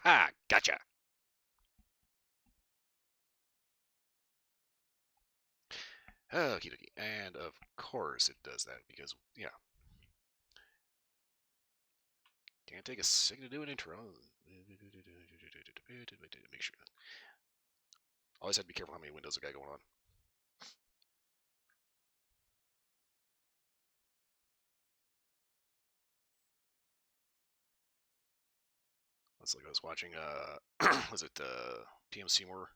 Ha! Gotcha! Okie dokie. And of course it does that because, yeah. Can't take a second to do an intro. Make sure. Always have to be careful how many windows I got going on. That's like I was watching, was it PM Seymour,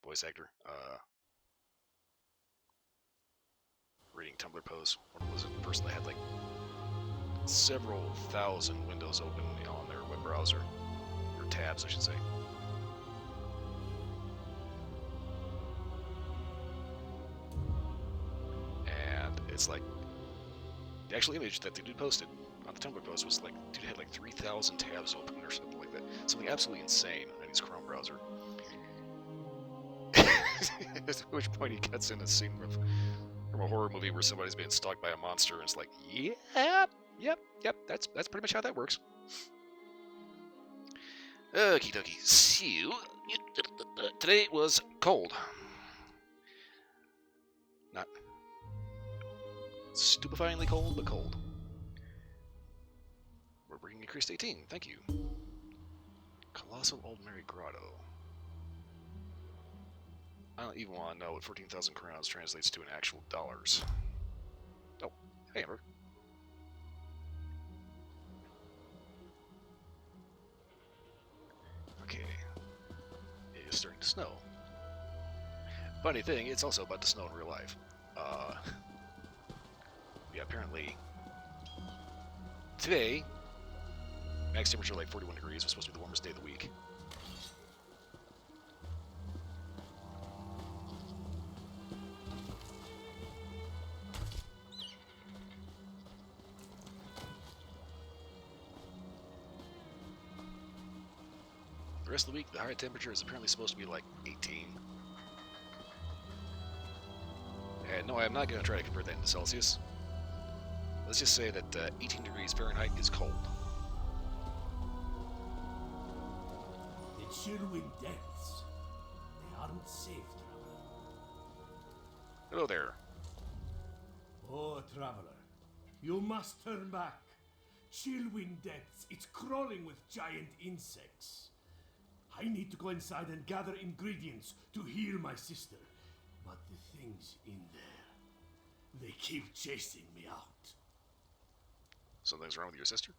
voice actor, reading Tumblr posts. One was a person that had like several thousand windows open on their web browser, or tabs, I should say. And it's like the actual image that the dude posted on the Tumblr post was like, dude had like 3,000 tabs open or something like that. Something absolutely insane on his Chrome browser. At which point he cuts in a scene from a horror movie where somebody's being stalked by a monster, and it's like, yep, that's pretty much how that works. Okie dokie. So, today was cold. Not stupefyingly cold, but cold. We're bringing increased 18. Thank you. Colossal Old Mary Grotto. I don't even want to know what 14,000 crowns translates to in actual dollars. Oh, hey, Amber. Okay. It is starting to snow. Funny thing, it's also about to snow in real life. Yeah, apparently today, max temperature like 41 degrees. It was supposed to be the warmest day of the week. The rest of the week, the high temperature is apparently supposed to be like 18. And no, I'm not going to try to convert that into Celsius. Let's just say that 18 degrees Fahrenheit is cold. The chill wind depths. They aren't safe, traveler. Hello there. Oh, traveler. You must turn back. Chill wind depths. It's crawling with giant insects. I need to go inside and gather ingredients to heal my sister. But the things in there, they keep chasing me out. Something's wrong with your sister?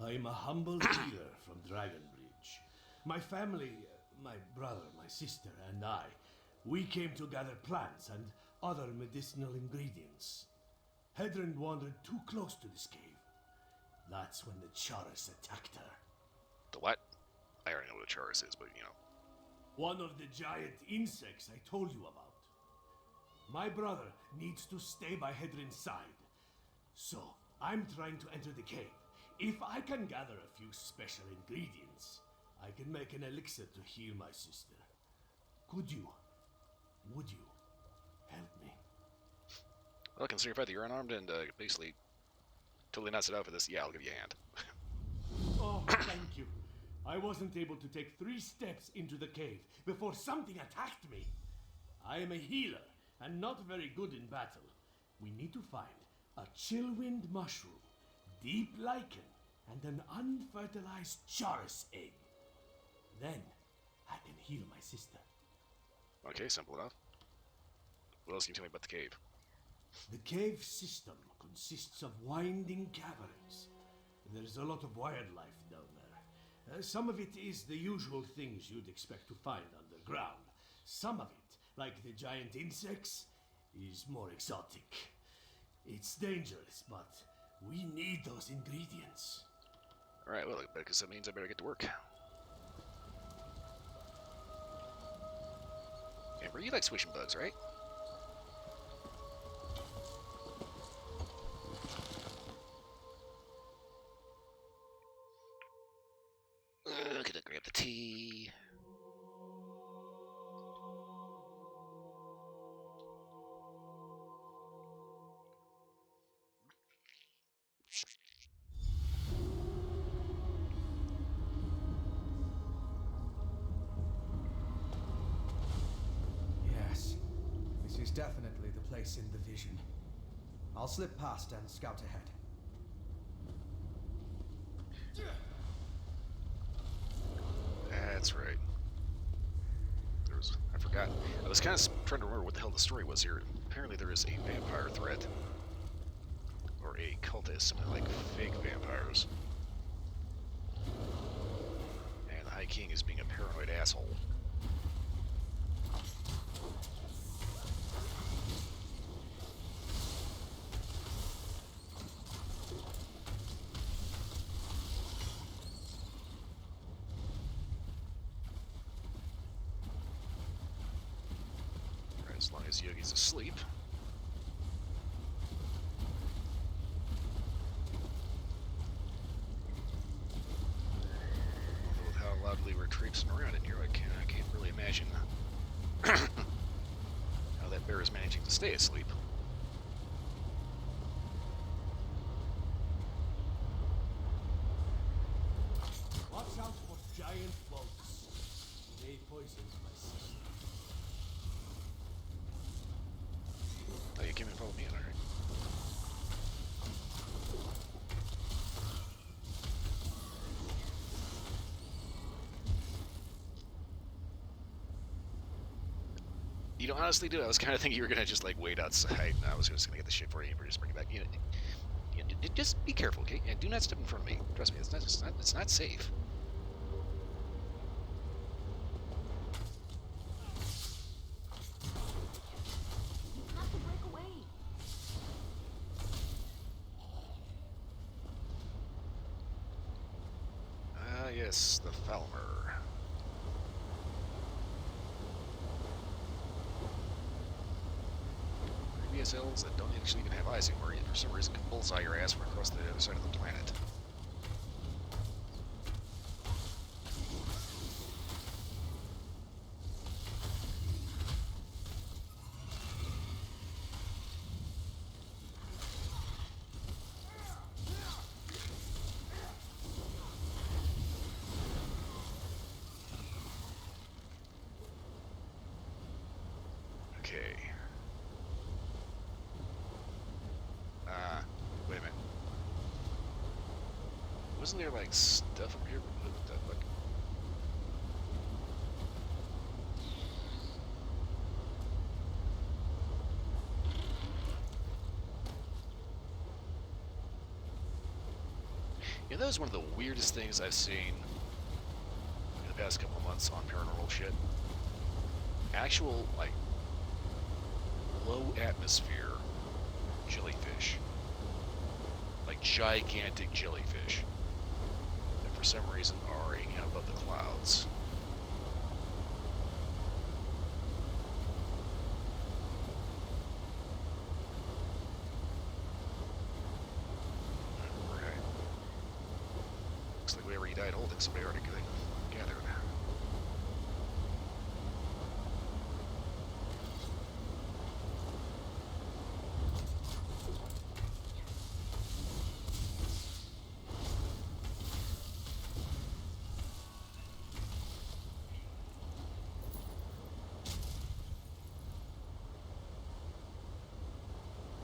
I'm a humble healer from Dragonbridge. My family, my brother, my sister, and I, we came to gather plants and other medicinal ingredients. Hedron wandered too close to this cave. That's when the Charis attacked her. The what? I already know what a Charis is, but you know. One of the giant insects I told you about. My brother needs to stay by Hedron's side. So, I'm trying to enter the cave. If I can gather a few special ingredients, I can make an elixir to heal my sister. Would you help me? Well, considering the fact that you're unarmed and basically totally not set out for this, yeah, I'll give you a hand. Oh, thank you. I wasn't able to take 3 steps into the cave before something attacked me. I am a healer and not very good in battle. We need to find a chillwind mushroom, deep lichen, and an unfertilized charis egg. Then I can heal my sister. Okay, simple enough. What else can you tell me about the cave? The cave system consists of winding caverns. There's a lot of wildlife down there. Some of it is the usual things you'd expect to find underground. Some of it, like the giant insects, is more exotic. It's dangerous, but we need those ingredients. Alright, well, because that means I better get to work. Amber, you like squishing bugs, right? Gonna grab the tea. definitely the place in the vision. I'll slip past and scout ahead. That's right. I forgot. I was kind of trying to remember what the hell the story was here. Apparently there is a vampire threat. Or a cultist, something like fake vampires. And the High King is being a paranoid asshole. As long as Yogi's asleep. Although with how loudly we're traipsing around in here, I can't really imagine how that bear is managing to stay asleep. Watch out for giant bugs. They poisoned my sister. Oh, you came in and followed me in, alright. You know, honestly, dude, I was kind of thinking you were gonna just like wait outside, and I was just gonna get the shit for you and just bring it back. Just be careful, okay? And do not step in front of me. Trust me, it's not safe. You have to break away. Ah, yes, the Falmer. VSLs that don't actually even have eyes anymore, for some reason can bullseye your ass from across the other side of the planet. Okay. Wait a minute. Wasn't there like stuff up here? Like, yeah, that was one of the weirdest things I've seen in the past couple of months on paranormal shit. Actual, like, low atmosphere jellyfish. Like gigantic jellyfish that for some reason are hanging out above the clouds. Right. Looks like whoever he died holding, somebody already gathered.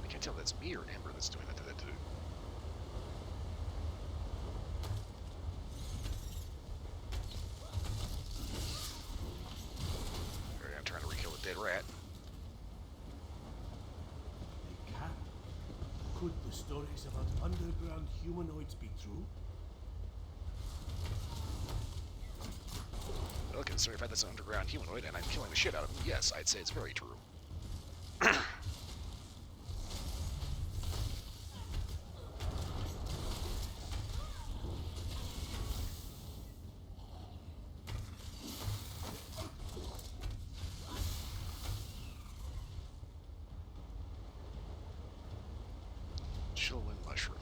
I can't tell if that's me or Amber that's doing that to that dude. Alright, I'm trying to re-kill a dead rat. A cat? Could the stories about underground humanoids be true? Well, considering if that's an underground humanoid and I'm killing the shit out of him, yes, I'd say it's very true. Chillwind mushroom.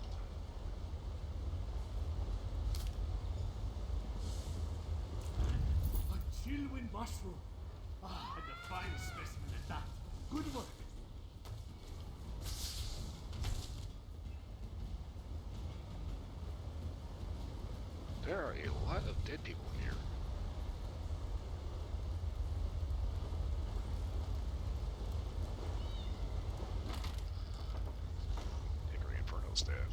A chillwind mushroom. Ah, and a fine specimen at that. Good work. There are a lot of dead people in here. supposed to have.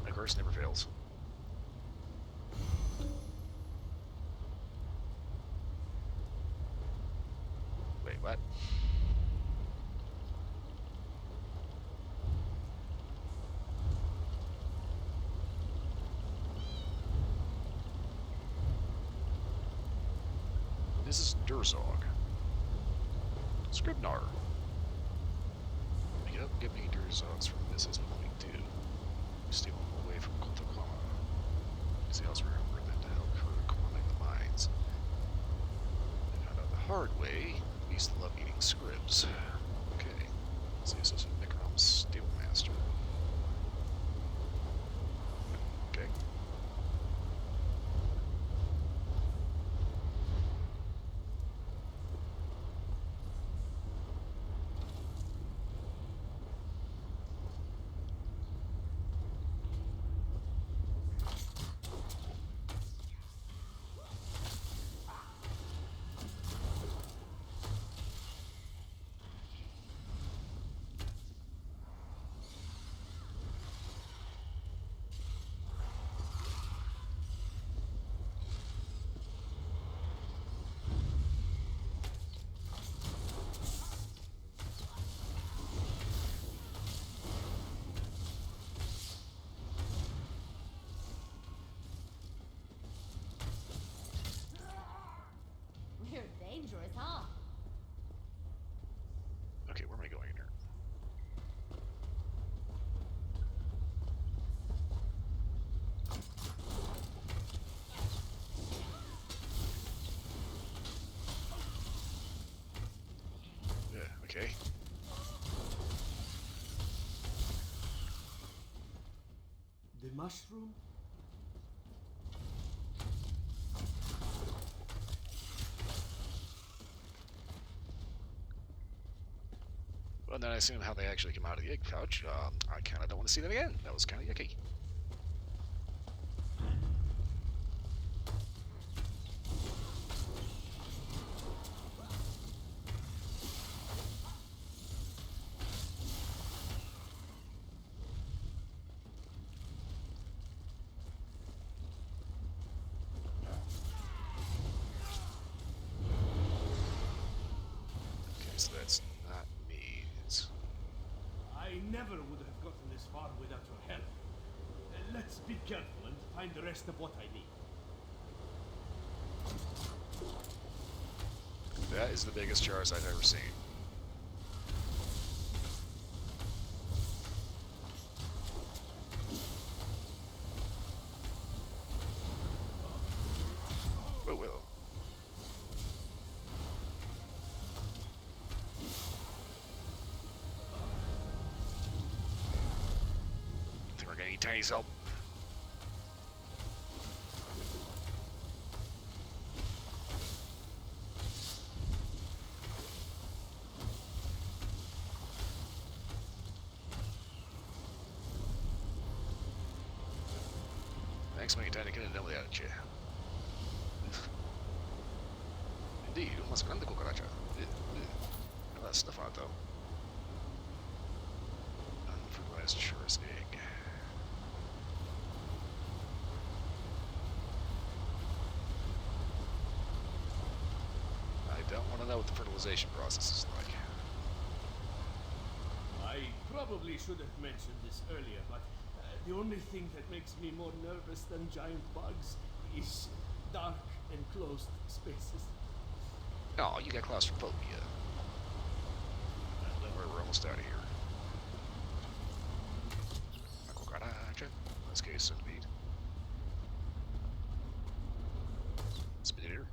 My course never fails. Wait, what? This is Durzog. Scribnar. Pick it up and get me Durzogs from Mrs. Point 2. Steal them away from Kotokama. See else remember that to help her calming the minds. I found out the hard way. I used to love eating scribs. Okay. See Associate Necrom's Stable Master. Okay. We're dangerous, huh? Okay, where am I going here? Yeah, okay. The mushroom? Well, then I assume how they actually come out of the egg pouch. I kind of don't want to see them again. That was kind of yucky. Okay, so that's not me. It's... I never would have gotten this far without your help. Let's be careful and find the rest of what I need. That is the biggest jars I've ever seen. Whoa, whoa. I think we're gonna need Tiny's help. Thanks, mate. Time to get a double out of you. Indeed, umas grande cucaracha. Got that stuff on it, though. Unfertilized Shores egg. I don't want to know what the fertilization process is like. I probably should have mentioned this earlier, but the only thing that makes me more nervous than giant bugs is dark, enclosed spaces. Oh, you got claustrophobia. Don't worry, we're almost out of here. Cucaracha. In this case, centipede. Speeder.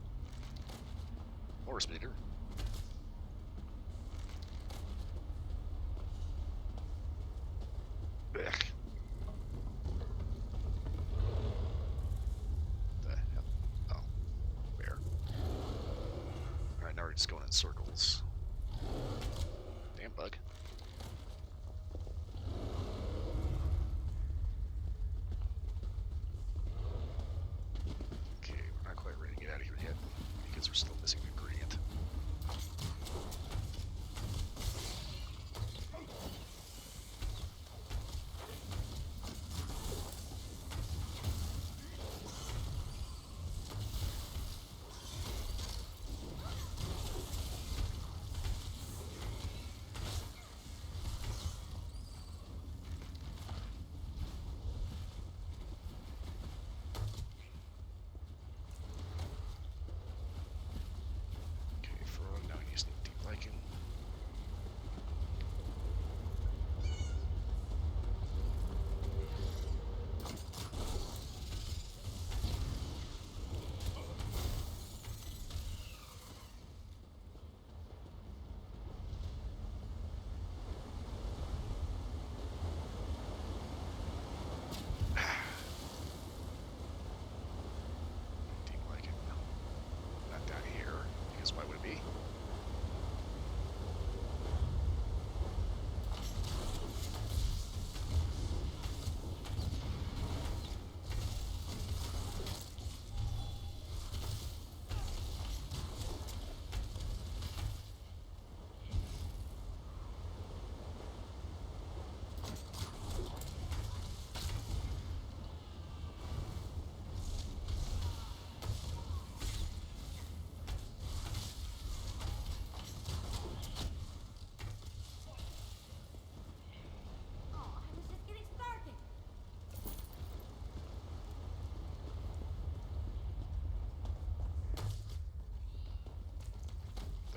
More speeder. Blech. The hell? Oh. Where? Alright, now we're just going in circles. Damn bug. Okay, we're not quite ready to get out of here yet because we're still missing an ingredient.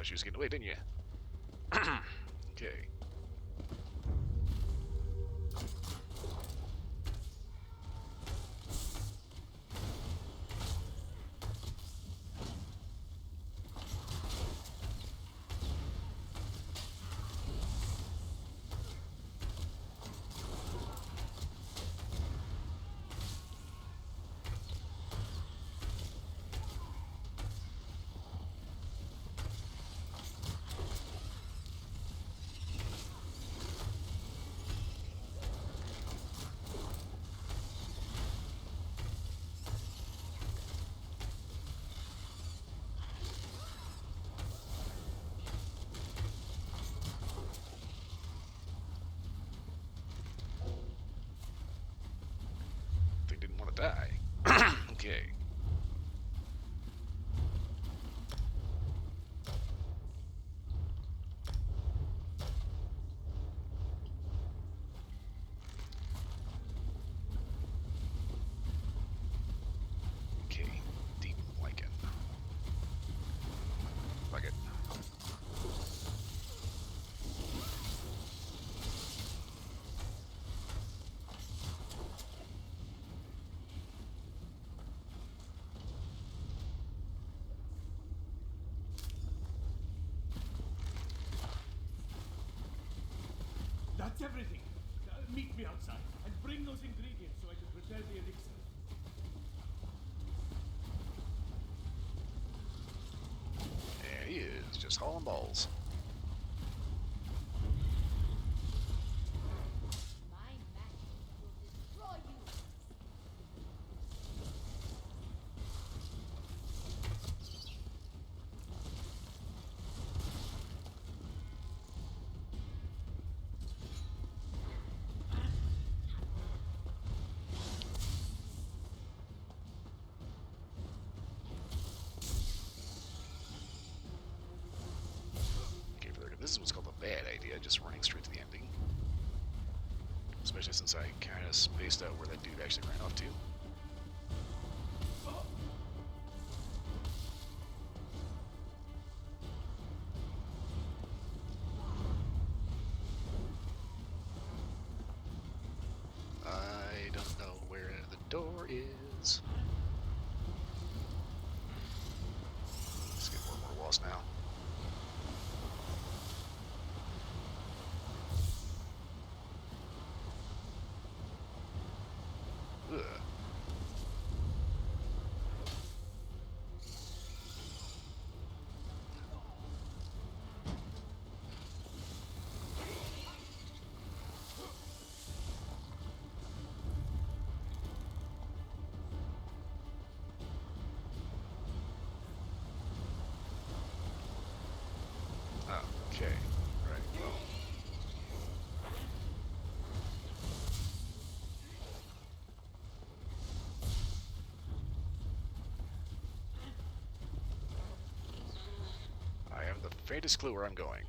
thought she was getting away, didn't you? Okay. They didn't want to die. Okay. Okay. Deep lichen. Like it. That's everything. Meet me outside and bring those ingredients so I can prepare the elixir. There he is, just hauling balls. My magic will destroy you. Okay, for this is what's called a bad idea, just running straight to the ending. Especially since I kind of spaced out where that dude actually ran off to. I don't know where the door is. Let's get more and more walls now. Ugh. Okay, right, well. I have the faintest clue where I'm going.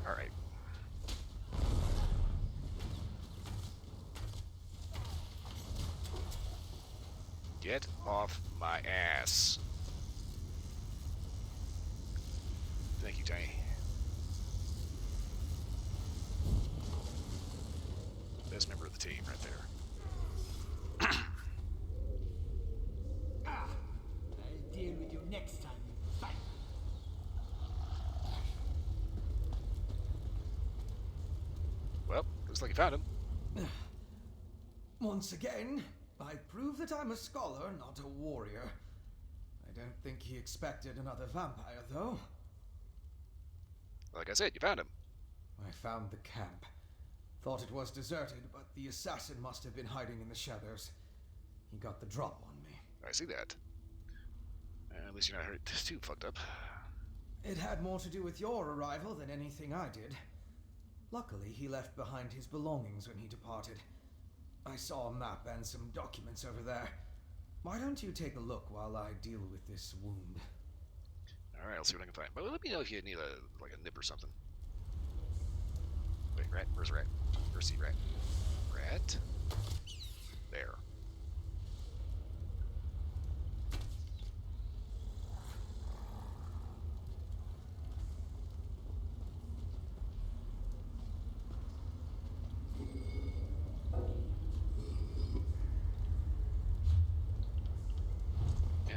Alright. Get off my ass. Thank you, Tiny. Best member of the team right there. I'll deal with you next time you fight. Well, looks like you found him. Once again, I prove that I'm a scholar, not a warrior. I don't think he expected another vampire, though. Like I said, you found him. I found the camp. Thought it was deserted, but the assassin must have been hiding in the shadows. He got the drop on me. I see that. At least you're not hurt too fucked up. It had more to do with your arrival than anything I did. Luckily, he left behind his belongings when he departed. I saw a map and some documents over there. Why don't you take a look while I deal with this wound? Alright, I'll see what I can find. But let me know if you need a nip or something. Wait, rat? Where's rat? Where's the rat? Rat? There.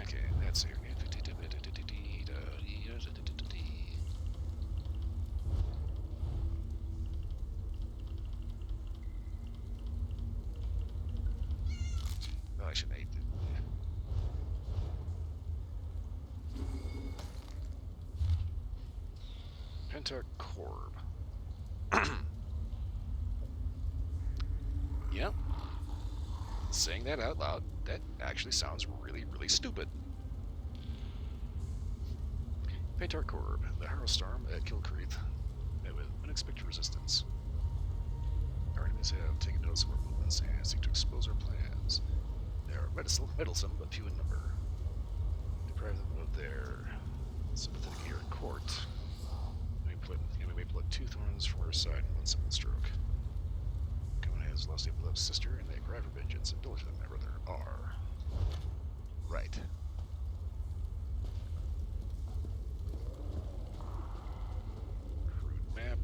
Okay, that's it. Oh, I should have ate it. Pentacorb. Yep. Saying that out loud, that actually sounds really, really stupid. Pentacorb, the Harrowstorm at Kilcreath, met with unexpected resistance. Our enemies have taken notice of our movements and seek to expose our plans. They are meddlesome, but few in number. Deprive them of their sympathetic ear in court. And we may pluck 2 thorns from our side in one simple stroke. Conan has lost a beloved sister, and they cry for vengeance, and diligent than my brother are. Right. Crude map.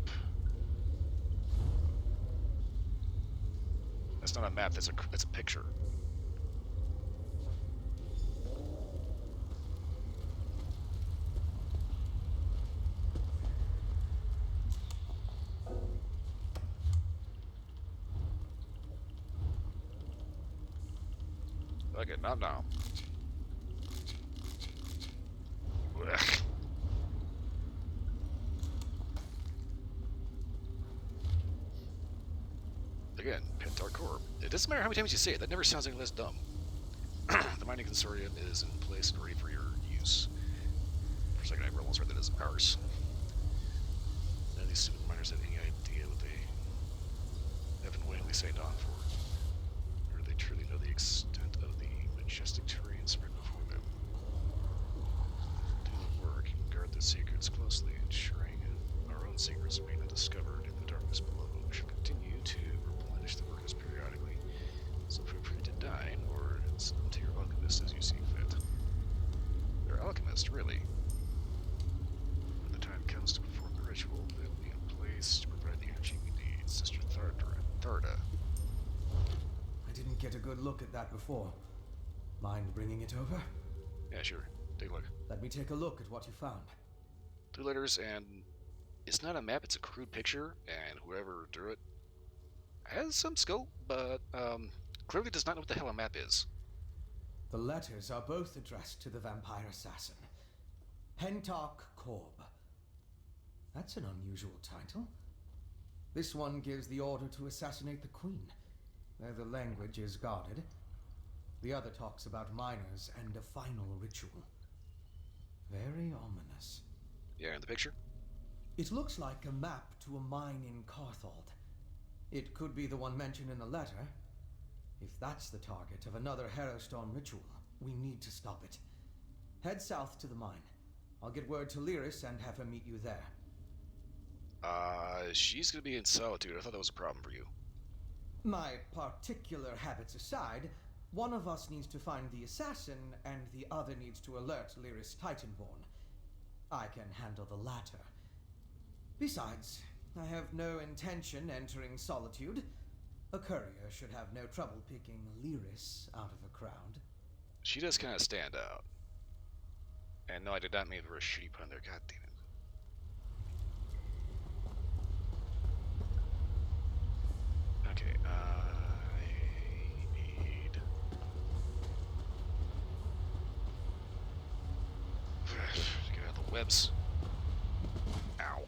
That's not a map, that's a picture. Okay, not now. Blech. Again, Pentacorb. It doesn't matter how many times you say it, that never sounds any less dumb. The mining consortium is in place and ready for your use. For a second, I almost read that as ours. None of these stupid miners have any idea what they have been willingly signed on for. Or do they truly know the extent of the majestic terrain spread before them? Do the work and guard the secrets closely, ensuring our own secrets remain undiscovered in the darkness below. We shall continue to replenish the workers periodically, so feel free to dine or send them to your alchemist as you see fit. They're alchemists, really. When the time comes to perform the ritual, they'll be in place to provide the energy we need. Sister Tharda. I didn't get a good look at that before. Mind bringing it over? Yeah, sure. Take a look. Let me take a look at what you found. 2 letters, and it's not a map, it's a crude picture, and whoever drew it has some skill, but clearly does not know what the hell a map is. The letters are both addressed to the vampire assassin. Pentacorb. That's an unusual title. This one gives the order to assassinate the queen, though the language is guarded. The other talks about miners and a final ritual. Very ominous. Yeah, in the picture? It looks like a map to a mine in Carthald. It could be the one mentioned in the letter. If that's the target of another Harrowstorm ritual, we need to stop it. Head south to the mine. I'll get word to Lyris and have her meet you there. She's gonna be in Solitude. I thought that was a problem for you. My particular habits aside, one of us needs to find the assassin, and the other needs to alert Lyris Titanborn. I can handle the latter. Besides, I have no intention entering Solitude. A courier should have no trouble picking Lyris out of a crowd. She does kind of stand out. And no, I did not mean for a shitty pun there. God damn it. Okay, I need... get out of the webs. Ow.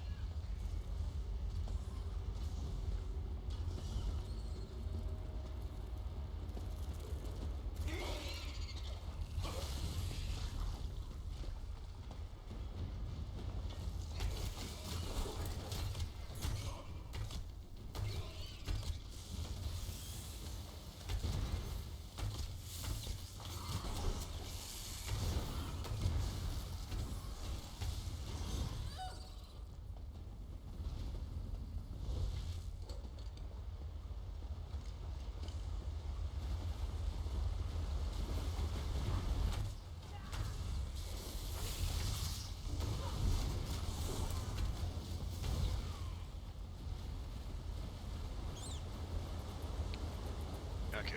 Okay.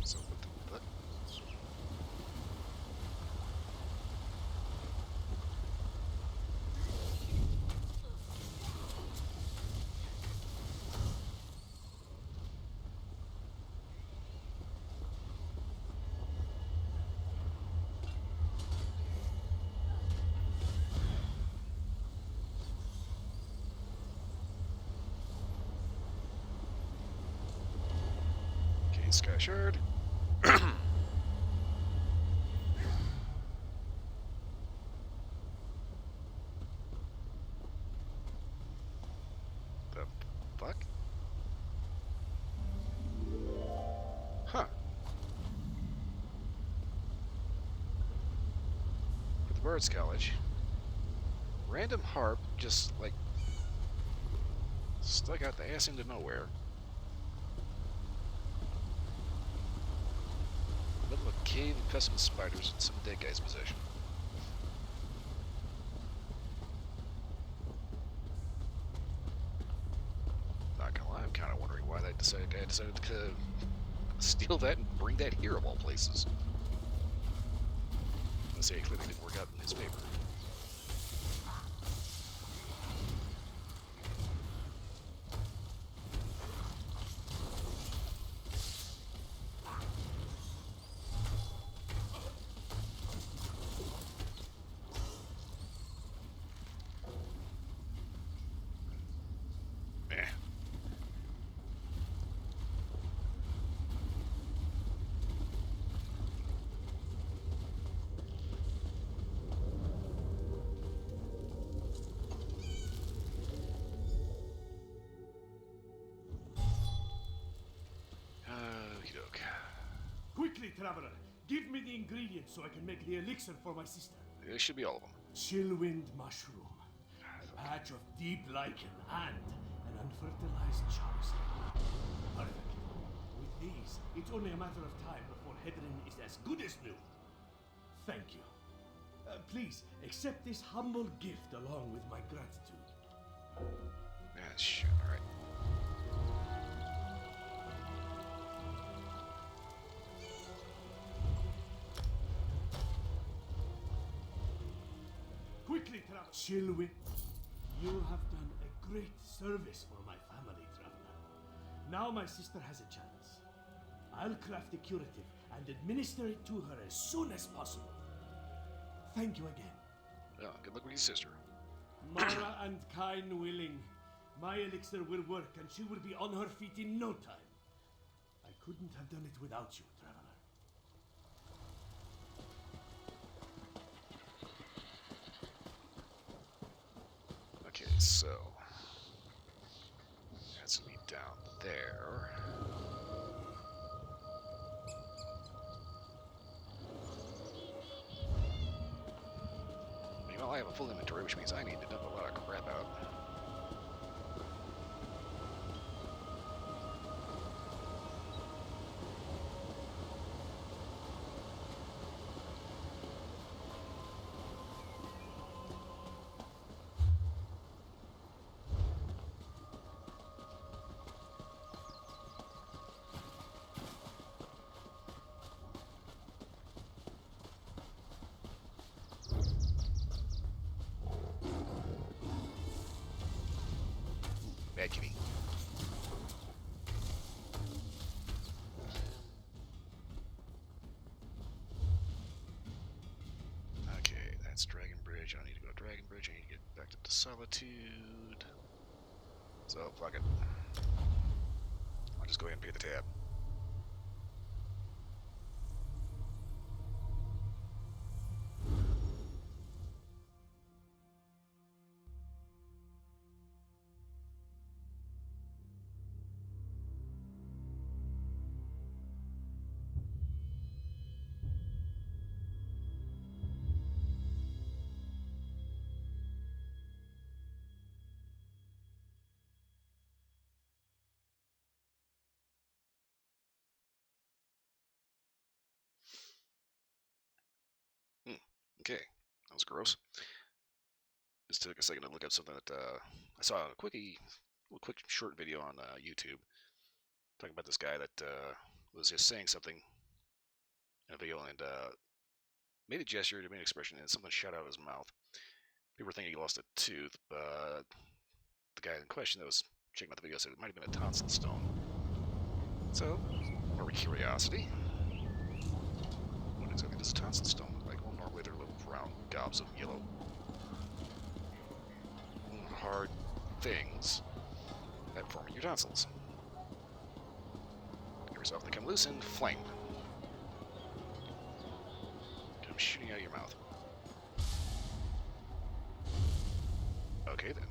So what? Okay, Sky Shard. The fuck? Huh. For the Birds College. Random harp just, like, stuck out the ass into nowhere. Middle of a cave infested with spiders and some dead guy's possession. Not gonna lie, I'm kind of wondering why that guy decided to steal that and bring that here of all places. Let's say it clearly didn't work out in his favor. Eh. Okey-doke. Quickly, traveler, give me the ingredients so I can make the elixir for my sister. This should be all of them. Chillwind mushroom, a patch of deep lichen, and an unfertilized charm. Perfect. With these, it's only a matter of time before Hedrin is as good as new. Thank you. Please, accept this humble gift along with my gratitude. Ah, shit, alright. Quickly, traveler. Chillwind, you have done a great service for my family, traveler. Now my sister has a chance. I'll craft a curative and administer it to her as soon as possible. Thank you again. Oh, good luck with your sister. Mara and Kain willing, my elixir will work and she will be on her feet in no time. I couldn't have done it without you, traveler. Okay, so that's gonna be down there. Meanwhile, I have a full inventory, which means I need to dump a lot of crap out. Bad kitty. Okay, that's Dragon Bridge. I don't need to go to Dragon Bridge. I need to get back to Solitude. So, fuck it. I'll just go ahead and pay the tab. Okay, that was gross. Just took a second to look up something that I saw a quick short video on YouTube talking about this guy that was just saying something in a video and made a gesture, made an expression, and something shot out of his mouth. People were thinking he lost a tooth, but the guy in question that was checking out the video said it might have been a tonsil stone. So, more curiosity. What exactly does a tonsil stone look like? Well, normally they're little round gobs of yellow, hard things that form your tonsils. Every so often they come loose and flame. Come shooting out of your mouth. Okay then.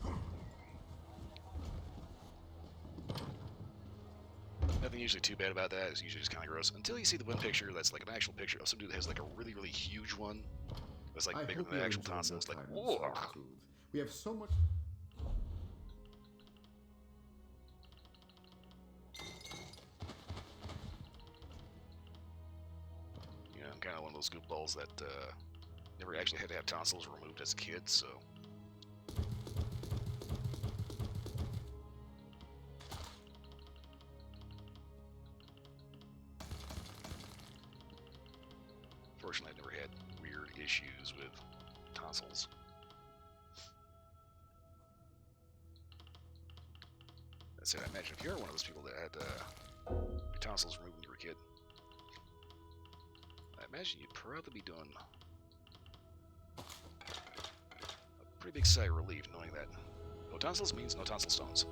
Nothing usually too bad about that. It's usually just kind of gross. Until you see the one picture that's like an actual picture of some dude that has like a really, really huge one. That's like bigger than the actual tonsil. It's like, whoa. We have so much. You know, I'm kind of one of those goofballs that never actually had to have tonsils removed as a kid, so. Fortunately, I've never had weird issues with tonsils. That said, I imagine if you're one of those people that had your tonsils removed when you were a kid, I imagine you'd probably be doing a pretty big sigh of relief knowing that no tonsils means no tonsil stones.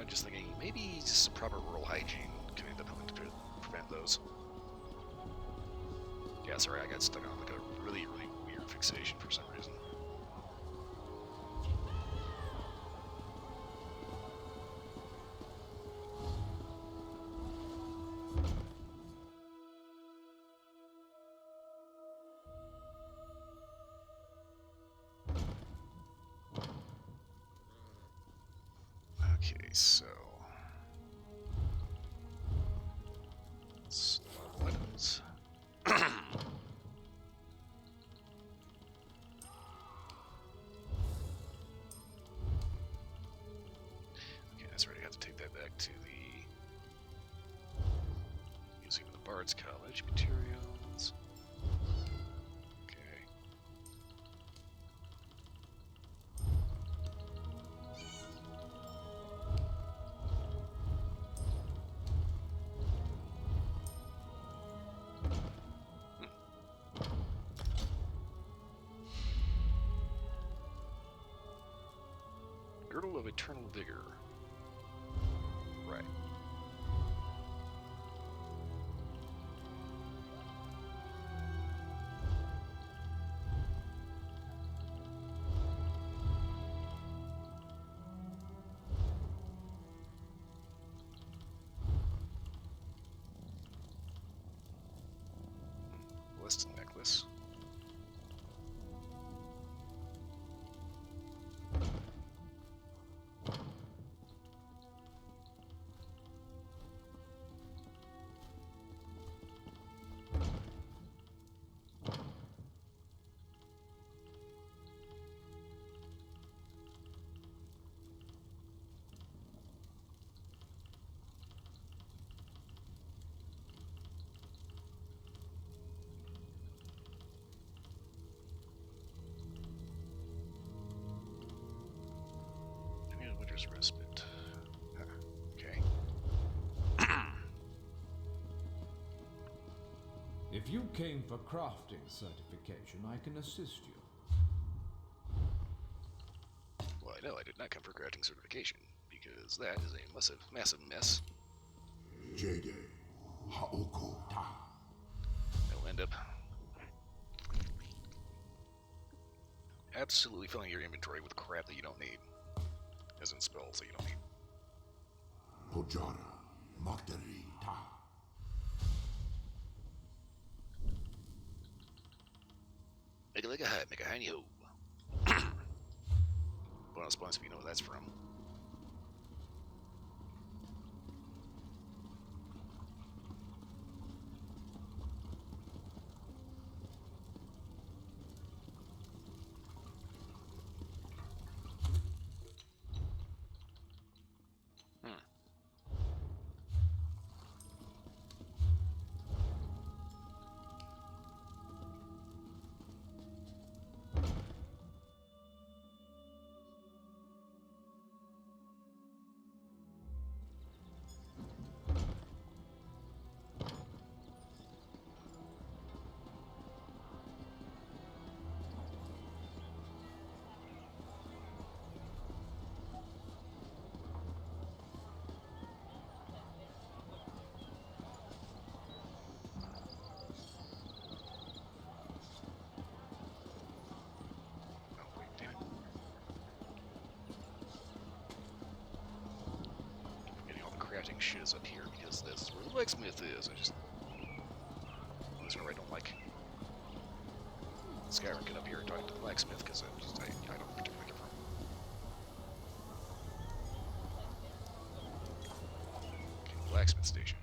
I'm just thinking maybe just some proper rural hygiene can end up helping to prevent those. Yeah, sorry, I got stuck on like a really, really weird fixation for some reason. Okay, so items. Okay, that's right. I have to take that back to the Museum of the Bard's College. Materials. Okay. Girdle of Eternal Vigor. Right. Blessed necklace. Winter's Respite. Okay. If you came for crafting certification, I can assist you. Well, I know I did not come for crafting certification, because that is a massive, massive mess. Jade Haoko Ta. That'll end up absolutely filling your inventory with crap that you don't need. As in spells that you don't need. Pojara Magdari Ta. Make it like a hut, make a hiney ho. Bonus points if you know where that's from. shit is up here because this is where the blacksmith is. That's where I don't like Skyrim get up here and talking to the blacksmith because I don't particularly care for him. Okay, blacksmith station.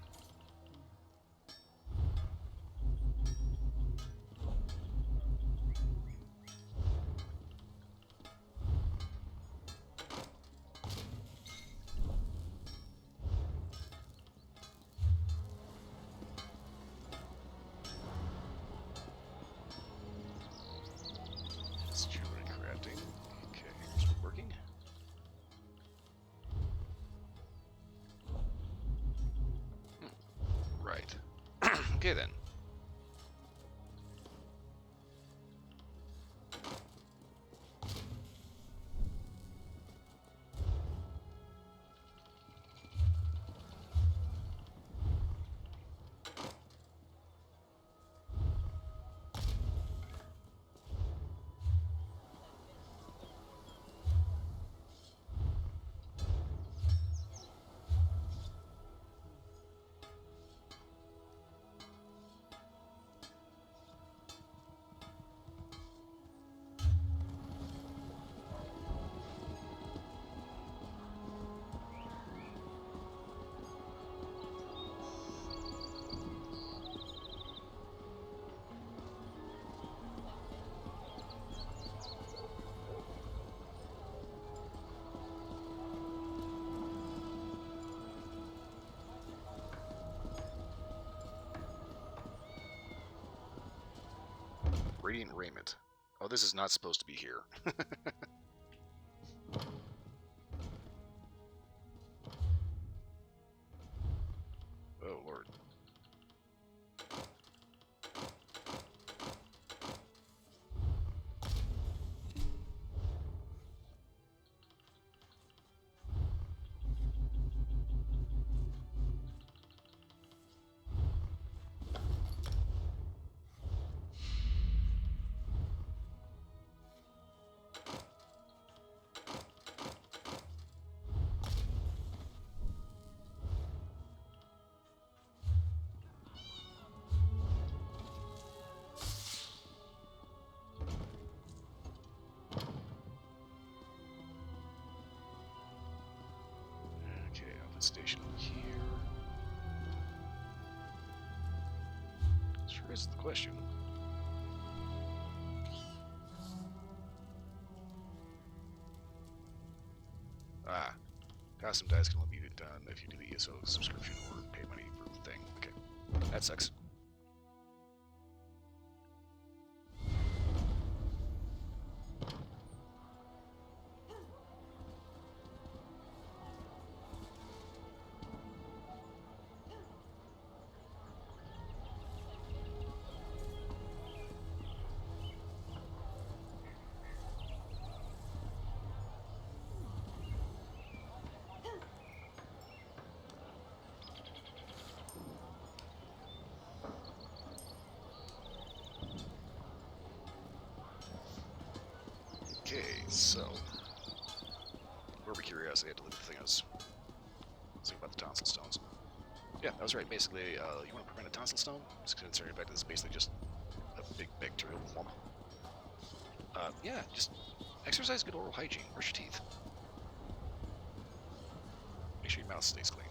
Okay then. Radiant raiment. Oh, this is not supposed to be here. Oh, Lord. Station here. Sure is the question. Ah, custom dice can only be done if you do the ESO subscription or pay money for the thing. Okay, that sucks. Okay, so morbid curiosity, I had to look at the thing I was thinking about the tonsil stones. Yeah, that was right. Basically, you want to prevent a tonsil stone? Just considering the fact that it's basically just a big bacterial lump. Yeah, just exercise good oral hygiene. Brush your teeth. Make sure your mouth stays clean.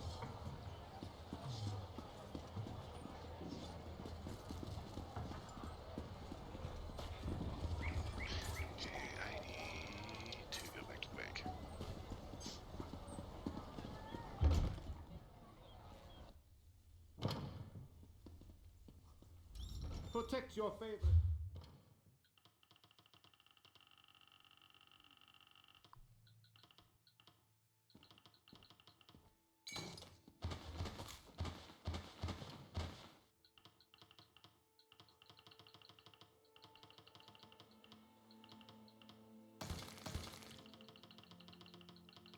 Protect your favorite.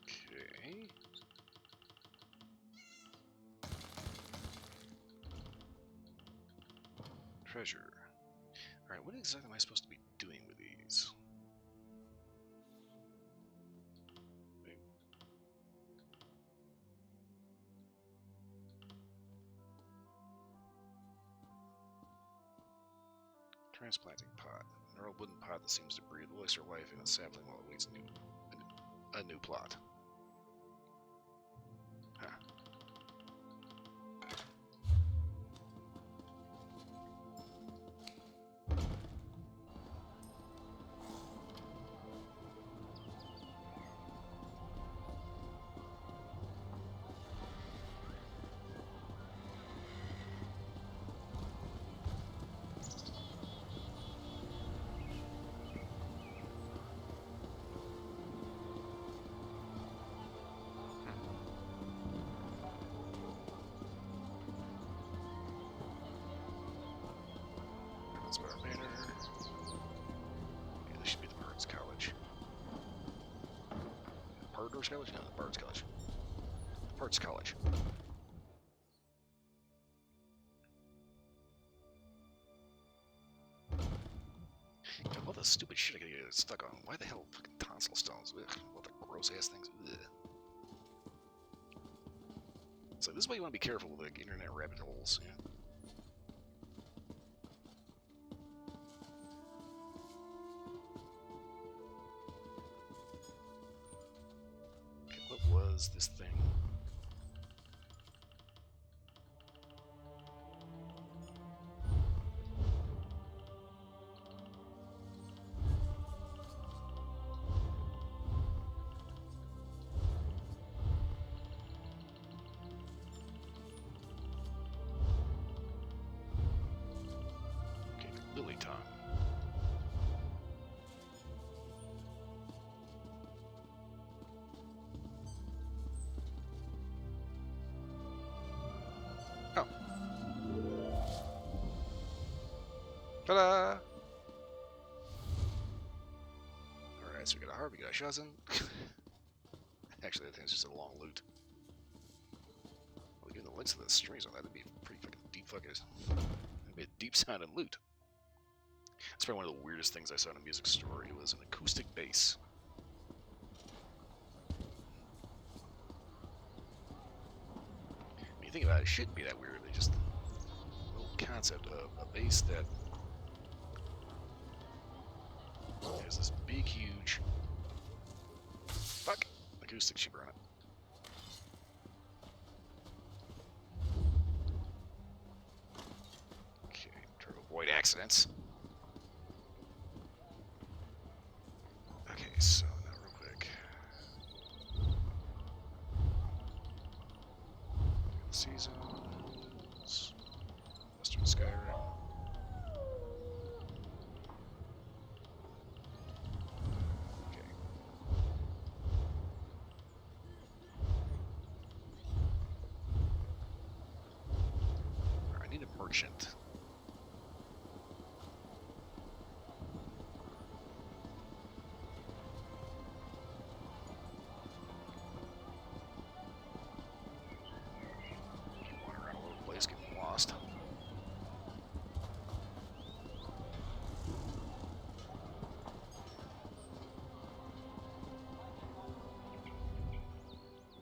Okay. Treasure. Alright, what exactly am I supposed to be doing with these? Transplanting pot. Gnarled wooden pot that seems to breathe oyster life in a sapling while it waits a new plot. Huh. That's our banner. Yeah, this should be the Bard's College. Bard's College? No, the Bard's College. The Bard's College. God, all the stupid shit I gotta get stuck on. Why the hell fucking tonsil stones? Ugh, all the gross ass things. Ugh. So this is why you want to be careful with like internet rabbit holes. Yeah. Okay, what was this thing? Okay, Lily Tongue. Oh. Ta-da! Alright, so we got a harp, we got a shotgun. Actually, that thing's just a long loot. Well, given the length of the strings on that, that'd be pretty fucking deep fuckers. That'd be a deep sounding loot. That's probably one of the weirdest things I saw in a music store. It was an acoustic bass. When you think about it, it shouldn't be that weird. They just the whole concept of a bass that has this big, huge acoustic chamber on it. Okay, try to avoid accidents. Okay, so now real quick. Seasons. Western Skyrim. Okay. I need a merchant. Getting lost.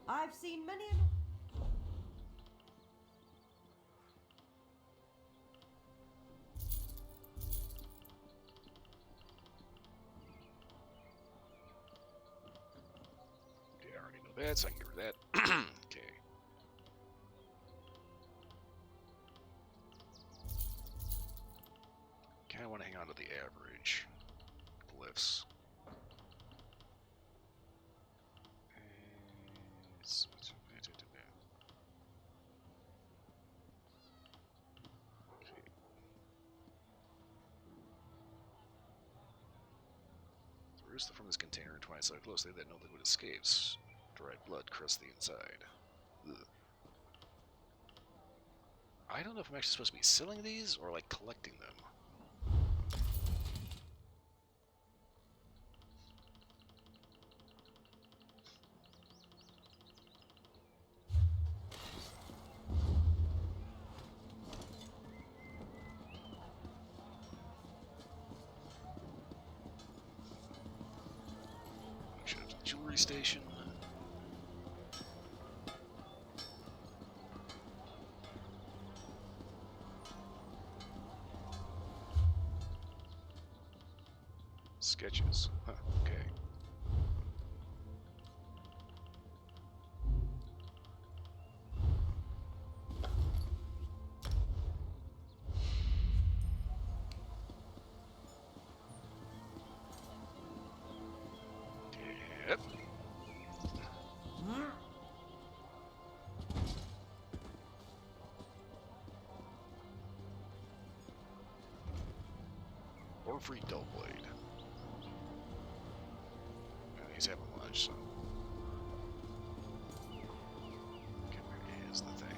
I've seen many. Okay, I already know that, so I can get rid of that. Okay. Kind of want to hang on to the average glyphs. Okay. There is stuff from this container in 20 so closely that no liquid escapes. Dried blood crusts the inside. Ugh. I don't know if I'm actually supposed to be selling these or like collecting them. Should have the jewelry station. Yep. Or free dull blade. And he's having lunch, so. Okay, where is the thing?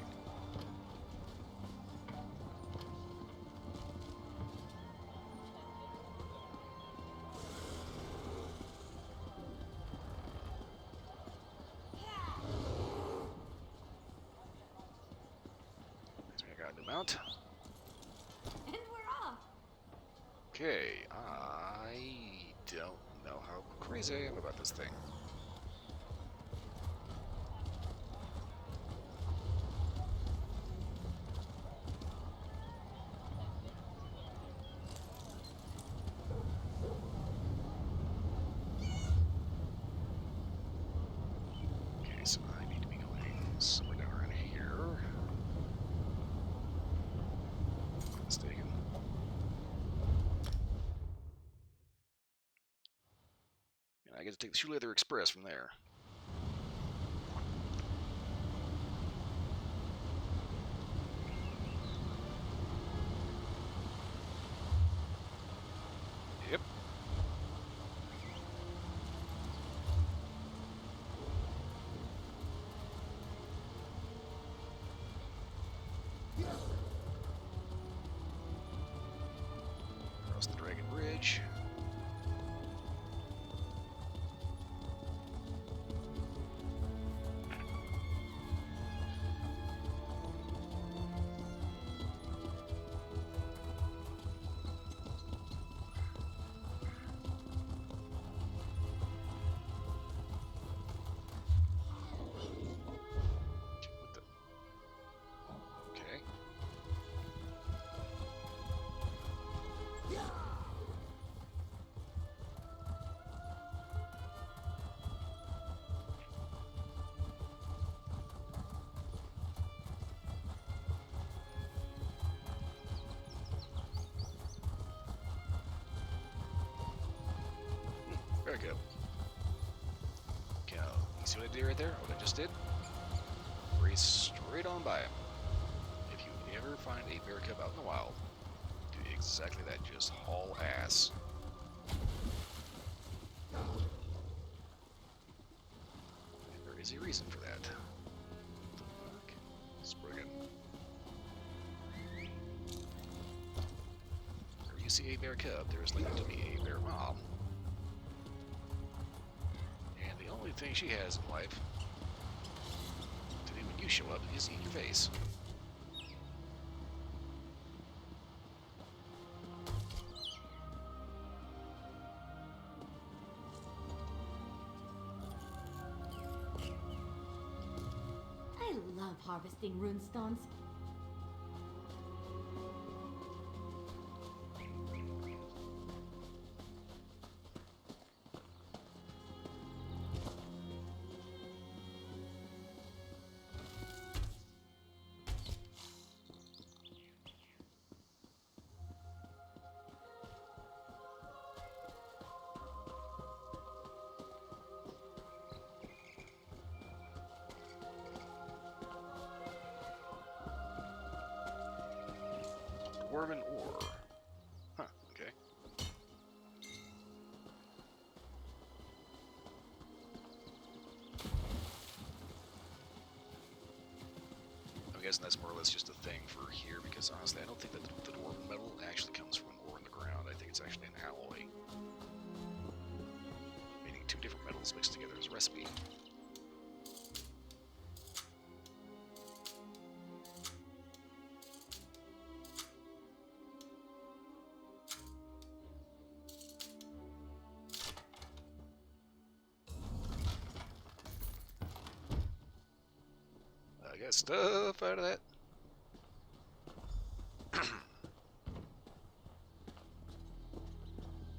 I got a new mount. And we're off. Okay, I don't know how crazy I am about this thing. Okay, so I need to be going somewhere down around here. If I'm not mistaken. And I get to take the Shoe Leather Express from there. Yep. Across the Dragon Bridge. What the? Okay. Very good. Okay, now, you see what I did right there? What I just did? Race straight on by him. If you ever find a bear cub out in the wild, do exactly that. Just haul ass. And there is a reason for that. What the fuck? Spriggan. Whenever you see a bear cub, there is likely to be a bear mom. And the only thing she has in life to do when you show up is eat your face. I love harvesting runestones. Dwarven ore. Huh, okay. I'm guessing that's more or less just a thing for here, because honestly, I don't think that the Dwarven metal actually comes from an ore in the ground. I think it's actually an alloy. Meaning two different metals mixed together as a recipe. I got stuff out of that.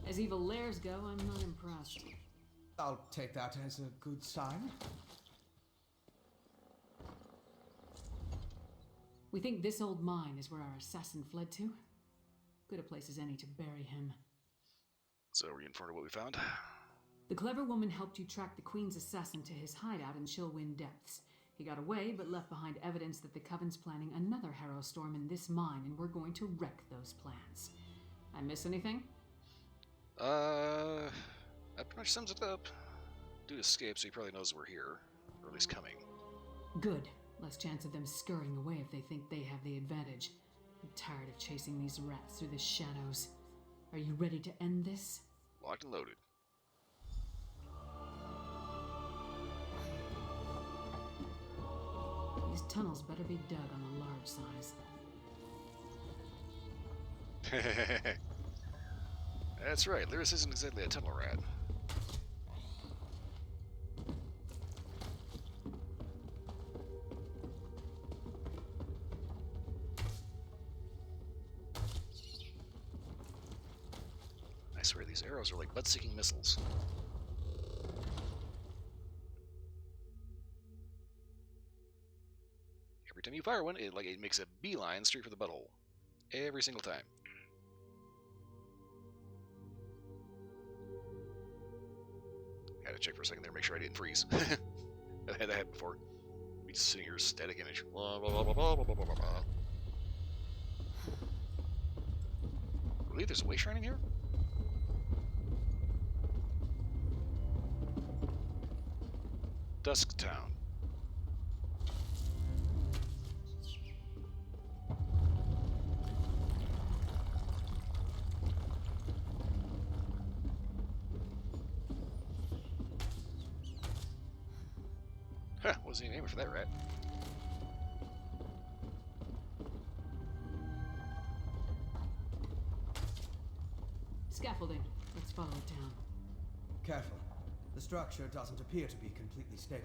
As evil lairs go, I'm not impressed. I'll take that as a good sign. We think this old mine is where our assassin fled to. Good a place as any to bury him. So, are you informed of what we found? The clever woman helped you track the Queen's assassin to his hideout in Chillwind Depths. He got away, but left behind evidence that the Coven's planning another Harrow Storm in this mine, and we're going to wreck those plans. I miss anything? That pretty much sums it up. Dude escaped, so he probably knows we're here, or at least coming. Good. Less chance of them scurrying away if they think they have the advantage. I'm tired of chasing these rats through the shadows. Are you ready to end this? Locked and loaded. These tunnels better be dug on the large size. That's right, Lyris isn't exactly a tunnel rat. I swear these arrows are like butt-seeking missiles. Every time you fire one, it makes a beeline straight for the butthole. Every single time. Had to check for a second there, make sure I didn't freeze. I've had that happen before. We just sitting here, static image. Blah, blah, blah, blah, blah, blah, blah, blah, blah. Really? There's a way shrine in here? Dusk Town. Huh, wasn't even aiming for that rat. Scaffolding. Let's follow it down. Careful. The structure doesn't appear to be completely stable.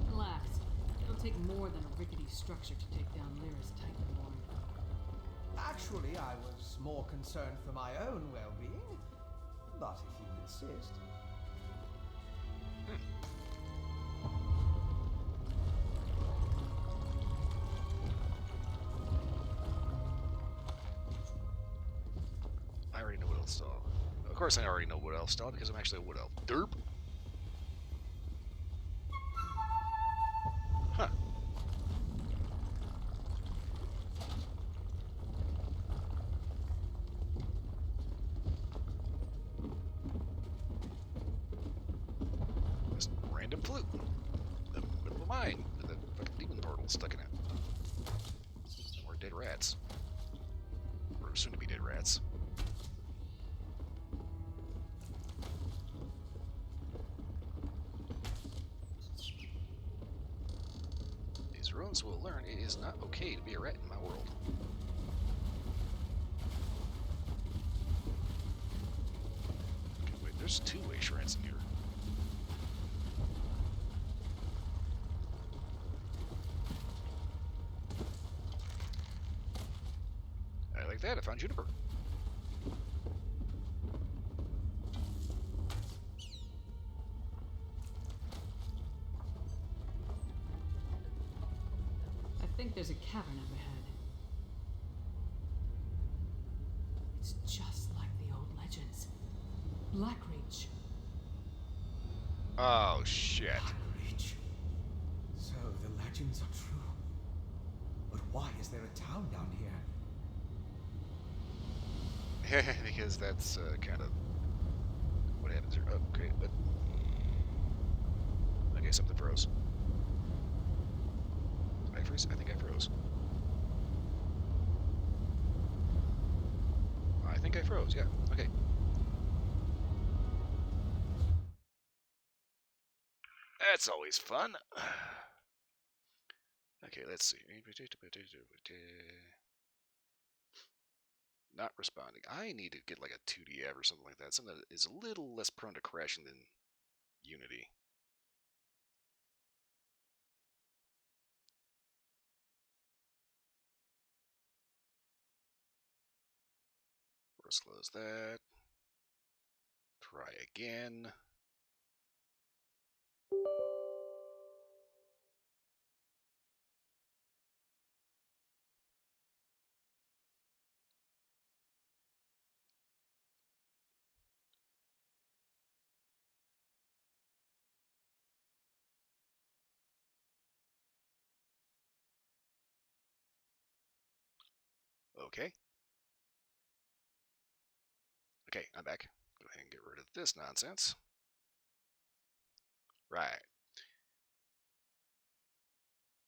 Relax. It'll take more than a rickety structure to take down Lyris Titanborn. Actually, I was more concerned for my own well-being. But if you insist... I already know what else to do. Of course I already know what else to do because I'm actually a wood elf. Derp! Huh. Just random flute. In the middle of a mine with a fucking demon portal stuck in it. Or dead rats. Or soon to be dead rats. These ruins will learn it is not okay to be a rat in my world. Okay, wait, there's two-way shrines in here. I like that, I found juniper. I think there's a cavern up ahead. It's just like the old legends. Blackreach. Oh, shit. Reach. So the legends are true. But why is there a town down here? Because that's kind of what happens here. Oh, great, but... Okay, something froze. Did I freeze? I think I froze. I think I froze, yeah. Okay. That's always fun. Okay, let's see. Not responding. I need to get like a 2D app or something like that. Something that is a little less prone to crashing than Unity. Let's close that. Try again. Okay. Okay, I'm back. Go ahead and get rid of this nonsense. Right.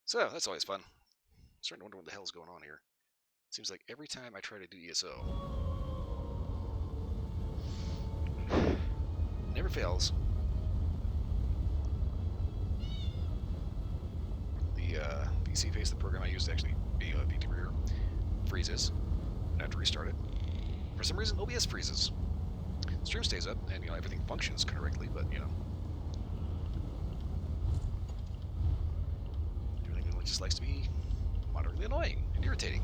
So, that's always fun. I'm starting to wonder what the hell's going on here. Seems like every time I try to do ESO, never fails. The PC face, the program I used to actually be a VT reader, freezes. I have to restart it. For some reason, OBS freezes. The stream stays up, and everything functions correctly, but everything just likes to be moderately annoying and irritating.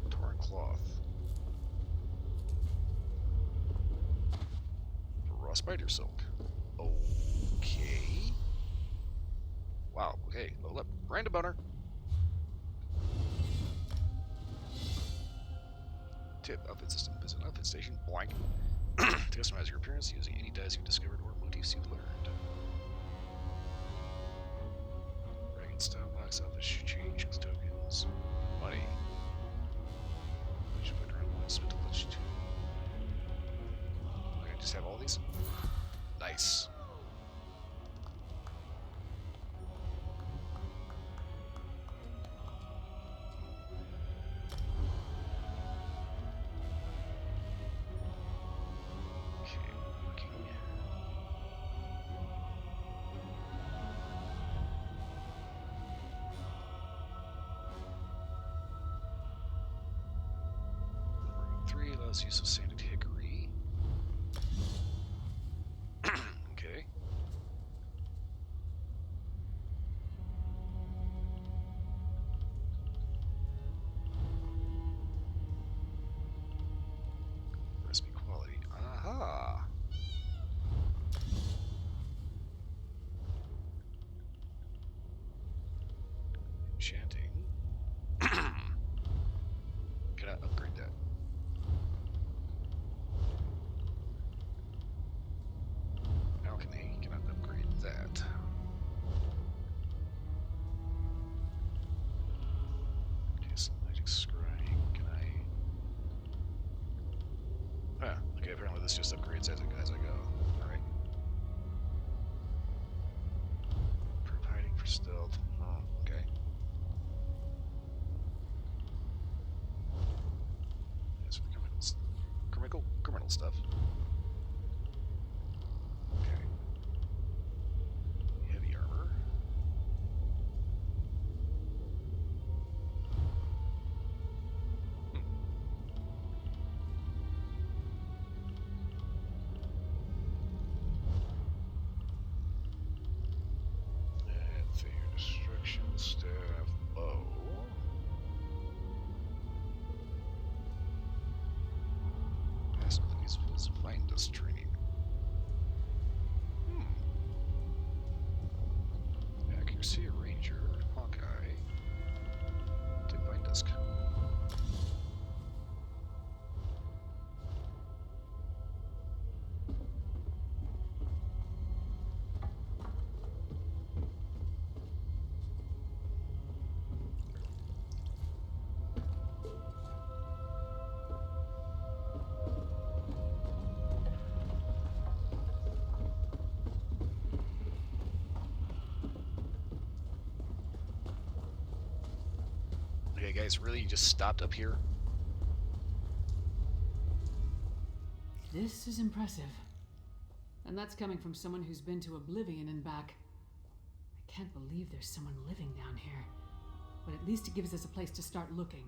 Torn cloth. Raw spider silk. Okay. Wow, okay, level up. Random boner. Tip, outfit system. Visit outfit station. Blank. To customize your appearance using any dyes you've discovered or motifs you've learned. Dragon style box outfit change with tokens. Money. Which put around one spit to touch two. Okay, just have all these? Nice. Allows use of sanded hickory. Okay. Recipe quality. Aha! Enchanting. Can I upgrade that? Alchemy cannot upgrade that. Okay, so magic scrying. Can I? Ah, okay. Apparently this just upgrades as I go. All right. Proof hiding for stealth. Oh, okay. That's for the criminal stuff. Okay. Heavy armor. And figure destruction staff bow. Master of the Musicals Find Us training. Accuracy Ranger, Hawkeye. Take Find Dusk. Okay, guys, really, you just stopped up here? This is impressive. And that's coming from someone who's been to Oblivion and back. I can't believe there's someone living down here. But at least it gives us a place to start looking.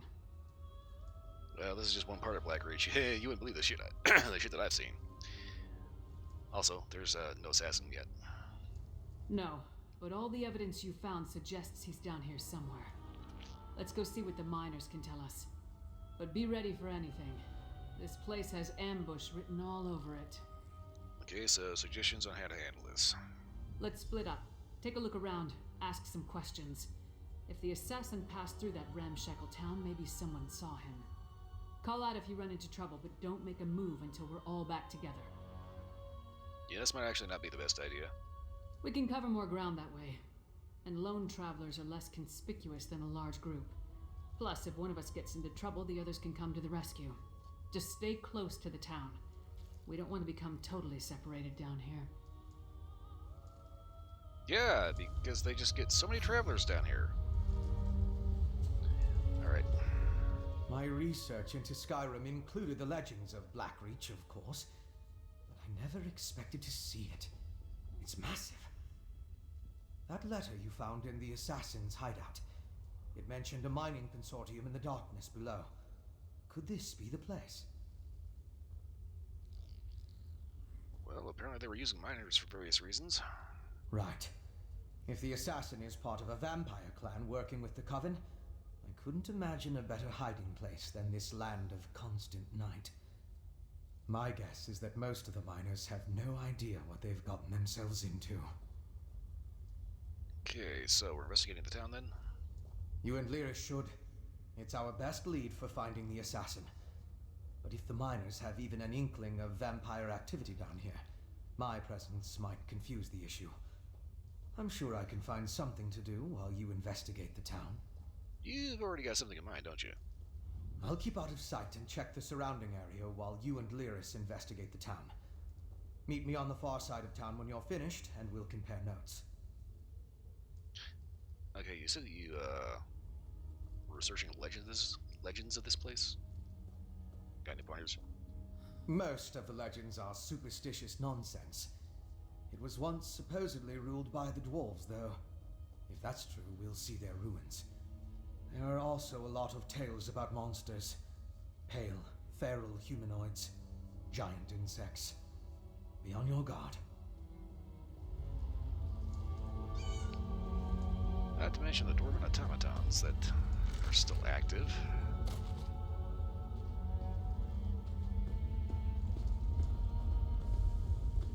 Well, this is just one part of Black Ridge. Hey, you wouldn't believe the shit, the shit that I've seen. Also, there's no assassin yet. No, but all the evidence you found suggests he's down here somewhere. Let's go see what the miners can tell us. But be ready for anything. This place has ambush written all over it. Okay, so suggestions on how to handle this. Let's split up. Take a look around. Ask some questions. If the assassin passed through that ramshackle town, maybe someone saw him. Call out if you run into trouble, but don't make a move until we're all back together. Yeah, this might actually not be the best idea. We can cover more ground that way. And lone travelers are less conspicuous than a large group. Plus, if one of us gets into trouble, the others can come to the rescue. Just stay close to the town. We don't want to become totally separated down here. Yeah, because they just get so many travelers down here. Alright. My research into Skyrim included the legends of Blackreach, of course, but I never expected to see it. It's massive. That letter you found in the assassin's hideout, it mentioned a mining consortium in the darkness below. Could this be the place? Well, apparently they were using miners for various reasons. Right. If the assassin is part of a vampire clan working with the Coven, I couldn't imagine a better hiding place than this land of constant night. My guess is that most of the miners have no idea what they've gotten themselves into. Okay, so we're investigating the town then? You and Lyra should. It's our best lead for finding the assassin. But if the miners have even an inkling of vampire activity down here, my presence might confuse the issue. I'm sure I can find something to do while you investigate the town. You've already got something in mind, don't you? I'll keep out of sight and check the surrounding area while you and Lyris investigate the town. Meet me on the far side of town when you're finished, and we'll compare notes. Okay, you said that you, were researching legends of this place? Got any pointers? Most of the legends are superstitious nonsense. It was once supposedly ruled by the dwarves, though. If that's true, we'll see their ruins. There are also a lot of tales about monsters. Pale, feral humanoids, giant insects. Be on your guard. Not to mention the dwarven automatons that are still active.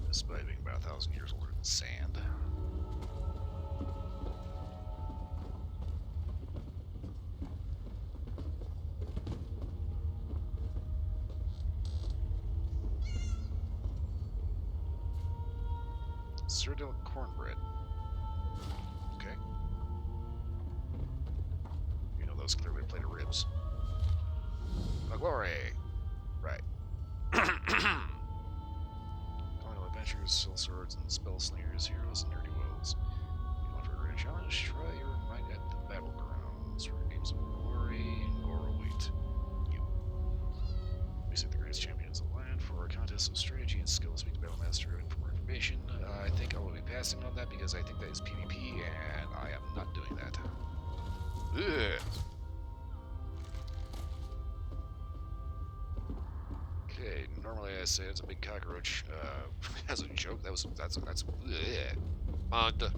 Despite being about 1,000 years older than sand. Citadel cornbread. Okay. You know those clearly a plate of ribs. Oh, glory! Right. Colonial adventures, soul swords, and spell slingers, heroes, and nerdy worlds. You want for a great challenge? Try your might at the battlegrounds for games of glory and gore await you. We seek the greatest champions of the land for a contest of strategy and skill. Speak to Battlemaster and for more information. I think I will be passing on that because I think that is PvP and I am not doing that. Ugh. Okay, normally I say it's a big cockroach. As a joke, that's bleh. On to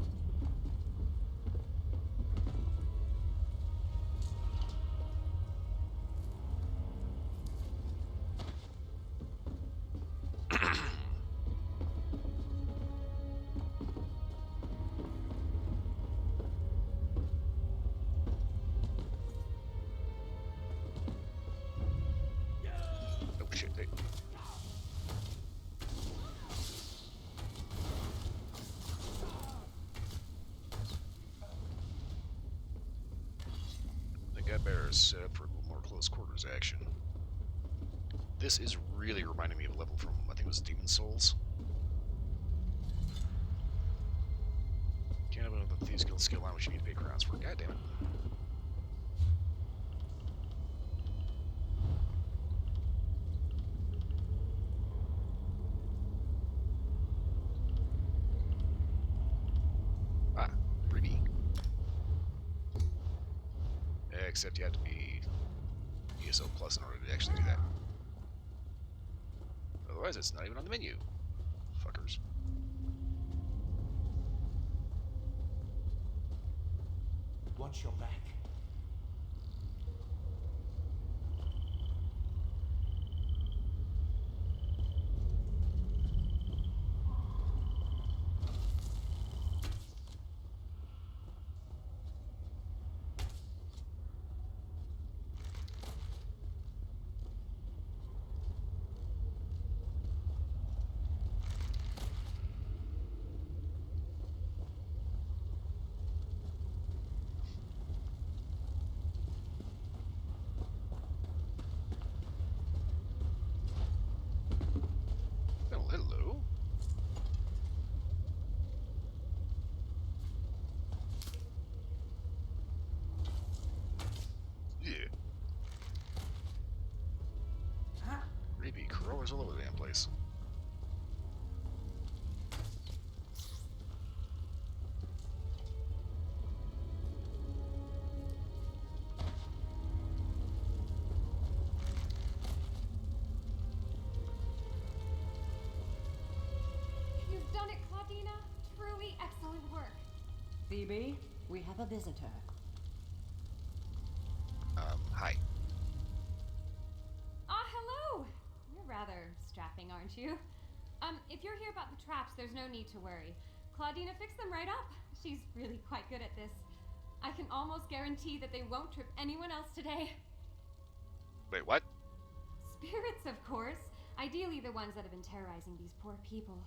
oh shit, hey. I think I better set up for a little more close quarters action. This is really reminding me of a level from, I think it was Demon Souls. Can't have another Thieves Guild skill line, which you need to pay crowns for. God damn it. Ah, pretty. Except you have to be ESO Plus in order to actually do that. Otherwise, it's not even on the menu. Fuckers. Watch your back. doorways all over the damn place. You've done it, Claudina. Truly excellent work. Phoebe, we have a visitor. Hi. Hello! You're rather strapping, aren't you? If you're here about the traps, there's no need to worry. Claudina fixed them right up. She's really quite good at this. I can almost guarantee that they won't trip anyone else today. Wait, what? Spirits, of course. Ideally, the ones that have been terrorizing these poor people.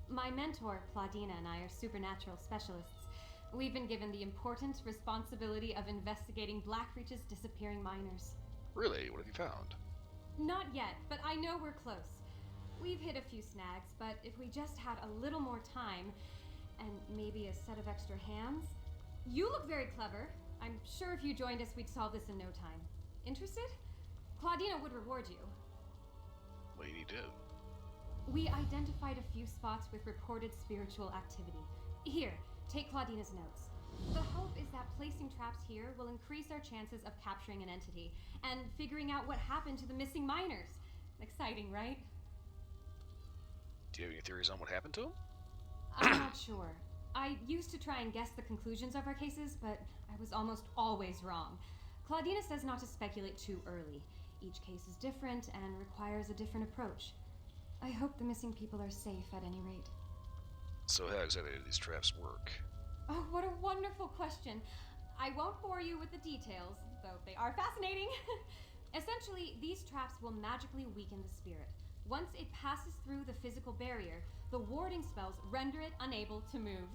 My mentor, Claudina, and I are supernatural specialists. We've been given the important responsibility of investigating Blackreach's disappearing miners. Really? What have you found? Not yet, but I know we're close. We've hit a few snags, but if we just had a little more time, and maybe a set of extra hands... You look very clever. I'm sure if you joined us, we'd solve this in no time. Interested? Claudina would reward you. What do you do? We identified a few spots with reported spiritual activity. Here, take Claudina's notes. The hope is that placing traps here will increase our chances of capturing an entity and figuring out what happened to the missing miners. Exciting, right? Do you have any theories on what happened to him? I'm not sure. I used to try and guess the conclusions of our cases, but I was almost always wrong. Claudina says not to speculate too early. Each case is different and requires a different approach. I hope the missing people are safe at any rate. So how exactly do these traps work? Oh, what a wonderful question. I won't bore you with the details, though they are fascinating. Essentially, these traps will magically weaken the spirit. Once it passes through the physical barrier, the warding spells render it unable to move.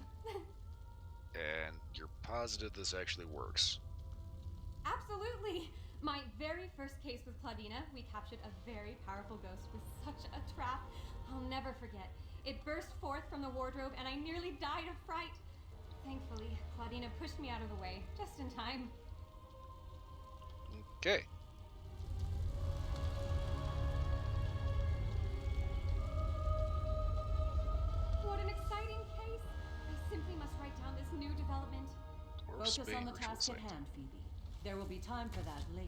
And you're positive this actually works? Absolutely! My very first case with Claudina, we captured a very powerful ghost with such a trap. I'll never forget. It burst forth from the wardrobe and I nearly died of fright. Thankfully, Claudina pushed me out of the way, just in time. Okay. What an exciting case! I simply must write down this new development. Focus on the ritual task at site. hand, Phoebe. There will be time for that later.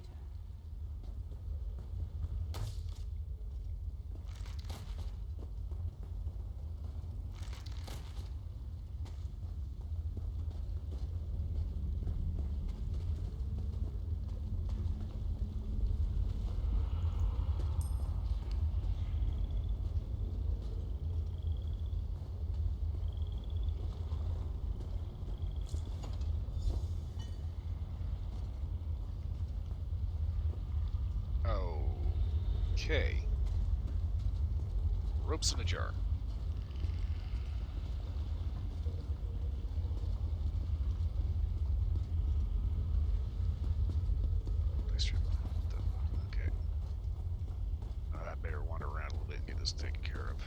Okay. Ropes in a jar. Okay. I better wander around a little bit and get this taken care of.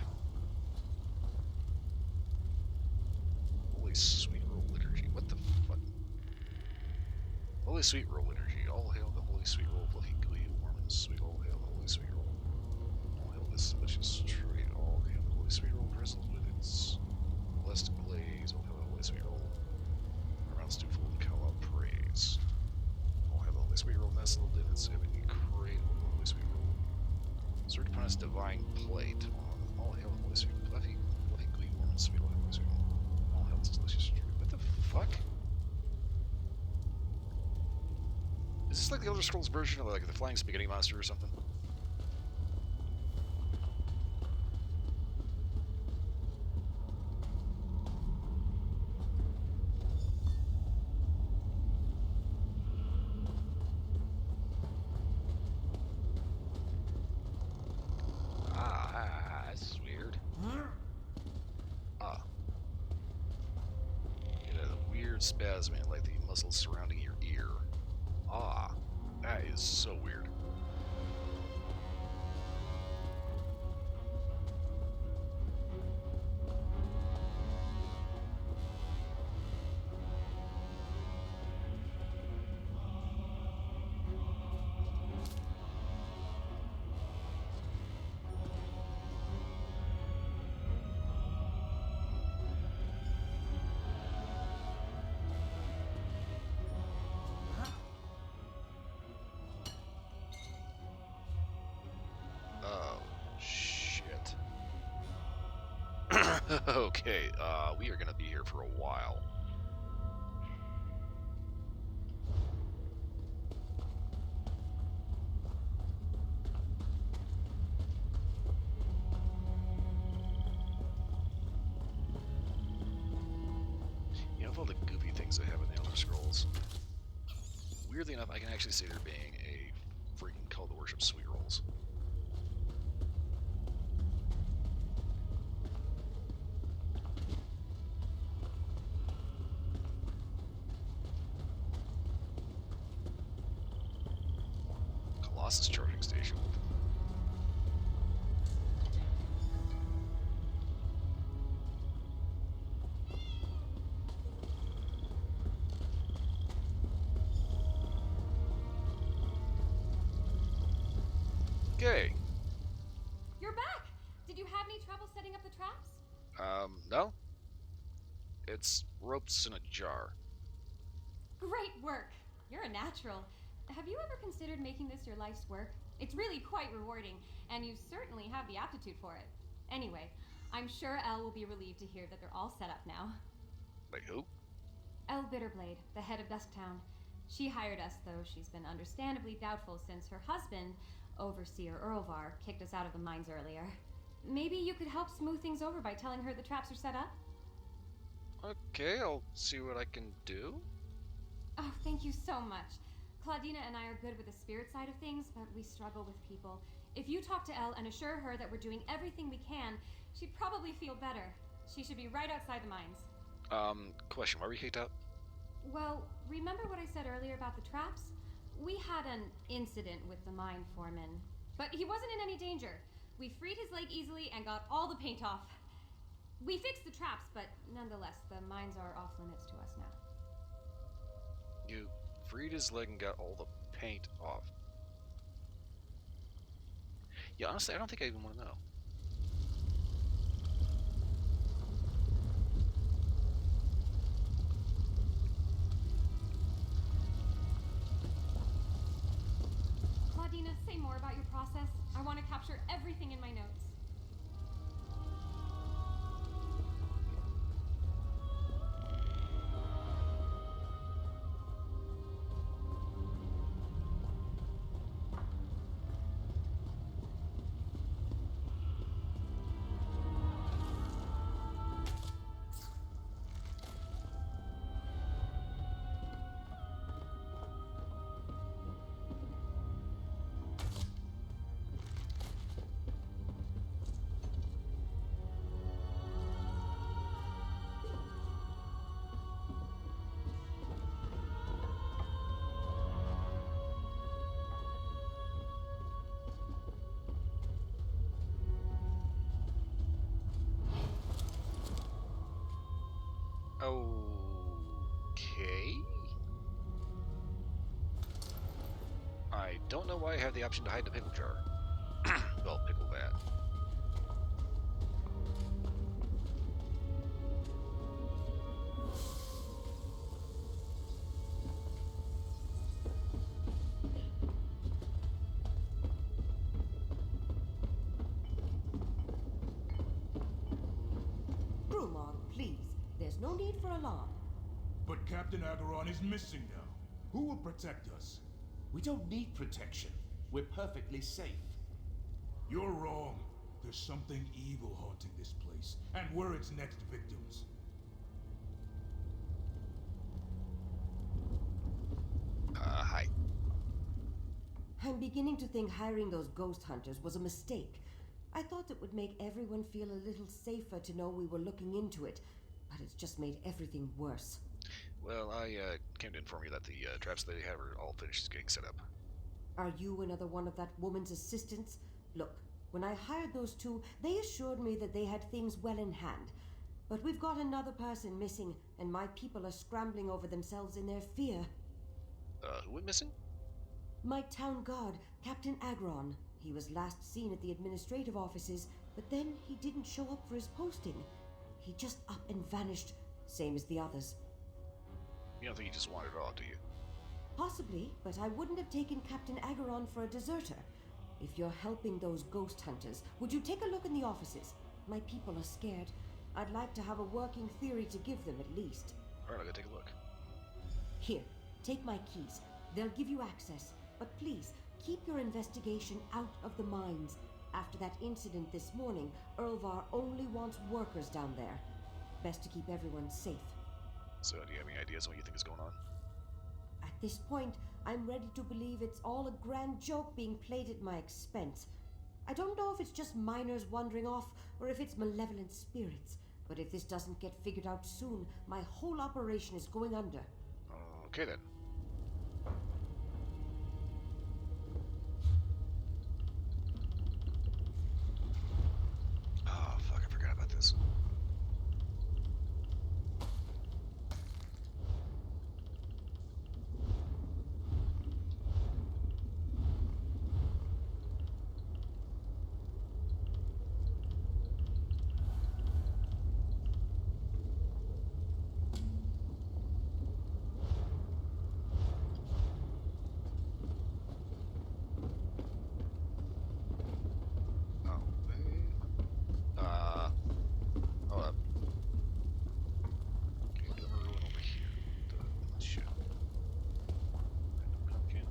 Holy sweet roll liturgy. What the fuck? Holy sweet roll liturgy. All hail the holy sweet roll, fluffy, gooey, warm and sweet. All hail the holy sweet roll. All hail this which is straight. All hail the holy sweet roll, bristles with its blessed glaze. All hail the holy sweet roll. Around stew full of cow praise. All hail the holy sweet roll, nestled in its ebony crate. All hail the holy sweet roll. Search upon its divine plate. All hail the holy sweet fluffy, gooey, warm and sweet. All hail the holy sweet roll. All hail this delicious fruit. What the fuck? Is this like the Elder Scrolls version of like the Flying Spaghetti Monster or something? That's weird. Get a weird spasming like the muscles surrounding your ear. That is so weird. Okay, we are gonna be here for a while. You know, of all the goofy things they have in the Elder Scrolls, weirdly enough, I can actually see there being a freaking call to worship sweet rolls. Colossus charging station. Okay. You're back! Did you have any trouble setting up the traps? No. It's ropes in a jar. Great work! You're a natural. Have you ever considered making this your life's work? It's really quite rewarding, and you certainly have the aptitude for it. Anyway, I'm sure Elle will be relieved to hear that they're all set up now. Like who? Elle Bitterblade, the head of Dusktown. She hired us, though she's been understandably doubtful since her husband, Overseer Earlvar, kicked us out of the mines earlier. Maybe you could help smooth things over by telling her the traps are set up? Okay, I'll see what I can do. Oh, thank you so much. Claudina and I are good with the spirit side of things, but we struggle with people. If you talk to Elle and assure her that we're doing everything we can, she'd probably feel better. She should be right outside the mines. Question, why were you kicked out? Well, remember what I said earlier about the traps? We had an incident with the mine foreman, but he wasn't in any danger. We freed his leg easily and got all the paint off. We fixed the traps, but nonetheless, the mines are off limits to us now. You freed his leg and got all the paint off. Yeah, honestly, I don't think I even want to know. Claudina, say more about your process. I want to capture everything in my notes. Okay. I don't know why I have the option to hide the pickle jar. Well, pickle that. Brumog, please. There's no need for alarm. But Captain Agaron is missing now. Who will protect us? We don't need protection. We're perfectly safe. You're wrong. There's something evil haunting this place, and we're its next victims. Hi. I'm beginning to think hiring those ghost hunters was a mistake. I thought it would make everyone feel a little safer to know we were looking into it, but it's just made everything worse. Well, I came to inform you that the traps they have are all finished getting set up. Are you another one of that woman's assistants? Look, when I hired those two, they assured me that they had things well in hand. But we've got another person missing, and my people are scrambling over themselves in their fear. Who went missing? My town guard, Captain Agron. He was last seen at the administrative offices, but then he didn't show up for his posting. He just up and vanished, same as the others. You don't think he just wandered off, do you? Possibly, but I wouldn't have taken Captain Agaron for a deserter. If you're helping those ghost hunters, would you take a look in the offices? My people are scared. I'd like to have a working theory to give them at least. Alright, I'll go take a look. Here, take my keys. They'll give you access. But please, keep your investigation out of the mines. After that incident this morning, Erlvar only wants workers down there. Best to keep everyone safe. So, do you have any ideas on what you think is going on? At this point, I'm ready to believe it's all a grand joke being played at my expense. I don't know if it's just miners wandering off or if it's malevolent spirits. But if this doesn't get figured out soon, my whole operation is going under. Okay then. Oh, fuck, I forgot about this. Hold up. Okay, glimmer ruin over here. Shit. Pumpkin.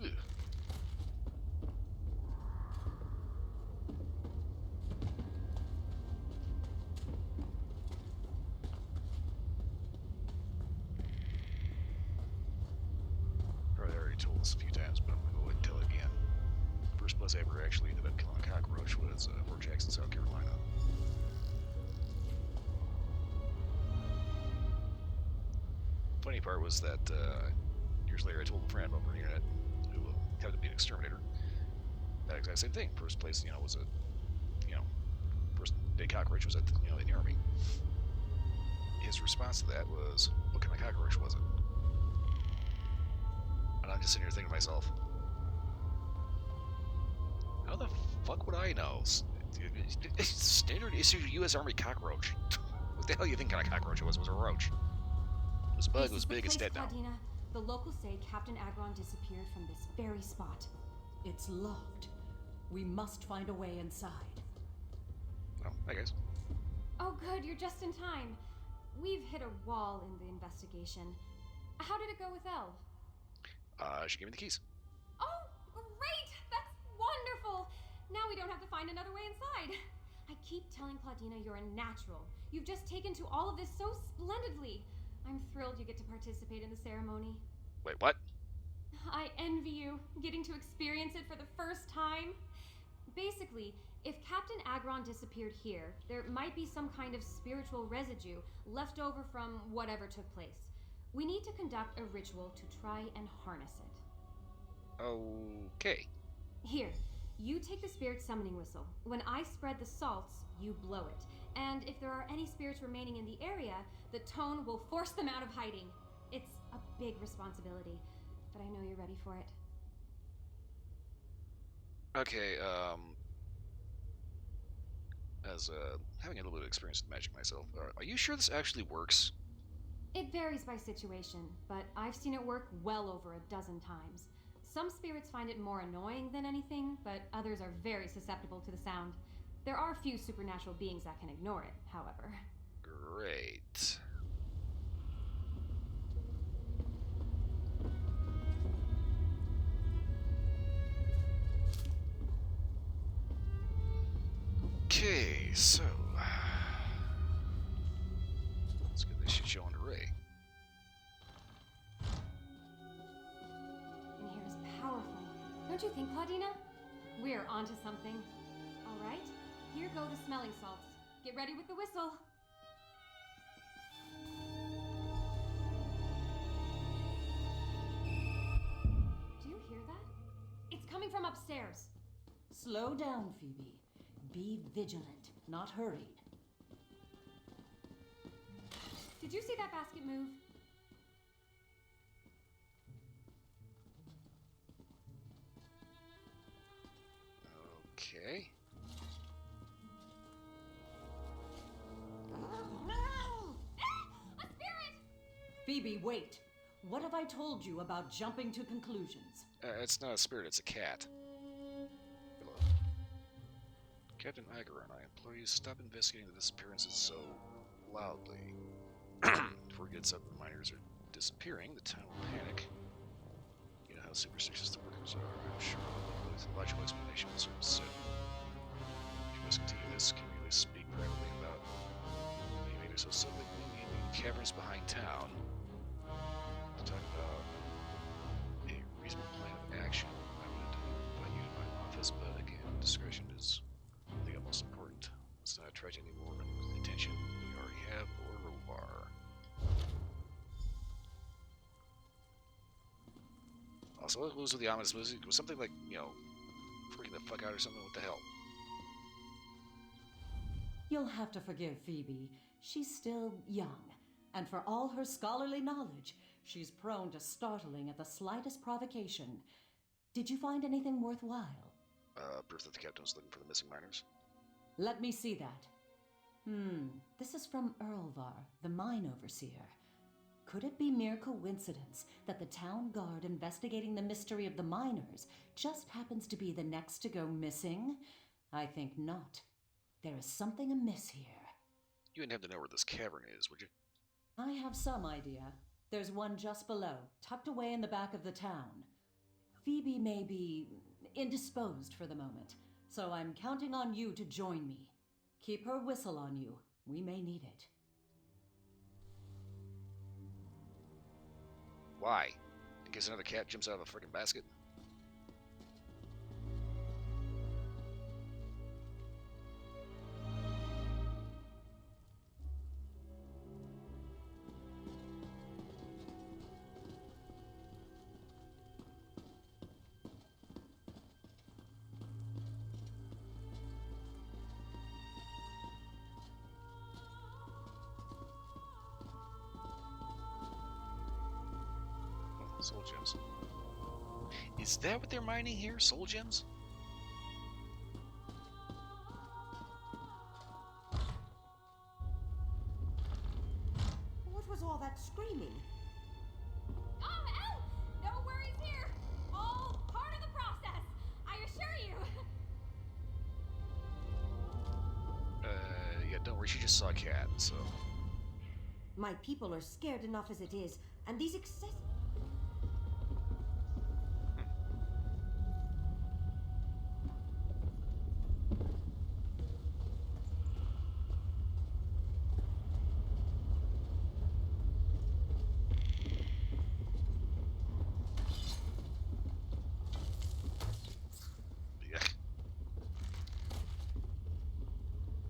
Ugh. Probably already told this a few times, but I'm gonna go ahead and tell it again. First place I ever actually ended up killing a cockroach was Fort Jackson, South Carolina. Funny part was that years later I told a friend over the internet who happened to be an exterminator that exact same thing. First place, was first big cockroach was at in the army. His response to that was, "What kind of cockroach was it?" And I'm just sitting here thinking to myself, how the fuck would I know? Standard issue U.S. Army cockroach. What the hell do you think kind of cockroach it was? It was a roach. It was a bug, it was big, it's dead now. Claudina. The locals say Captain Agron disappeared from this very spot. It's locked. We must find a way inside. Oh, I guess. Oh good, you're just in time. We've hit a wall in the investigation. How did it go with Elle? She gave me the keys. Oh, great! That's wonderful! Now we don't have to find another way inside. I keep telling Claudina you're a natural. You've just taken to all of this so splendidly. I'm thrilled you get to participate in the ceremony. Wait, what? I envy you, getting to experience it for the first time. Basically, if Captain Agron disappeared here, there might be some kind of spiritual residue left over from whatever took place. We need to conduct a ritual to try and harness it. Okay. Here, you take the spirit summoning whistle. When I spread the salts, you blow it. And if there are any spirits remaining in the area, the tone will force them out of hiding. It's a big responsibility, but I know you're ready for it. Okay, as having a little bit of experience with magic myself, are you sure this actually works? It varies by situation, but I've seen it work well over a dozen times. Some spirits find it more annoying than anything, but others are very susceptible to the sound. There are few supernatural beings that can ignore it, however. Great. Okay, so let's get this shit show under Ray. In here is powerful. Don't you think, Claudina? We're onto something. All right, here go the smelling salts. Get ready with the whistle. Do you hear that? It's coming from upstairs. Slow down, Phoebe. Be vigilant, not hurried. Did you see that basket move? Okay. Phoebe, wait. What have I told you about jumping to conclusions? It's not a spirit, it's a cat. Hello. Captain Iger and I implore you stop investigating the disappearances so loudly. Before it gets up and miners are disappearing, the town will panic. You know how superstitious the workers are. I'm sure a logical explanation will soon soon. If you must continue this, can you at least speak privately about the invaders so suddenly moving in the caverns behind town? To talk about a reasonable plan of action. I would invite you to my office, but again, discretion is the utmost important. Let's not attract any more attention we already have or are. Also, what was with the ominous music? It was something like, freaking the fuck out or something. What the hell? You'll have to forgive Phoebe. She's still young, and for all her scholarly knowledge, she's prone to startling at the slightest provocation. Did you find anything worthwhile? Proof that the captain was looking for the missing miners. Let me see that. This is from Earlvar, the mine overseer. Could it be mere coincidence that the town guard investigating the mystery of the miners just happens to be the next to go missing? I think not. There is something amiss here. You wouldn't have to know where this cavern is, would you? I have some idea. There's one just below, tucked away in the back of the town. Phoebe may be indisposed for the moment, so I'm counting on you to join me. Keep her whistle on you. We may need it. Why? In case another cat jumps out of a freaking basket? Soul gems. Is that what they're mining here? Soul gems? What was all that screaming? Elf! No worries here! All part of the process, I assure you! Yeah, don't worry, she just saw a cat, so... My people are scared enough as it is, and these excessive...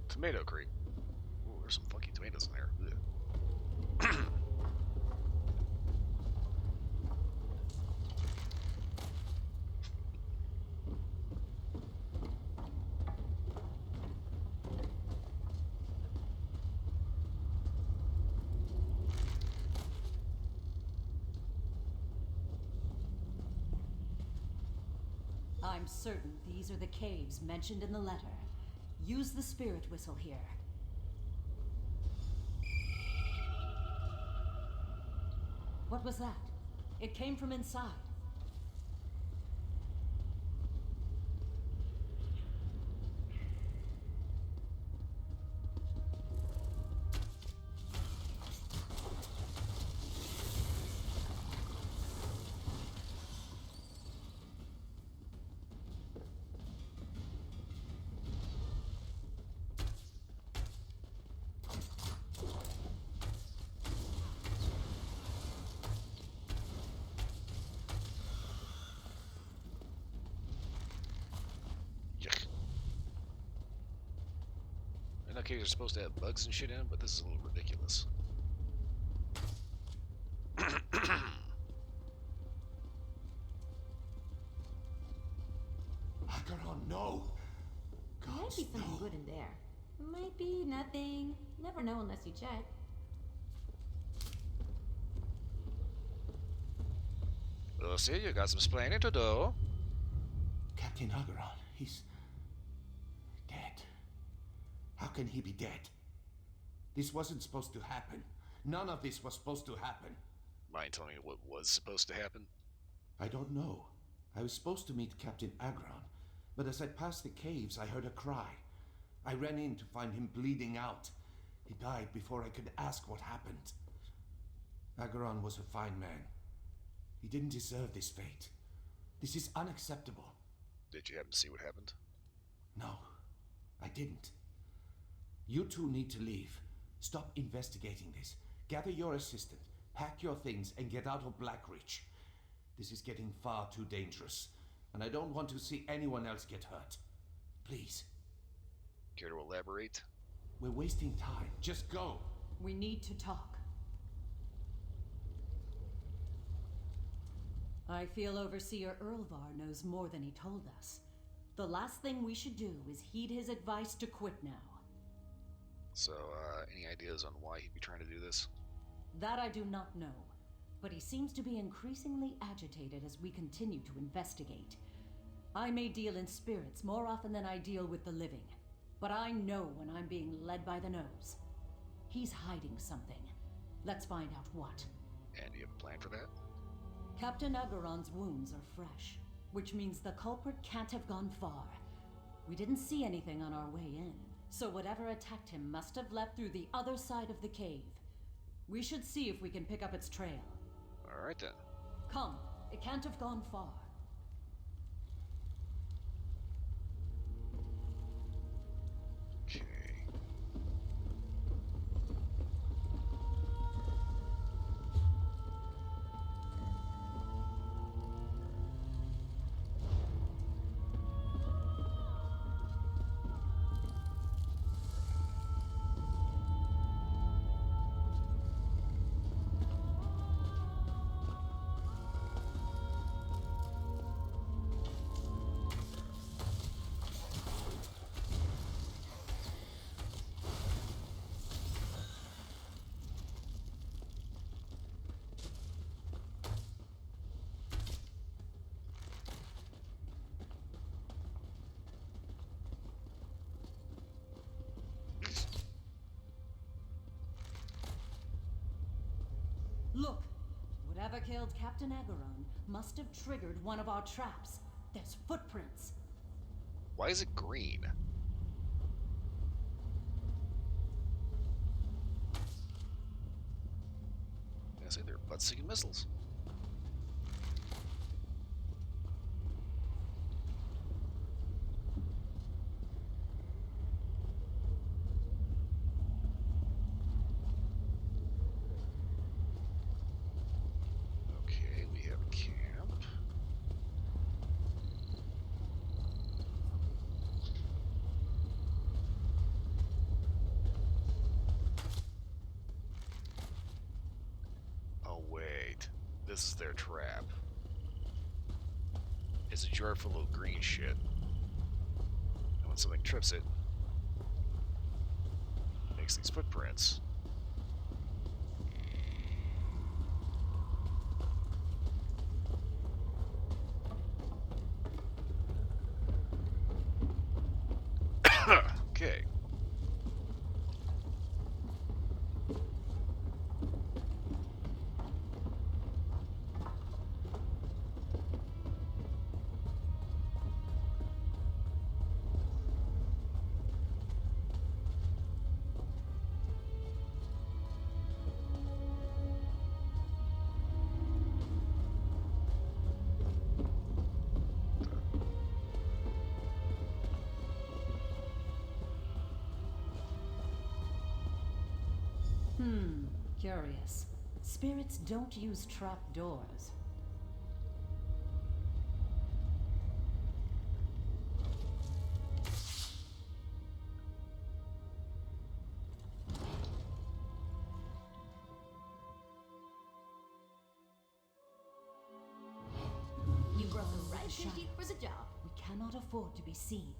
Tomato creep. Ooh, there's some funky tomatoes in there. Ugh. I'm certain these are the caves mentioned in the letter. Use the spirit whistle here. What was that? It came from inside. I know caves are supposed to have bugs and shit in them, but this is a little ridiculous. Acheron, no! There might be something good in there. Might be nothing. Never know unless you check. Lucy, you got some explaining to do. Captain Acheron, he's... dead. How can he be dead? This wasn't supposed to happen. None of this was supposed to happen. Mind telling me what was supposed to happen? I don't know. I was supposed to meet Captain Agron, but as I passed the caves, I heard a cry. I ran in to find him bleeding out. He died before I could ask what happened. Agron was a fine man. He didn't deserve this fate. This is unacceptable. Did you happen to see what happened? No, I didn't. You two need to leave. Stop investigating this. Gather your assistant, pack your things, and get out of Blackreach. This is getting far too dangerous, and I don't want to see anyone else get hurt. Please. Care to elaborate? We're wasting time. Just go. We need to talk. I feel Overseer Earlvar knows more than he told us. The last thing we should do is heed his advice to quit now. So, any ideas on why he'd be trying to do this? That I do not know, but he seems to be increasingly agitated as we continue to investigate. I may deal in spirits more often than I deal with the living, but I know when I'm being led by the nose. He's hiding something. Let's find out what. And do you have a plan for that? Captain Agaron's wounds are fresh, which means the culprit can't have gone far. We didn't see anything on our way in, so whatever attacked him must have left through the other side of the cave. We should see if we can pick up its trail. Alright then. Come, it can't have gone far. Okay. Look! Whatever killed Captain Agaron must have triggered one of our traps. There's footprints. Why is it green? I say they're butt-sticking missiles. Okay, we have a camp. Oh wait, this is their trap. It's a jar full of green shit. And when something trips it, makes these footprints. Okay. Curious. Spirits don't use trap doors. You brought the Follow right the cookie for the shadows. job. We cannot afford to be seen.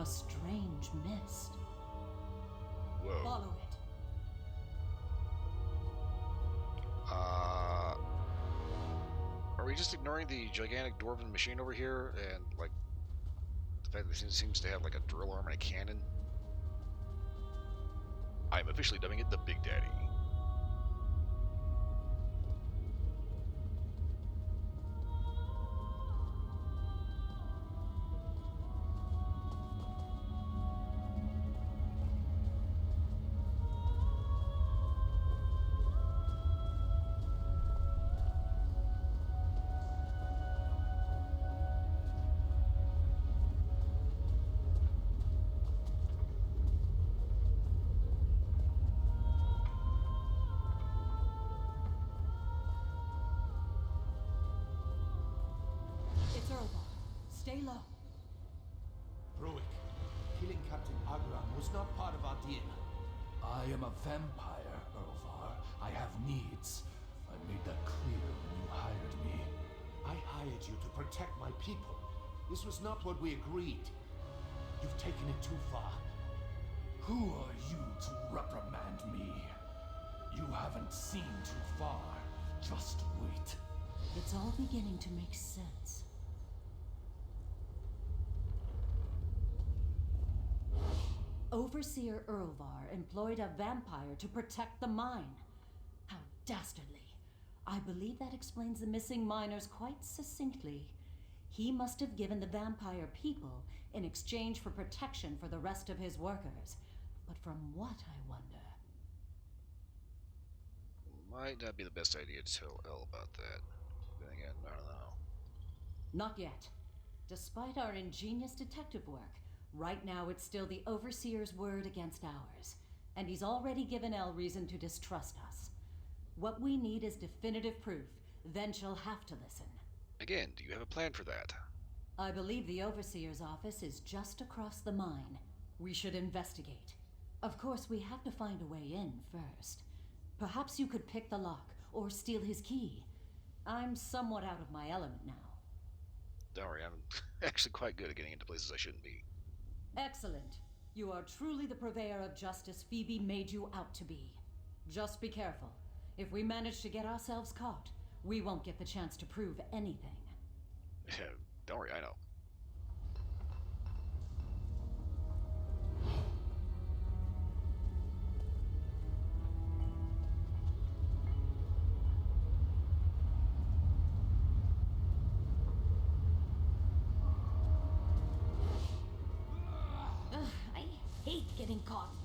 A strange mist. Whoa. Follow it. Are we just ignoring the gigantic dwarven machine over here and, like, the fact that it seems to have, like, a drill arm and a cannon? I'm officially dubbing it the Big Daddy. It's Earlbar. Stay low. Ruik, killing Captain Agran was not part of our deal. I am a vampire, Erlvar. I have needs. I made that clear when you hired me. I hired you to protect my people. This was not what we agreed. You've taken it too far. Who are you to reprimand me? You haven't seen too far. Just wait. It's all beginning to make sense. Overseer Earlvar employed a vampire to protect the mine. How dastardly. I believe that explains the missing miners quite succinctly. He must have given the vampire people in exchange for protection for the rest of his workers. But from what, I wonder? Might not be the best idea to tell Elle about that. Then again, I don't know. Not yet. Despite our ingenious detective work, right now it's still the Overseer's word against ours. And he's already given Elle reason to distrust us. What we need is definitive proof. Then she'll have to listen. Again, do you have a plan for that? I believe the Overseer's office is just across the mine. We should investigate. Of course, we have to find a way in first. Perhaps you could pick the lock, or steal his key. I'm somewhat out of my element now. Don't worry, I'm actually quite good at getting into places I shouldn't be. Excellent. You are truly the purveyor of justice Phoebe made you out to be. Just be careful. If we manage to get ourselves caught, we won't get the chance to prove anything. Don't worry, I know. Ugh, I hate getting caught.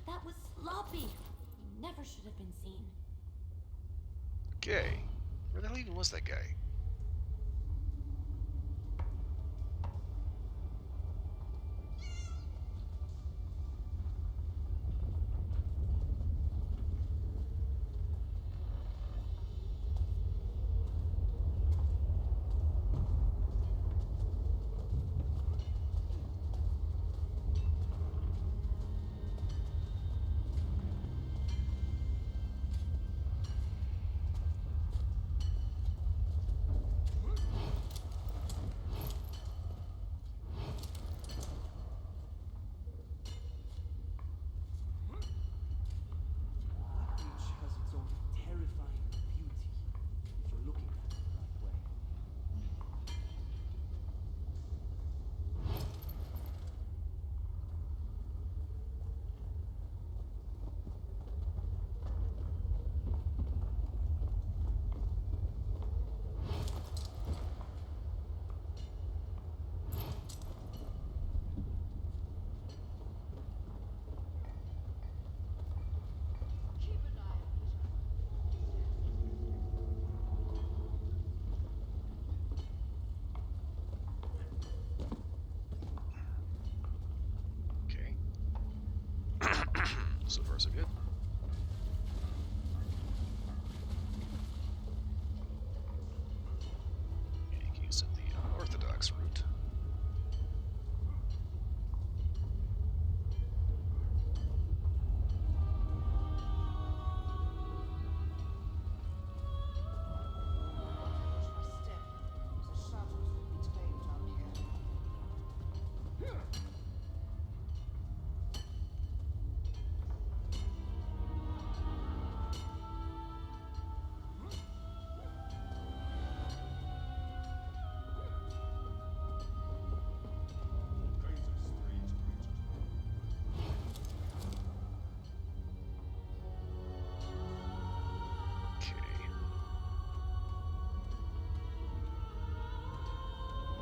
That was sloppy. He never should have been seen. Okay. Where the hell even was that guy? Each has its own terrifying beauty, if you're looking at it the right way. Okay. So far, so good. Making use of the unorthodox route.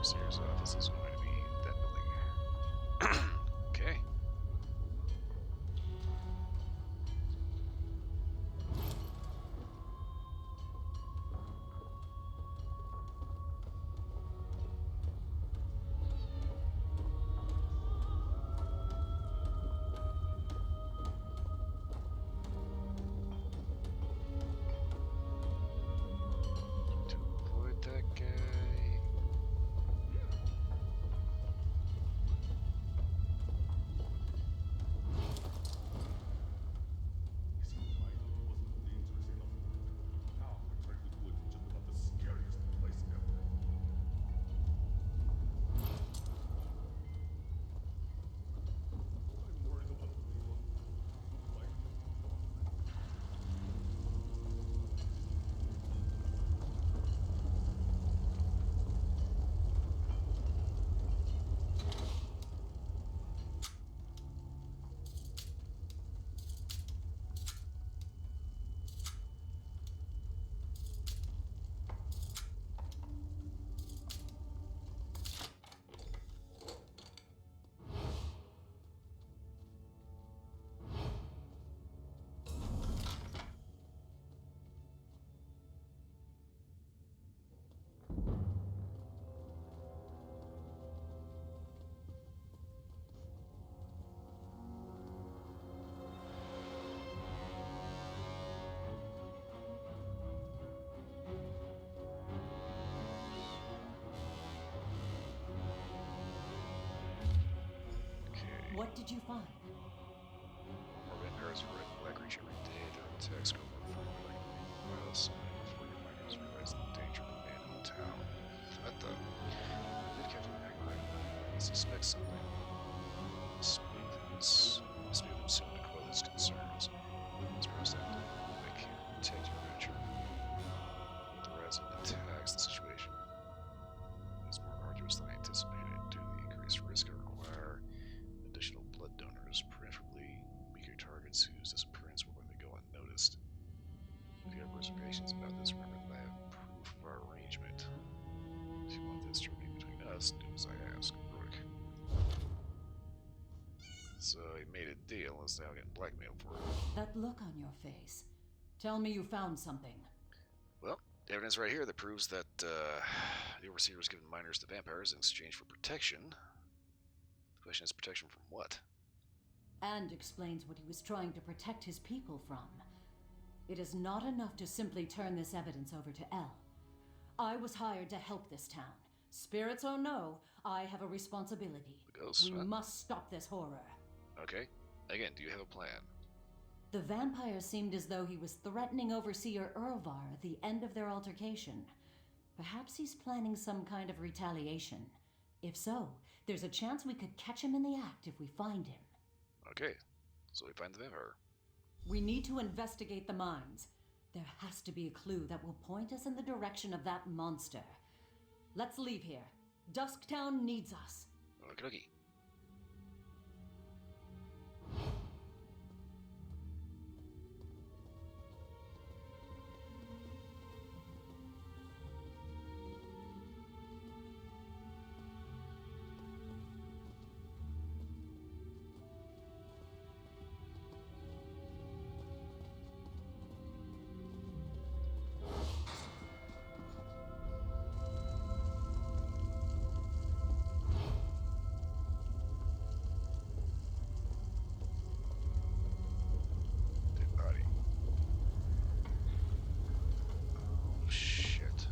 Overseer's office is going to be that building. Okay. To avoid that guy. What did you find? More vampires are red black creature every day. Their attacks go more frequently. Well, before your miners realize the danger of the man in the town. What the? Did Captain Agron suspect something? Speak them soon to quell his concerns. It's perhaps that they can protect your venture. With the rise of attacks, the situation is more arduous than I anticipated due to the increased risk I require. Additional blood donors, preferably weaker targets whose disappearance will likely go unnoticed. If you have reservations about this, remember that I have proof of our arrangement. If you want this to remain between us, do as I ask, Rook. So he made a deal and is now getting blackmailed for it. That look on your face. Tell me you found something. Well, evidence right here that proves that the Overseer was giving miners to vampires in exchange for protection. The question is, protection from what? And explains what he was trying to protect his people from. It is not enough to simply turn this evidence over to El. I was hired to help this town. Spirits or no, I have a responsibility. The ghosts, we huh? must stop this horror. Okay. Again, do you have a plan? The vampire seemed as though he was threatening Overseer Erlvar at the end of their altercation. Perhaps he's planning some kind of retaliation. If so, there's a chance we could catch him in the act if we find him. Okay, so we find the vampire. We need to investigate the mines. There has to be a clue that will point us in the direction of that monster. Let's leave here. Dusktown needs us. Okie dokie. Dead body. Oh shit.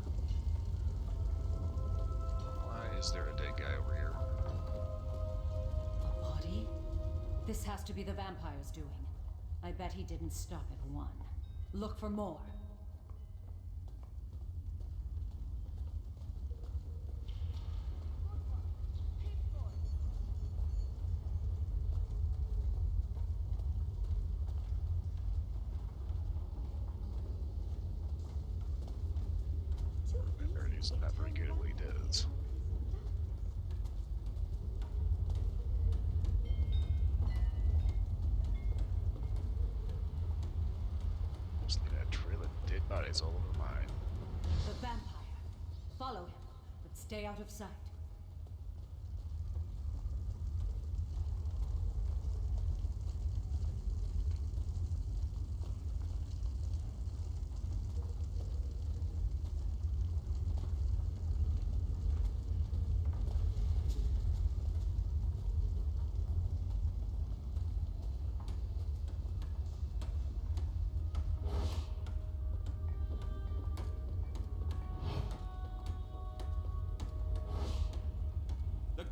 Why is there a dead guy over here? A body? This has to be the vampire's doing. I bet he didn't stop at one. Look for more. He's not very good at what he does. Just leave that trail of dead bodies all over mine. The vampire. Follow him, but stay out of sight.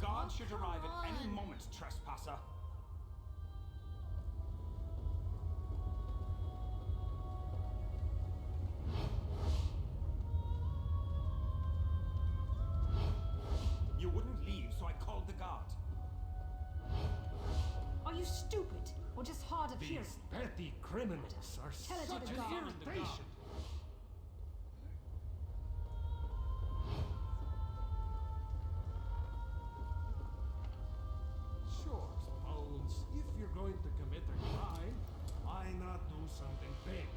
guard should arrive at any moment, trespasser. You wouldn't leave, so I called the guard. Are you stupid? Or just hard of hearing? These petty criminals are Tell it to such the an guard. irritation. Sure, Bones. If you're going to commit a crime, why not do something big?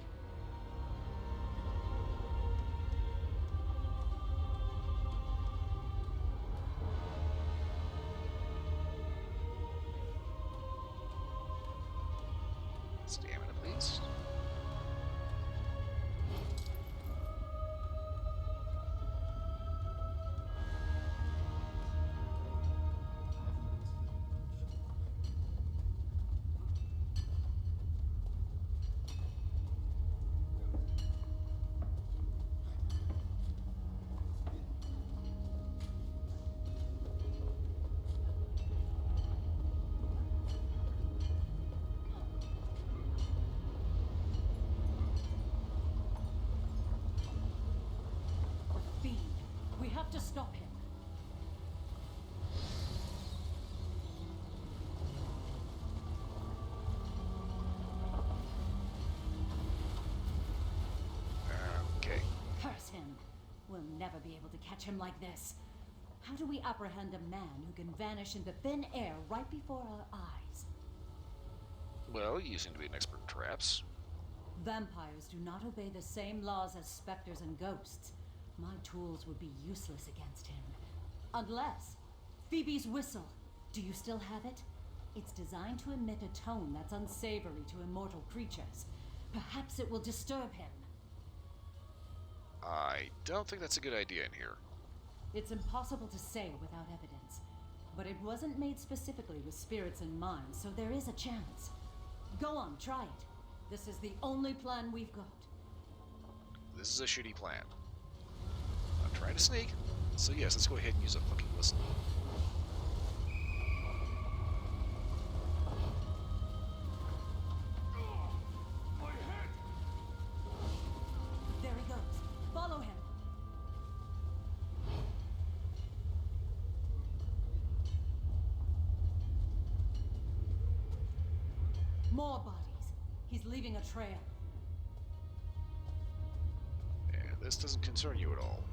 Stamina, please. The fiend. We have to stop him. Okay. Curse him. We'll never be able to catch him like this. How do we apprehend a man who can vanish into thin air right before our eyes? Well, you seem to be an expert in traps. Vampires do not obey the same laws as specters and ghosts. My tools would be useless against him. Unless... Phoebe's whistle. Do you still have it? It's designed to emit a tone that's unsavory to immortal creatures. Perhaps it will disturb him. I don't think that's a good idea in here. It's impossible to say without evidence. But it wasn't made specifically with spirits in mind, so there is a chance. Go on, try it. This is the only plan we've got. This is a shitty plan. I'm trying to sneak, so yes, let's go ahead and use a fucking whistle. There he goes. Follow him. More bodies. He's leaving a trail. And this doesn't concern you at all.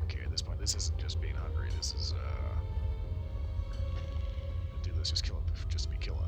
Okay, at this point, this isn't just being hungry. This is, dude, let's just kill him just to be killing.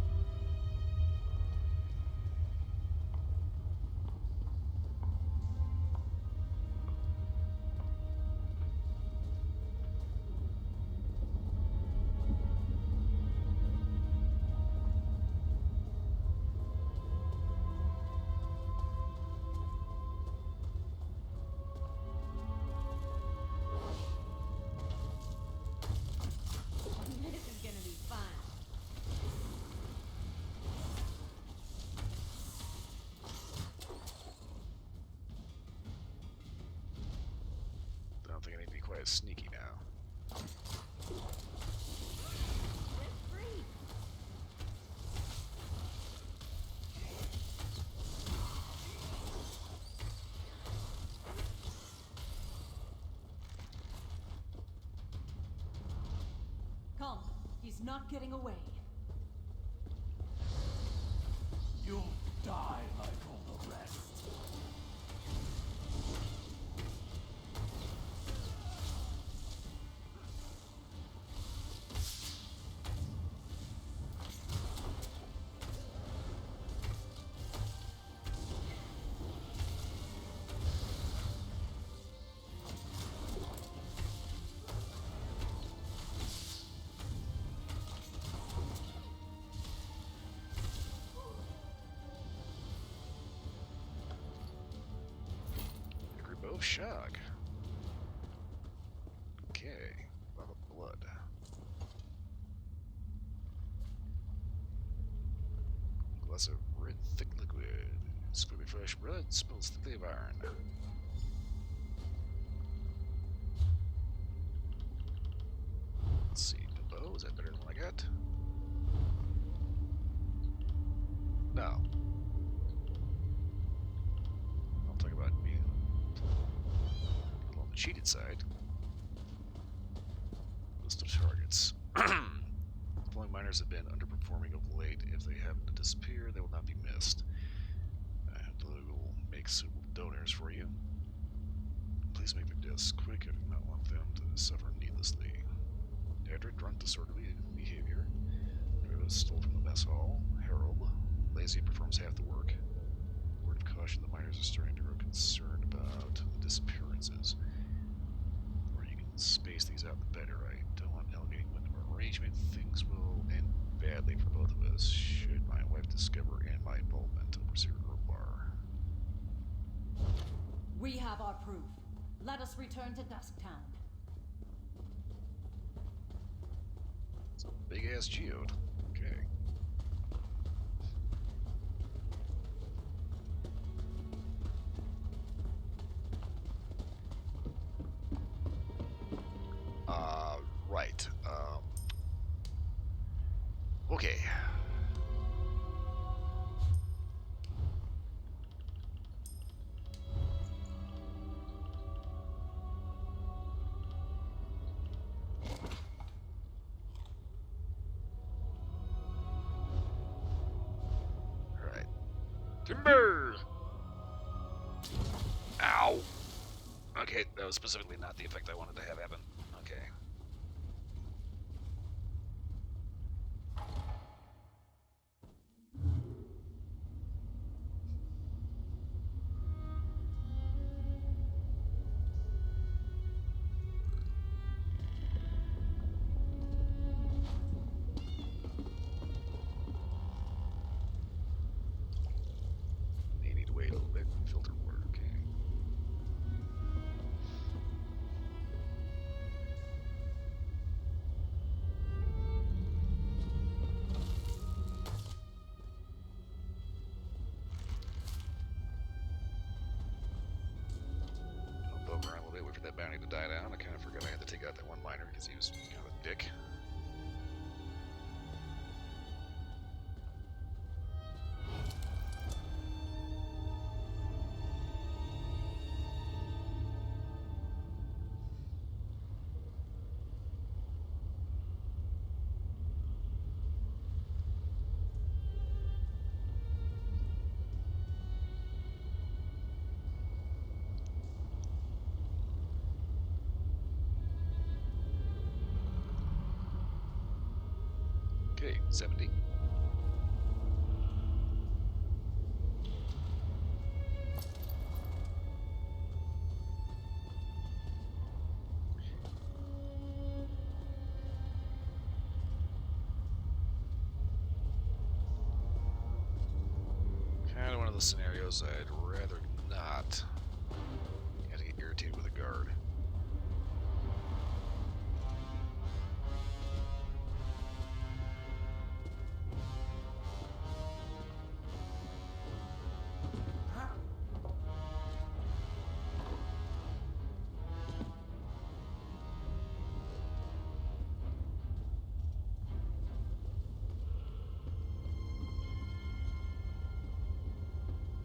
This is gonna be fun. I don't think I need to be quite as sneaky now. We're free. Come. He's not getting away. You'll die like all the rest. Both shock. Okay, a lot of blood. Glass of red, thick liquid. Squibbly fresh blood smells thickly of iron. Let's see, new bow, is that better than what I got? No. I'll talk about being a little on the cheated side. List of targets. The following miners have been underperforming of late. If they happen to disappear, they will not be missed. We will make suitable donors for you. Please make their deaths quick. I do not want them to suffer needlessly. Edric, drunk, disorderly behavior. Travis stole from the mess hall. Harold, lazy, performs half the work. Word of caution, the miners are starting to grow concerned about the disappearances. The more you can space these out, the better. I don't want elevating window arrangement. Things will end badly for both of us should my wife discover and my involvement overseer Bar. We have our proof. Let us return to Dusktown. It's a big ass geode. Okay. Right. Okay. Alright. Timber! Ow! Okay, that was specifically not the effect I wanted to have happen. Okay. May need to wait a little bit. Filter water, okay. I'll poke around a little bit, wait for that bounty to die down. I kind of forgot I had to take out that one miner because he was kind of a dick. Okay, 70. Kind of one of the scenarios I'd rather not have to get irritated with a guard.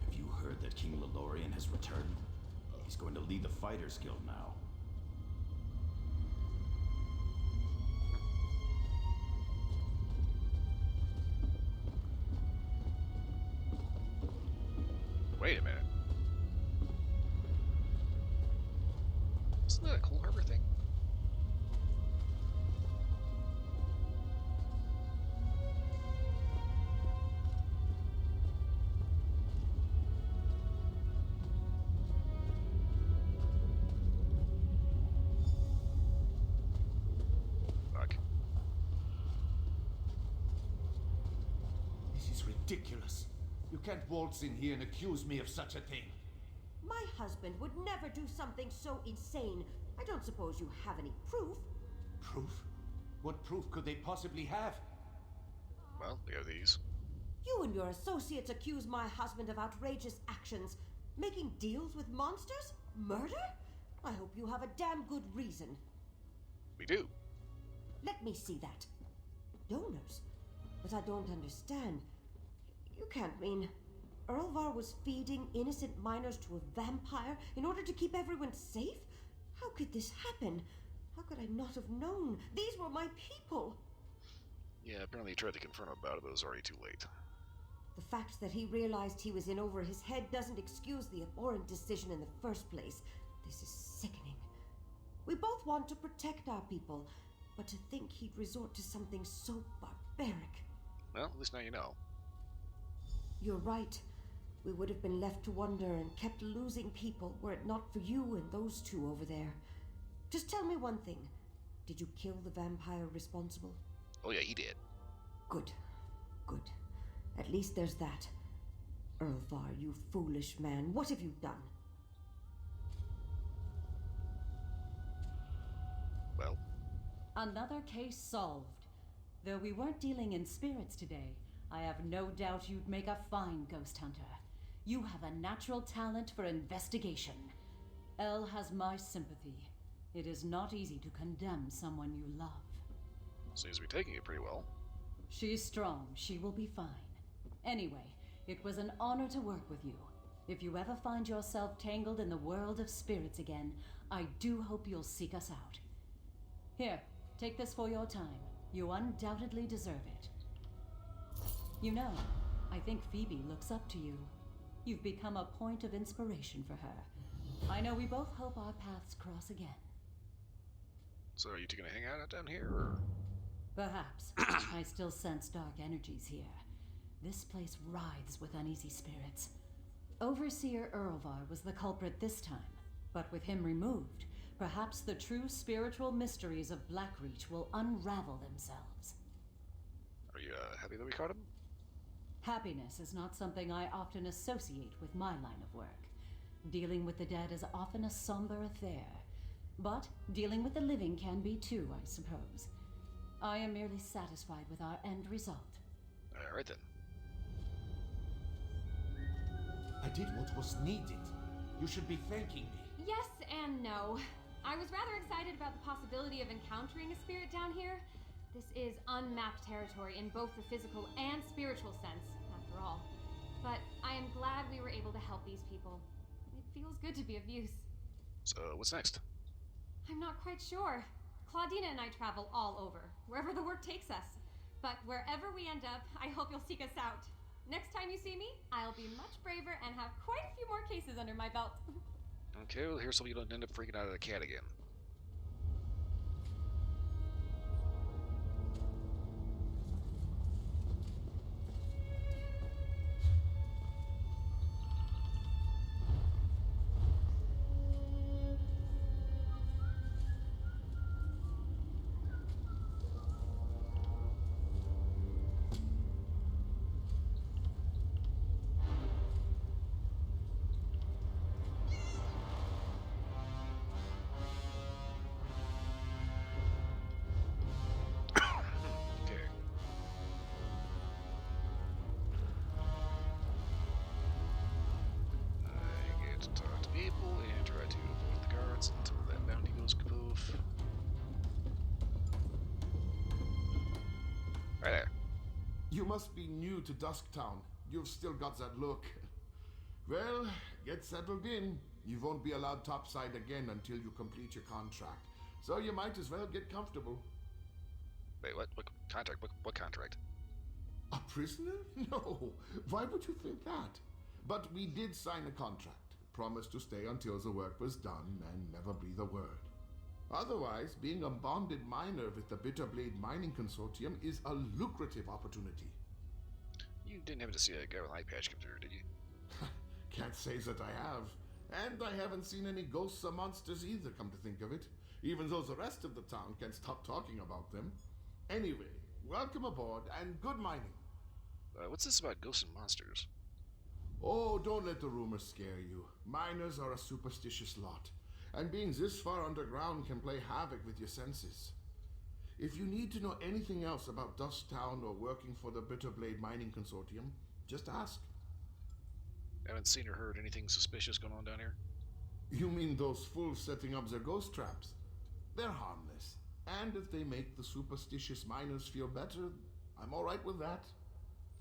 Have you heard that King Lelorian has returned? He's going to lead the Fighters Guild now. Wait a minute. Isn't that a Coal Harbor thing? Fuck. This is ridiculous. You can't waltz in here and accuse me of such a thing. My husband would never do something so insane. I don't suppose you have any proof. Proof? What proof could they possibly have? Well, we have these. You and your associates accuse my husband of outrageous actions. Making deals with monsters? Murder? I hope you have a damn good reason. We do. Let me see that. Donors? But I don't understand. You can't mean Earlvar was feeding innocent miners to a vampire in order to keep everyone safe? How could this happen? How could I not have known? These were my people. Yeah, apparently he tried to confront him about it, but it was already too late. The fact that he realized he was in over his head doesn't excuse the abhorrent decision in the first place. This is sickening. We both want to protect our people, but to think he'd resort to something so barbaric. Well, at least now you know. You're right. We would have been left to wonder and kept losing people were it not for you and those two over there. Just tell me one thing. Did you kill the vampire responsible? Oh yeah, he did. Good. Good. At least there's that. Earlvar, you foolish man. What have you done? Well, Another case solved. Though we weren't dealing in spirits today, I have no doubt you'd make a fine ghost hunter. You have a natural talent for investigation. Elle has my sympathy. It is not easy to condemn someone you love. seems to be taking it pretty well. She's strong. She will be fine. Anyway, it was an honor to work with you. If you ever find yourself tangled in the world of spirits again, I do hope you'll seek us out. Here, take this for your time. You undoubtedly deserve it. You know, I think Phoebe looks up to you. You've become a point of inspiration for her. I know we both hope our paths cross again. So are you two gonna hang out down here, or? Perhaps. I still sense dark energies here. This place writhes with uneasy spirits. Overseer Earlvar was the culprit this time, but with him removed, perhaps the true spiritual mysteries of Blackreach will unravel themselves. Are you happy that we caught him? Happiness is not something I often associate with my line of work. Dealing with the dead is often a somber affair. But dealing with the living can be too, I suppose. I am merely satisfied with our end result. Alright then. I did what was needed. You should be thanking me. Yes and no. I was rather excited about the possibility of encountering a spirit down here. This is unmapped territory in both the physical and spiritual sense, after all. But I am glad we were able to help these people. It feels good to be of use. So, what's next? I'm not quite sure. Claudina and I travel all over, wherever the work takes us. But wherever we end up, I hope you'll seek us out. Next time you see me, I'll be much braver and have quite a few more cases under my belt. Okay, well here's so you don't end up freaking out at a cat again. You must be new to Dusktown. You've still got that look. Well, get settled in. You won't be allowed topside again until you complete your contract. So you might as well get comfortable. Wait, what? What contract? What contract? A prisoner? No. Why would you think that? But we did sign a contract. Promised to stay until the work was done and never breathe a word. Otherwise, being a bonded miner with the Bitterblade Mining Consortium is a lucrative opportunity. You didn't happen to see a guy with an eye patch come through, did you? Can't say that I have. And I haven't seen any ghosts or monsters either, come to think of it. Even though the rest of the town can't stop talking about them. Anyway, welcome aboard and good mining. What's this about ghosts and monsters? Oh, don't let the rumors scare you. Miners are a superstitious lot. And being this far underground can play havoc with your senses. If you need to know anything else about Dust Town or working for the Bitterblade Mining Consortium, just ask. Haven't seen or heard anything suspicious going on down here? You mean those fools setting up their ghost traps? They're harmless. And if they make the superstitious miners feel better, I'm alright with that.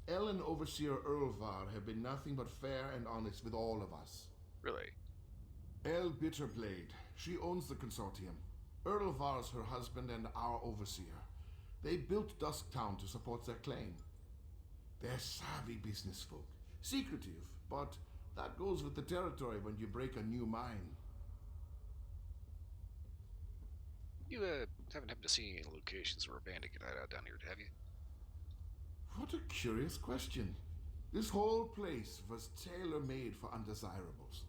El and Overseer Earlvar have been nothing but fair and honest with all of us. Really? El Bitterblade. She owns the consortium. Earlvar's her husband and our overseer. They built Dusktown to support their claim. They're savvy business folk. Secretive, but that goes with the territory when you break a new mine. You haven't happened to see any locations where a bandit could hide out down here, have you? What a curious question. This whole place was tailor-made for undesirables.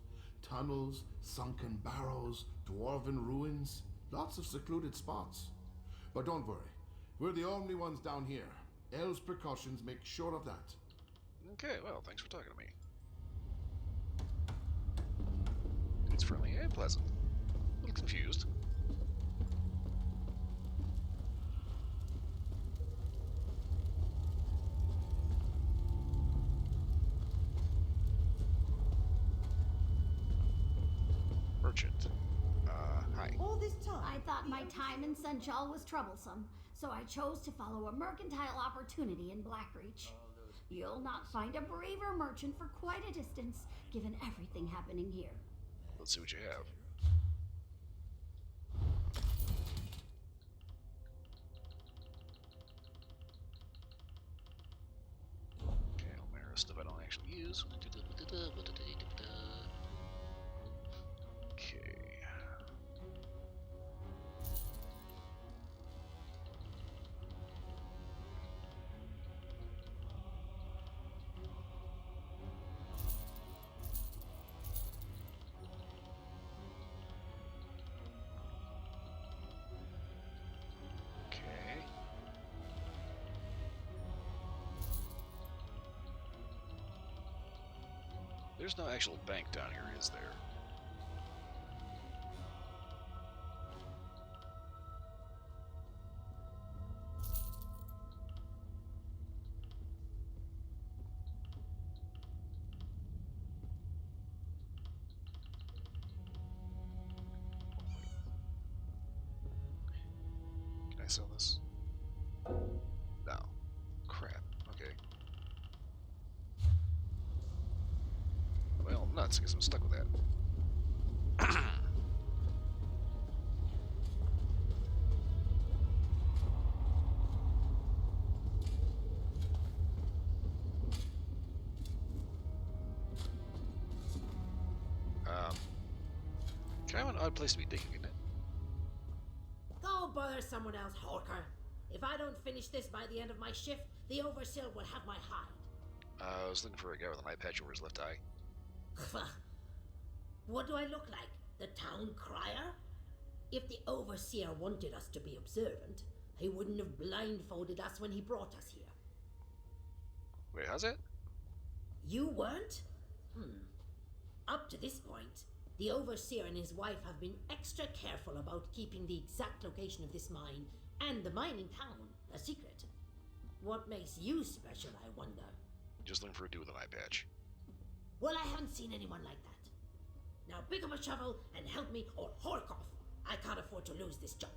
Tunnels, sunken barrows, dwarven ruins, lots of secluded spots. But don't worry, we're the only ones down here. El's precautions make sure of that. Okay, well, thanks for talking to me. It's friendly and pleasant. A little confused. Merchant. Hi. All this time. I thought my time in Sunshall was troublesome, so I chose to follow a mercantile opportunity in Blackreach. You'll not find a braver merchant for quite a distance, given everything happening here. Let's see what you have. Okay, Almera stuff I don't actually use. Okay. Okay. There's no actual bank down here, is there? Can I sell this? No. Crap. Okay. Well, nuts. I guess I'm stuck with that. Kind of an odd place to be digging, isn't it? Go bother someone else, Hawker. If I don't finish this by the end of my shift, the Overseer will have my hide. I was looking for a guy with an eye patch over his left eye. What do I look like? The town crier? If the Overseer wanted us to be observant, he wouldn't have blindfolded us when he brought us here. Wait, how's that? You weren't? Up to this point, the Overseer and his wife have been extra careful about keeping the exact location of this mine and the mining town a secret. What makes you special, I wonder? Just looking for a dude with an eye patch. Well, I haven't seen anyone like that. Now pick up a shovel and help me or hork off. I can't afford to lose this job.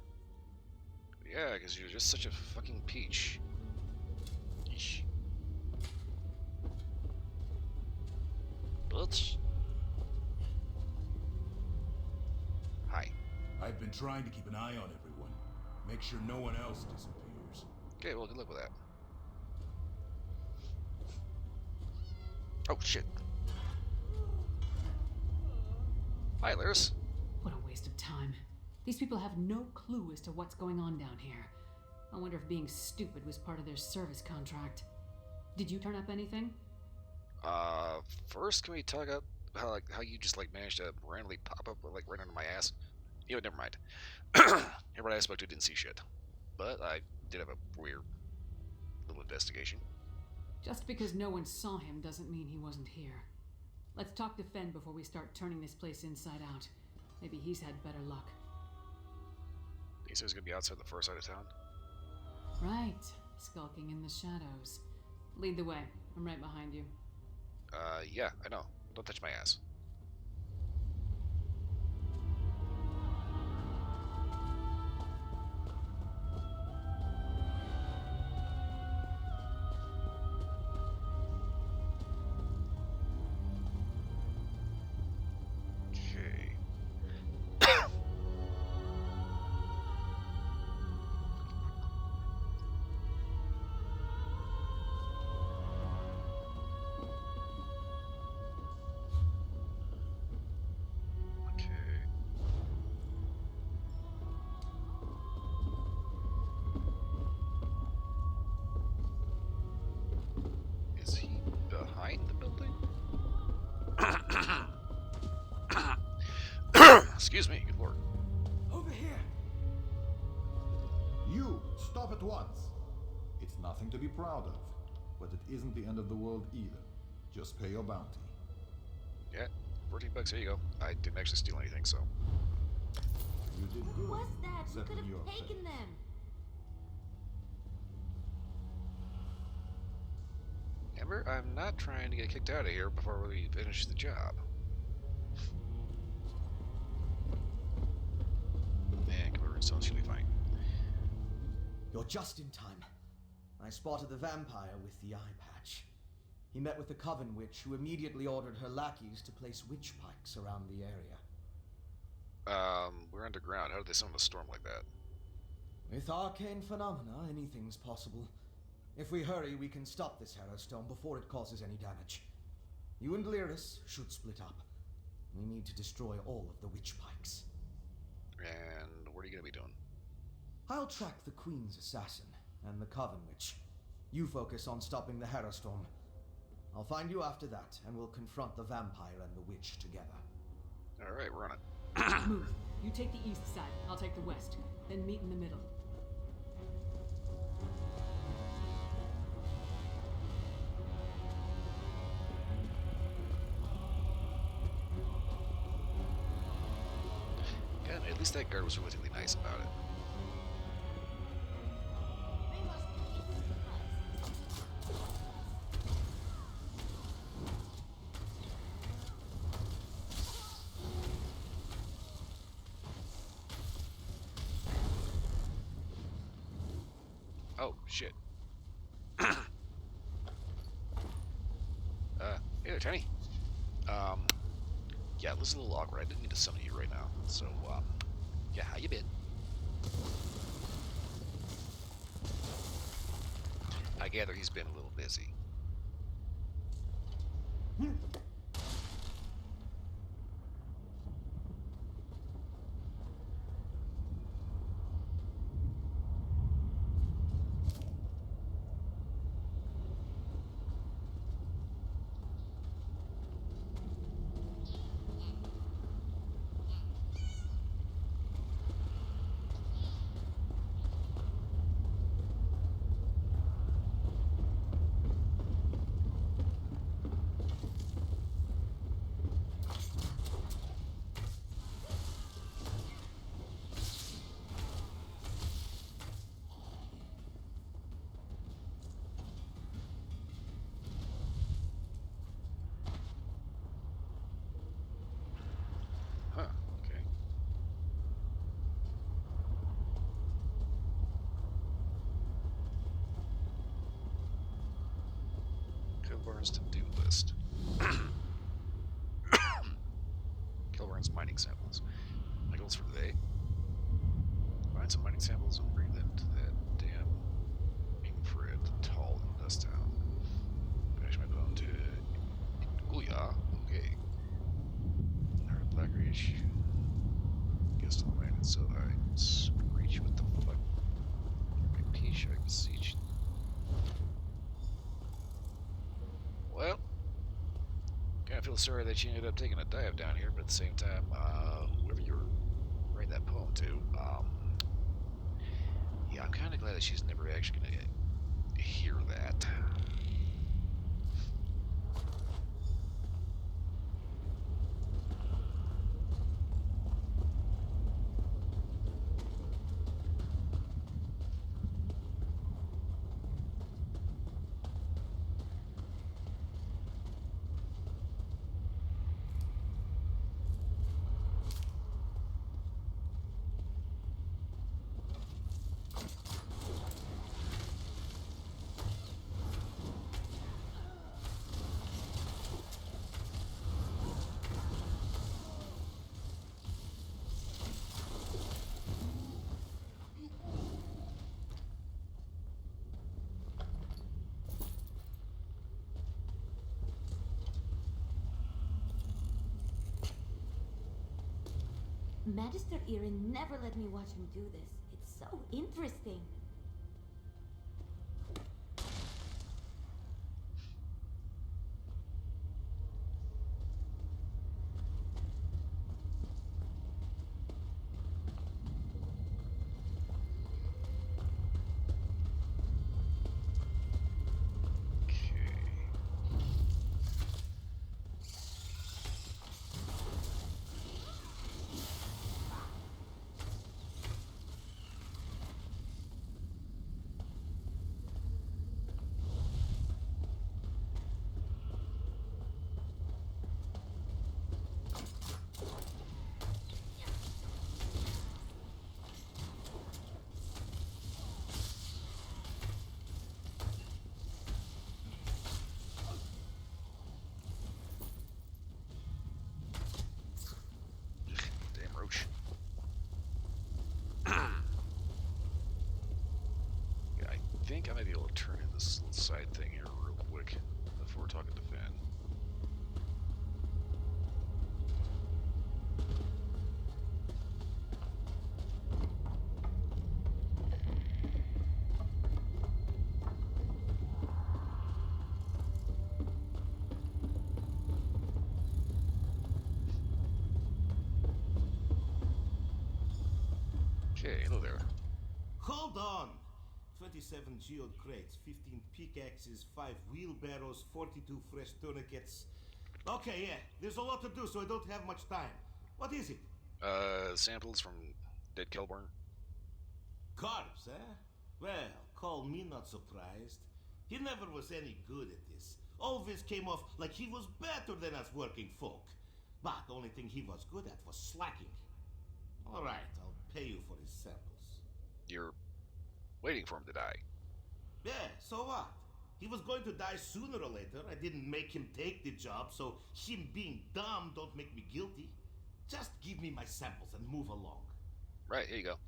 Yeah, because you're just such a fucking peach. Yeesh. Bitch. Hi. I've been trying to keep an eye on everyone. Make sure no one else disappears. Okay, well, good luck with that. Oh, shit. Hi, Laris. What a waste of time. These people have no clue as to what's going on down here. I wonder if being stupid was part of their service contract. Did you turn up anything? First, can we talk about how you just, managed to randomly pop up, right under my ass? You know, never mind. Everybody I spoke to didn't see shit. But I did have a weird little investigation. Just because no one saw him doesn't mean he wasn't here. Let's talk to Fen before we start turning this place inside out. Maybe he's had better luck. He said he was going to be outside the far side of town? Right, skulking in the shadows. Lead the way. I'm right behind you. Yeah, I know. Don't touch my ass. Okay. Is he behind the building? Excuse me, good lord. Over here! You, stop at once! It's nothing to be proud of, but it isn't the end of the world either. Just pay your bounty. Yeah, 14 bucks, here you go. I didn't actually steal anything, so. You did good. Who was that? We Set could in your have taken face. them. Amber, I'm not trying to get kicked out of here before we finish the job. And Clever sounds really fine. You're just in time. I spotted the vampire with the eye patch. He met with the Coven Witch, who immediately ordered her lackeys to place witch pikes around the area. We're underground. How did they summon a storm like that? With arcane phenomena, anything's possible. If we hurry, we can stop this Harrow Stone before it causes any damage. You and Lyris should split up. We need to destroy all of the witch pikes. And what are you going to be doing? I'll track the Queen's assassin and the Coven Witch. You focus on stopping the Harrow Storm. I'll find you after that, and we'll confront the vampire and the witch together. Alright, we're on it. Move. You take the east side, I'll take the west. Then meet in the middle. God, at least that guard was really nice about it. Oh, shit. Hey there, Tiny. Yeah, this is a little awkward. I didn't need to summon you right now. So, yeah, how you been? I gather he's been a little busy. Huh, okay. Kilburns to-do list. Kilburns mining samples. My goals for the day. Find some mining samples and bring them to that damn infrared tall in Dust Town. Finish my bone to Guya. Okay. Heard Black Reach. Guess to the land and so I screech. What the fuck? My peach, I beseech. Well, kinda feel sorry that she ended up taking a dive down here, but at the same time, whoever you're writing that poem to, yeah, I'm kinda glad that she's never actually gonna hear that. Magister Irin never let me watch him do this. It's so interesting. Damn roach. Yeah, I think I might be able to turn in this little side thing here real quick before talking to Finn. Okay, hello there. Hold on! 27 geode crates, 15 pickaxes, 5 wheelbarrows, 42 fresh tourniquets. Okay, yeah, there's a lot to do, so I don't have much time. What is it? Samples from Dead Kelborn. Corpse, eh? Well, call me not surprised. He never was any good at this. Always came off like he was better than us working folk. But the only thing he was good at was slacking. Alright, I'll pay you for his samples. You're waiting for him to die. Yeah, so what? He was going to die sooner or later. I didn't make him take the job, so him being dumb don't make me guilty. Just give me my samples and move along. Right, here you go.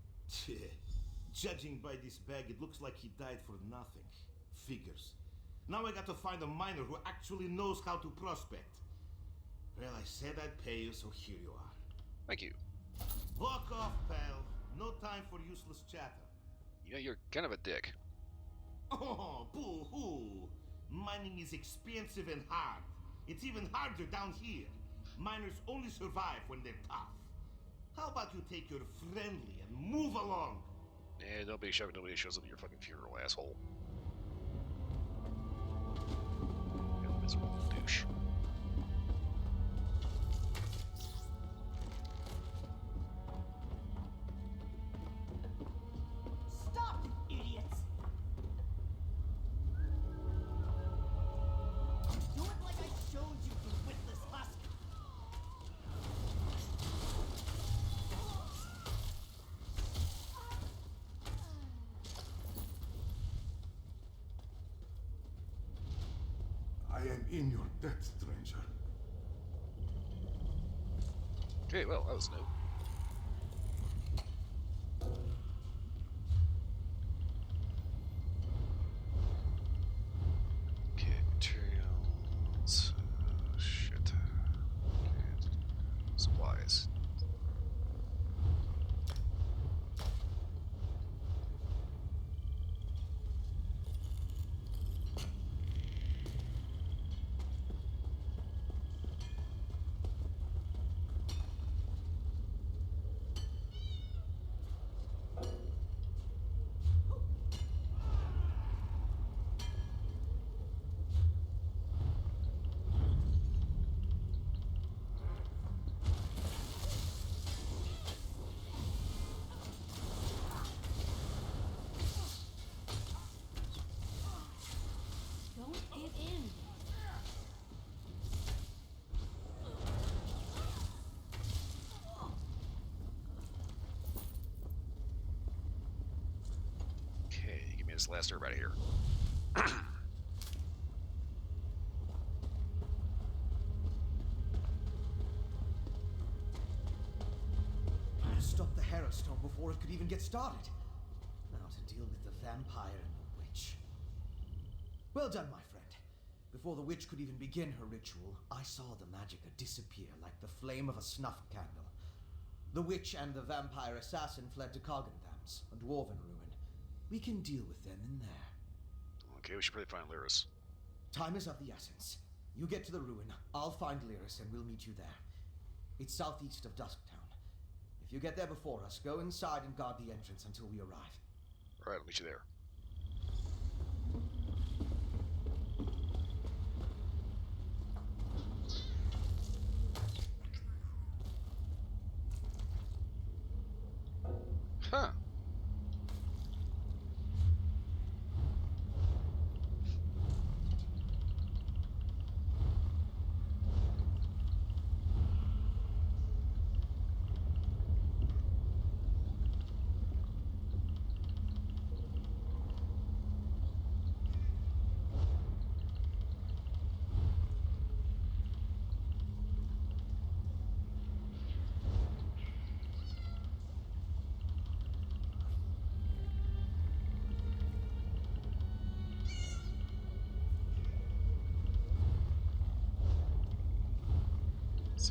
Judging by this bag, it looks like he died for nothing. Figures. Now I got to find a miner who actually knows how to prospect. Well, I said I'd pay you, so here you are. Thank you. Walk off, pal. No time for useless chatter. You know, you're kind of a dick. Oh, boo-hoo. Mining is expensive and hard. It's even harder down here. Miners only survive when they're tough. How about you take your friendly and move along? Yeah, don't be shoving nobody shows up at your fucking funeral, asshole. You miserable douche. Stop, you idiots! Do it like I showed you, you witless husk! I am in your debt, stranger. Okay, well, that was new. Okay, materials. Shit. Okay. Supplies. Don't give in. Okay, give me this last herb out of here. Stop the Harrowstone before it could even get started. Now to deal with the vampire and the witch. Well done, my friend. Before the witch could even begin her ritual, I saw the magicka disappear like the flame of a snuff candle. The witch and the vampire assassin fled to Coggenthams, a dwarven ruin. We can deal with them in there. Okay, we should probably find Lyris. Time is of the essence. You get to the ruin, I'll find Lyris, and we'll meet you there. It's southeast of Dusktown. If you get there before us, go inside and guard the entrance until we arrive. Alright, I'll meet you there. Huh.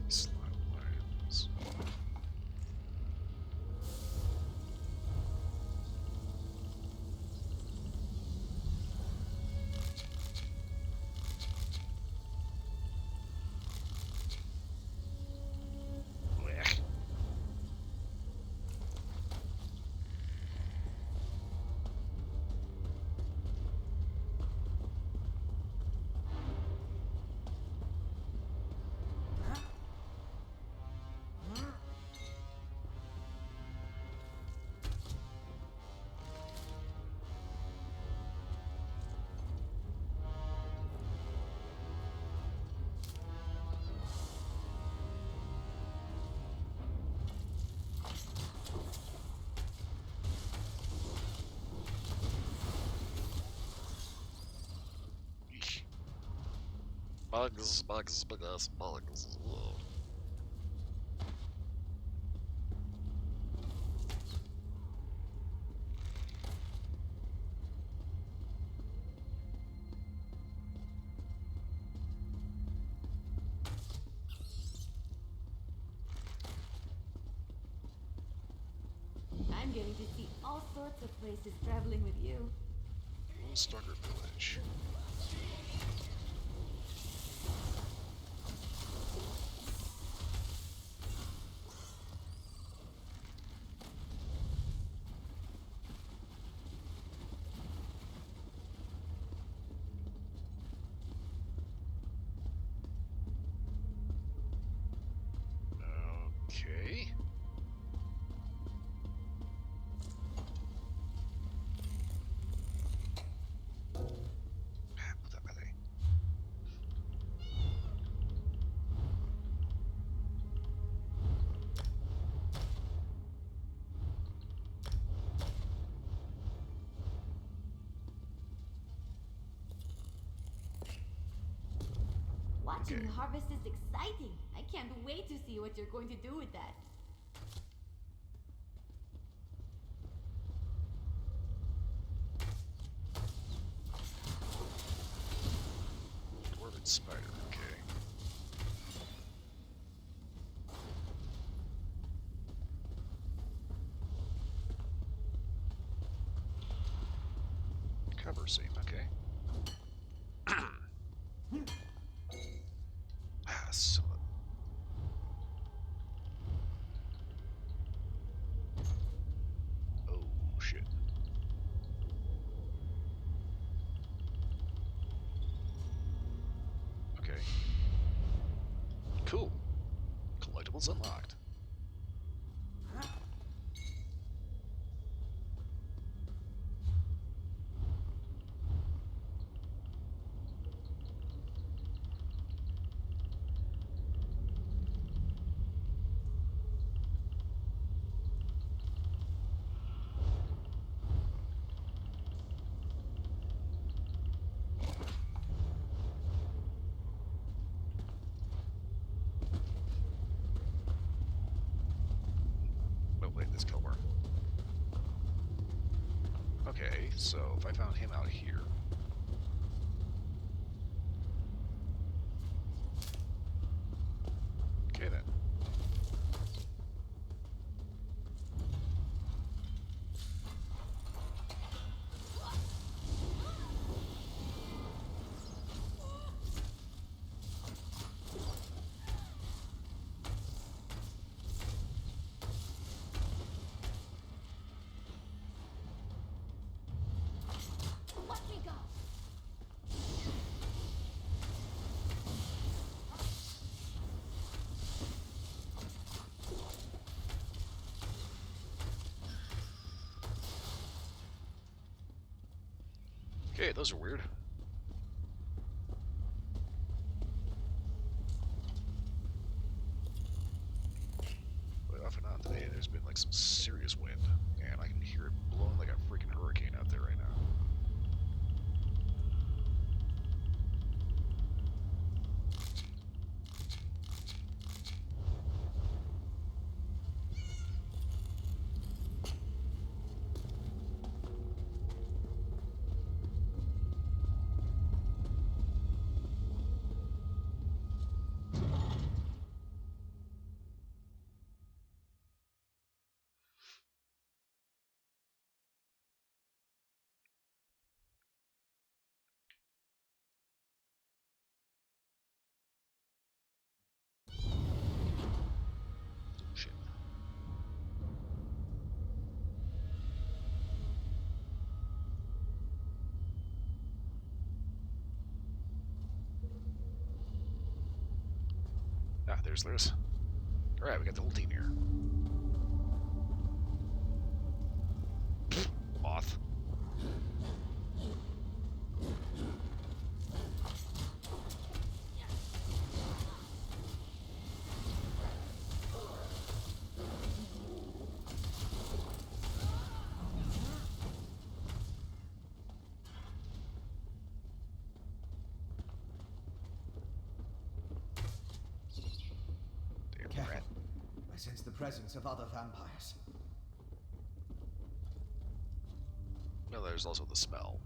Slime lines. Blech. Bugs, bugs, bugs, bugs. Whoa. I'm getting to see all sorts of places traveling with you. Starter Village. Okay. Puta madre. Watching Okay. the harvest is exciting. I can't wait to see what you're going to do with that. Dwarven spider, okay. Cover seam, okay. So oh shit. Okay. Cool. Collectibles unlocked. This color. Okay, so if I found him out here. Okay then. Okay, those are weird. But off and on today, there's been like some serious wind, and I can hear it blowing like a freaking hurricane out there right now. Shit. Ah, there's Liz. Alright, we got the whole team here. Moth. Careful. I sense the presence of other vampires. Well, there's also the smell.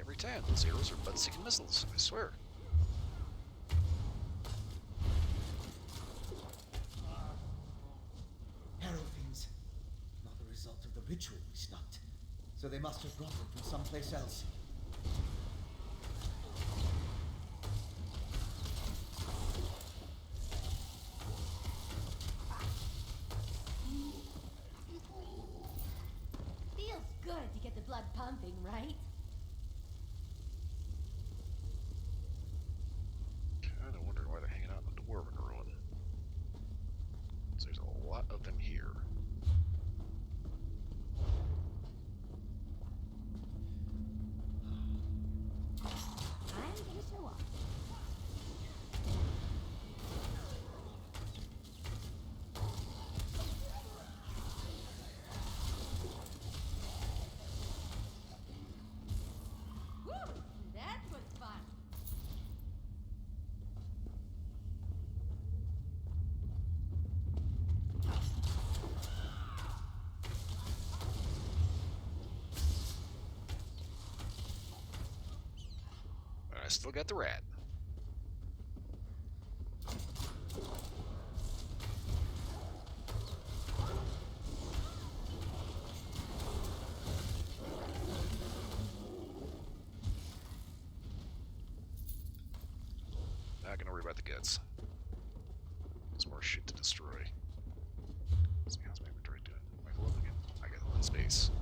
Every time, those arrows are butt-sticking missiles, I swear. Harrow fiends. Not the result of the ritual we snubbed. So they must have brought them from someplace else. Feels good to get the blood pumping, right? Kinda wondering why they're hanging out in the Dwarven ruin. So there's a lot of them here. I'm gonna show off. Woo! That was fun. I still got the rat. Not gonna worry about the guts. There's more shit to destroy. Let's see, how's my inventory doing? Am I full up again? I got a lot of space.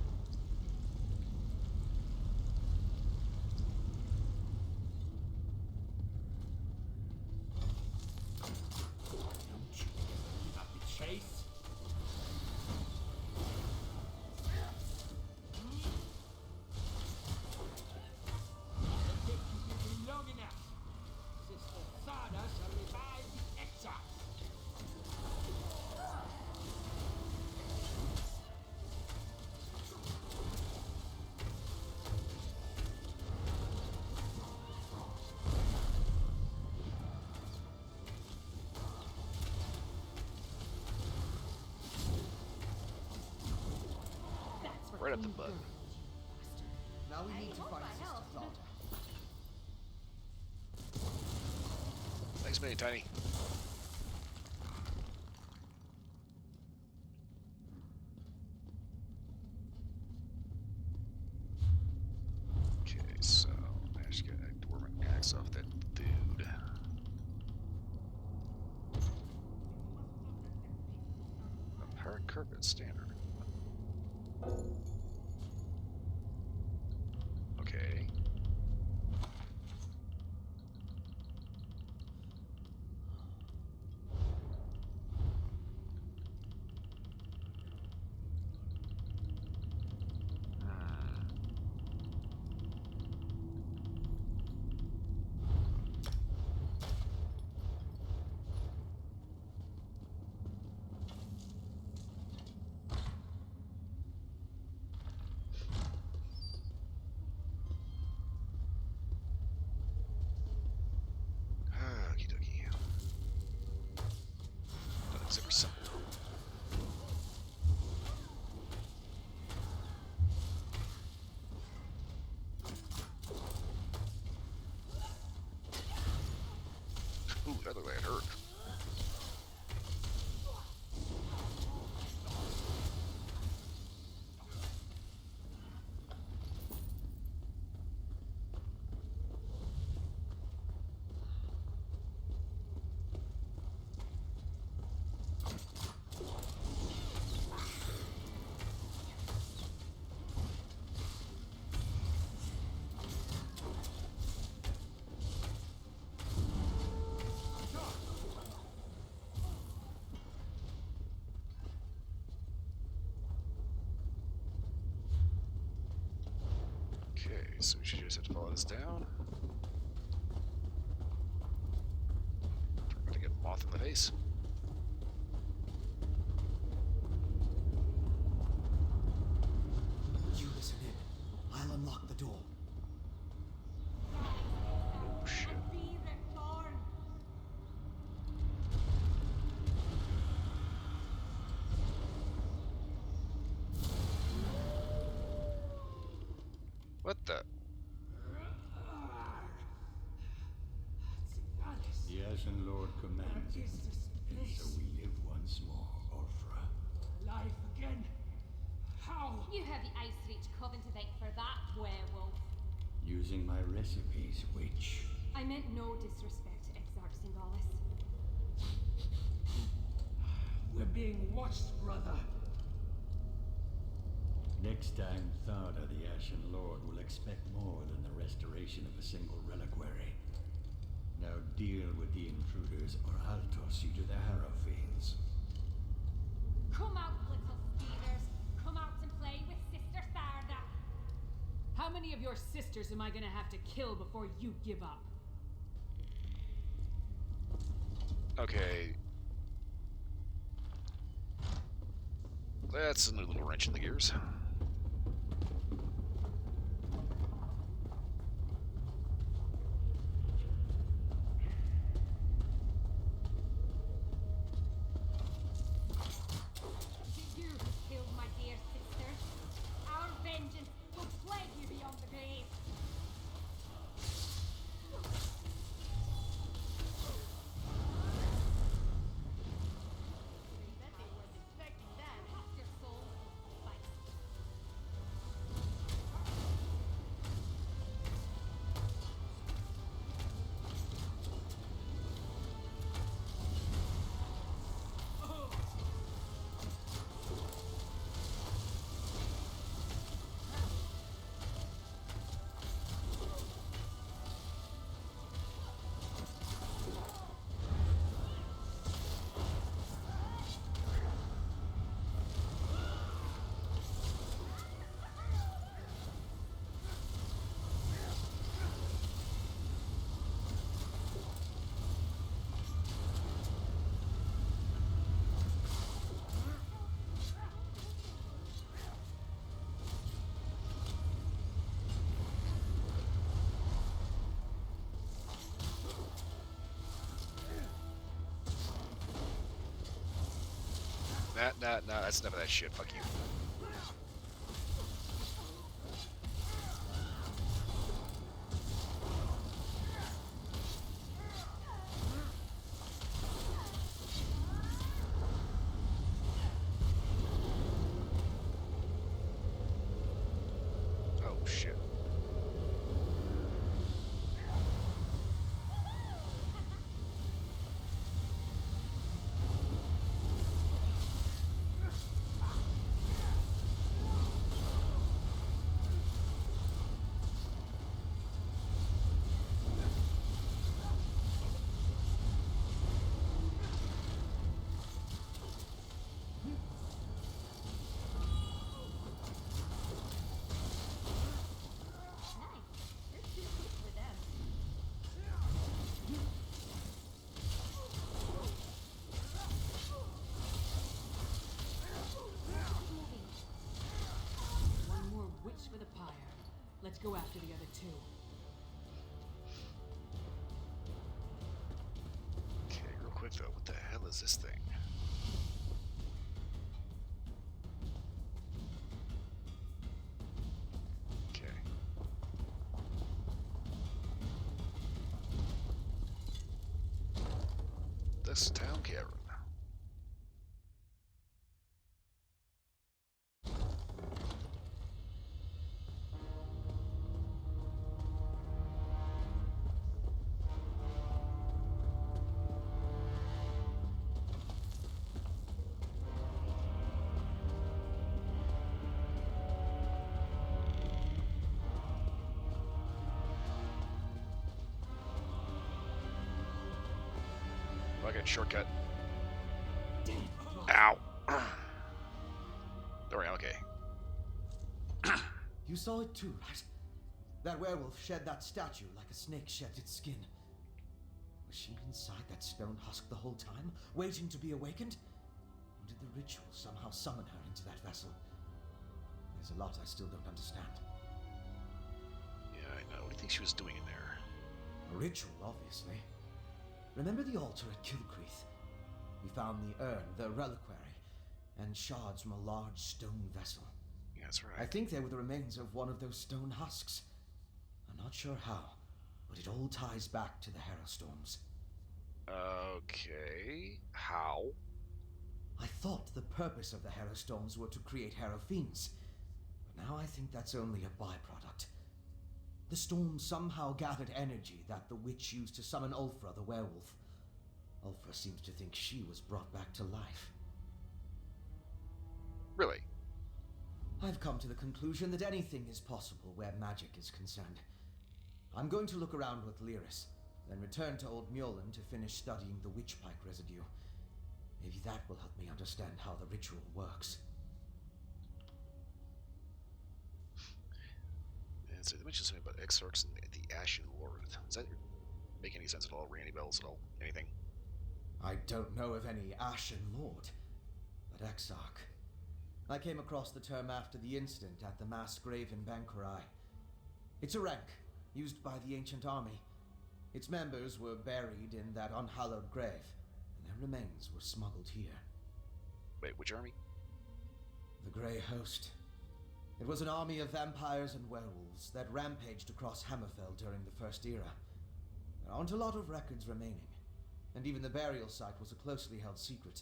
Chase. Long enough. Sister Sada shall revive the exiles. That's Right up the butt. Now we need to hope find I Sister helped. Zalta. Thanks, Mini Tiny. Okay, so managed to get a Dwarven axe off that dude. A parrot carpet standard. Okay. so we should just have to follow this down. We're gonna get moth in the face. You listen in. I'll unlock the door. Oh shit. What the? The Ashen Lord commands it, and so we live once more, Orfra. Alive again? How? You have the Ice Reach Coven to thank for that, werewolf. Using my recipes, witch. I meant no disrespect to Exarch Singalis. We're being watched, brother. Next time, Tharda, the Ashen Lord, will expect more than the restoration of a single reliquary. Now deal with the intruders, or I'll toss you to the Harrow Fiends. Come out, little stealers. Come out and play with Sister Tharda. How many of your sisters am I gonna have to kill before you give up? Okay. That's a new little wrench in the gears. You killed my dear sisters. Our vengeance will plague you beyond the grave. Bet they weren't expecting that. Pass your soul. Fight. Nah, that's enough of that shit. Fuck you. Oh shit. One more witch for the pyre. Let's go after the other two. Okay, real quick though, what the hell is this thing? Okay. This town cavern. Fucking shortcut. Ow. Don't worry, I'm okay. You saw it too, right? That werewolf shed that statue like a snake sheds its skin. Was she inside that stone husk the whole time, waiting to be awakened? Or did the ritual somehow summon her into that vessel? There's a lot I still don't understand. Yeah, I know. What do you think she was doing in there? A ritual, obviously. Remember the altar at Kilcreath? We found the urn, the reliquary, and shards from a large stone vessel. Yeah, that's right. I think they were the remains of one of those stone husks. I'm not sure how, but it all ties back to the Harrowstorms. Okay, how? I thought the purpose of the Harrowstorms were to create Harrow Fiends, but now I think that's only a byproduct. The storm somehow gathered energy that the witch used to summon Ulfra the werewolf. Ulfra seems to think she was brought back to life. Really? I've come to the conclusion that anything is possible where magic is concerned. I'm going to look around with Lyris, then return to Old Mjolnir to finish studying the witchpike residue. Maybe that will help me understand how the ritual works. And so they mentioned something about exarchs and the Ashen Lord. Does that make any sense at all? Ring any bells at all? Anything? I don't know of any Ashen Lord, but Exarch. I came across the term after the incident at the mass grave in Banquerai. It's a rank, used by the ancient army. Its members were buried in that unhallowed grave, and their remains were smuggled here. Wait, which army? The Grey Host. It was an army of vampires and werewolves that rampaged across Hammerfell during the First Era. There aren't a lot of records remaining, and even the burial site was a closely held secret.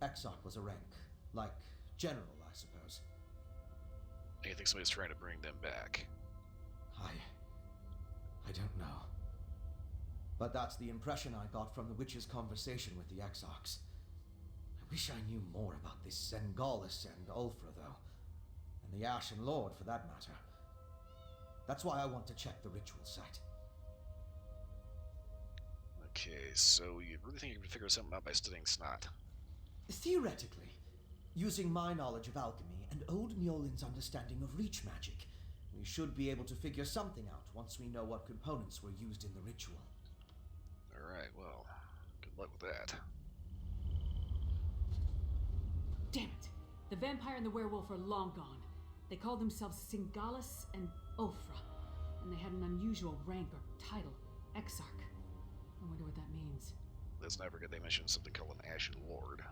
Exarch was a rank, like General, I suppose. And you think somebody's trying to bring them back? I don't know. But that's the impression I got from the witch's conversation with the Exarchs. I wish I knew more about this Zengalis and Ulfra, though. And the Ashen Lord, for that matter. That's why I want to check the ritual site. Okay, so you really think you can figure something out by studying Snot? Theoretically, using my knowledge of alchemy and Old Mjolin's understanding of reach magic, we should be able to figure something out once we know what components were used in the ritual. Alright, well, good luck with that. Damn it! The vampire and the werewolf are long gone. They called themselves Singalis and Ulfra, and they had an unusual rank or title, Exarch. I wonder what that means. Let's not forget they mentioned something called an Ashen Lord.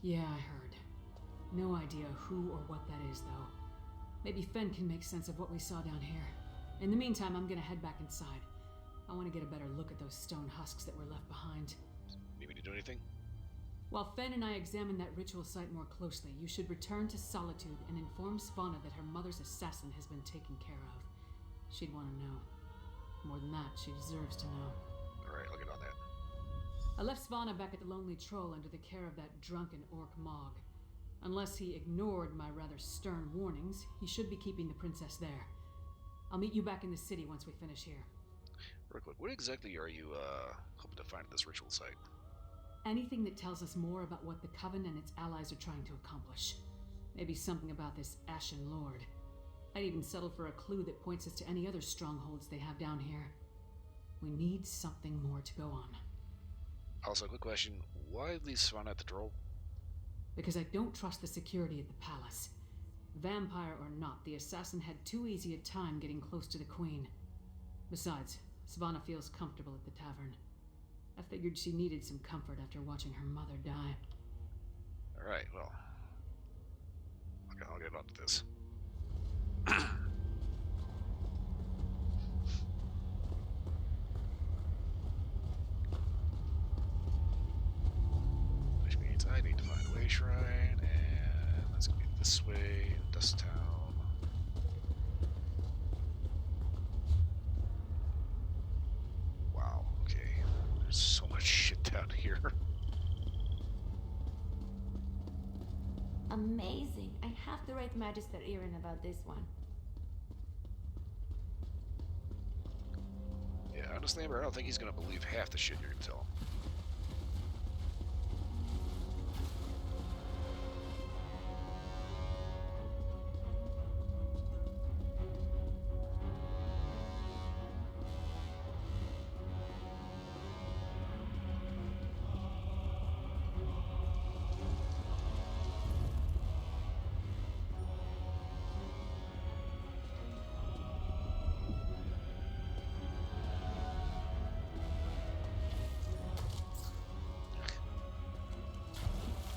Yeah, I heard. No idea who or what that is, though. Maybe Fen can make sense of what we saw down here. In the meantime, I'm gonna head back inside. I want to get a better look at those stone husks that were left behind. Need me to do anything? While Fen and I examine that ritual site more closely, you should return to Solitude and inform Svanna that her mother's assassin has been taken care of. She'd want to know. More than that, she deserves to know. Alright, I'll get on that. I left Svanna back at the Lonely Troll under the care of that drunken orc Mog. Unless he ignored my rather stern warnings, he should be keeping the princess there. I'll meet you back in the city once we finish here. Real quick, what exactly are you, hoping to find at this ritual site? Anything that tells us more about what the Coven and its allies are trying to accomplish. Maybe something about this Ashen Lord. I'd even settle for a clue that points us to any other strongholds they have down here. We need something more to go on. Also, quick question, why leave Svanna at the troll? Because I don't trust the security at the palace. Vampire or not, the assassin had too easy a time getting close to the Queen. Besides, Svanna feels comfortable at the tavern. I figured she needed some comfort after watching her mother die. Alright, well, I'll get on to this. Which means I need to find a way shrine, and let's go this way, Dust Town. Wow, okay. There's so much shit down here. Amazing. I have to write Magister Irin about this one. Yeah, honestly, Amber, I don't think he's gonna believe half the shit you're gonna tell him.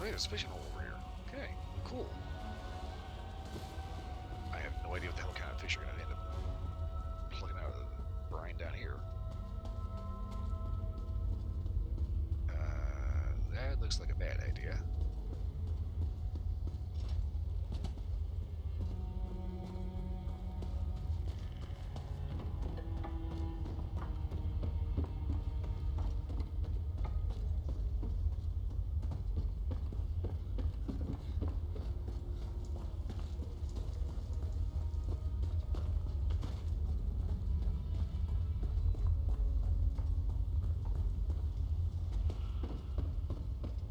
Oh, yeah, there's a fishing hole over here. Okay, cool. I have no idea what the hell kind of fish are going to end up plugging out of the brine down here. That looks like a bad idea.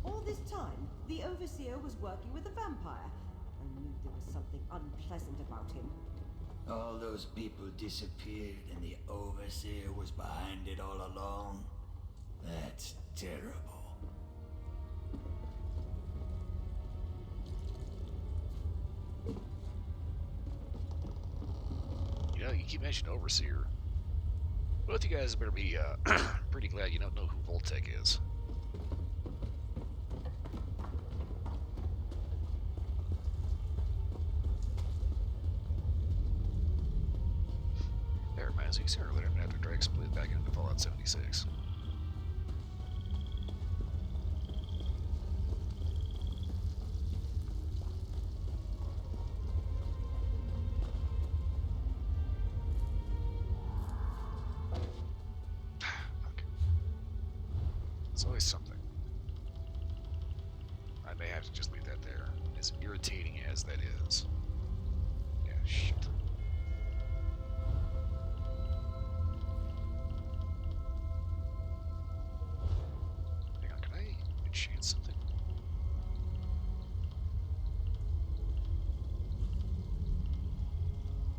All this time, the Overseer was working with a vampire. I knew there was something unpleasant about him. All those people disappeared and the Overseer was behind it all along. That's terrible. You know, you keep mentioning Overseer. Both you guys better be pretty glad you don't know who Voltec is. That reminds me, sooner or later I'm gonna have to drag Split back into Fallout 76. It's always something. I may have to just leave that there. As irritating as that is. Yeah, shit. Hang on, can I enchant something?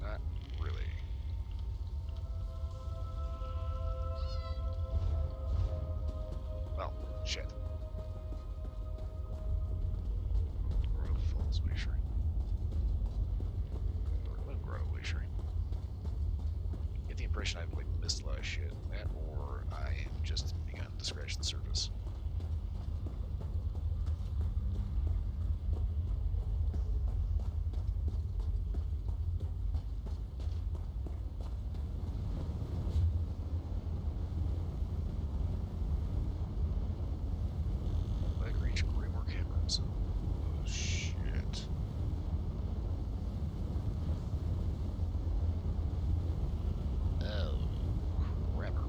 Not really. Well, shit. Grove Falls Way Shrine. Or Moongrove Way Shrine. Get the impression I've like missed a lot of shit. That or I am just begun to scratch the surface. Black Reach Grimoire Caverns. Oh shit. Oh, crapper.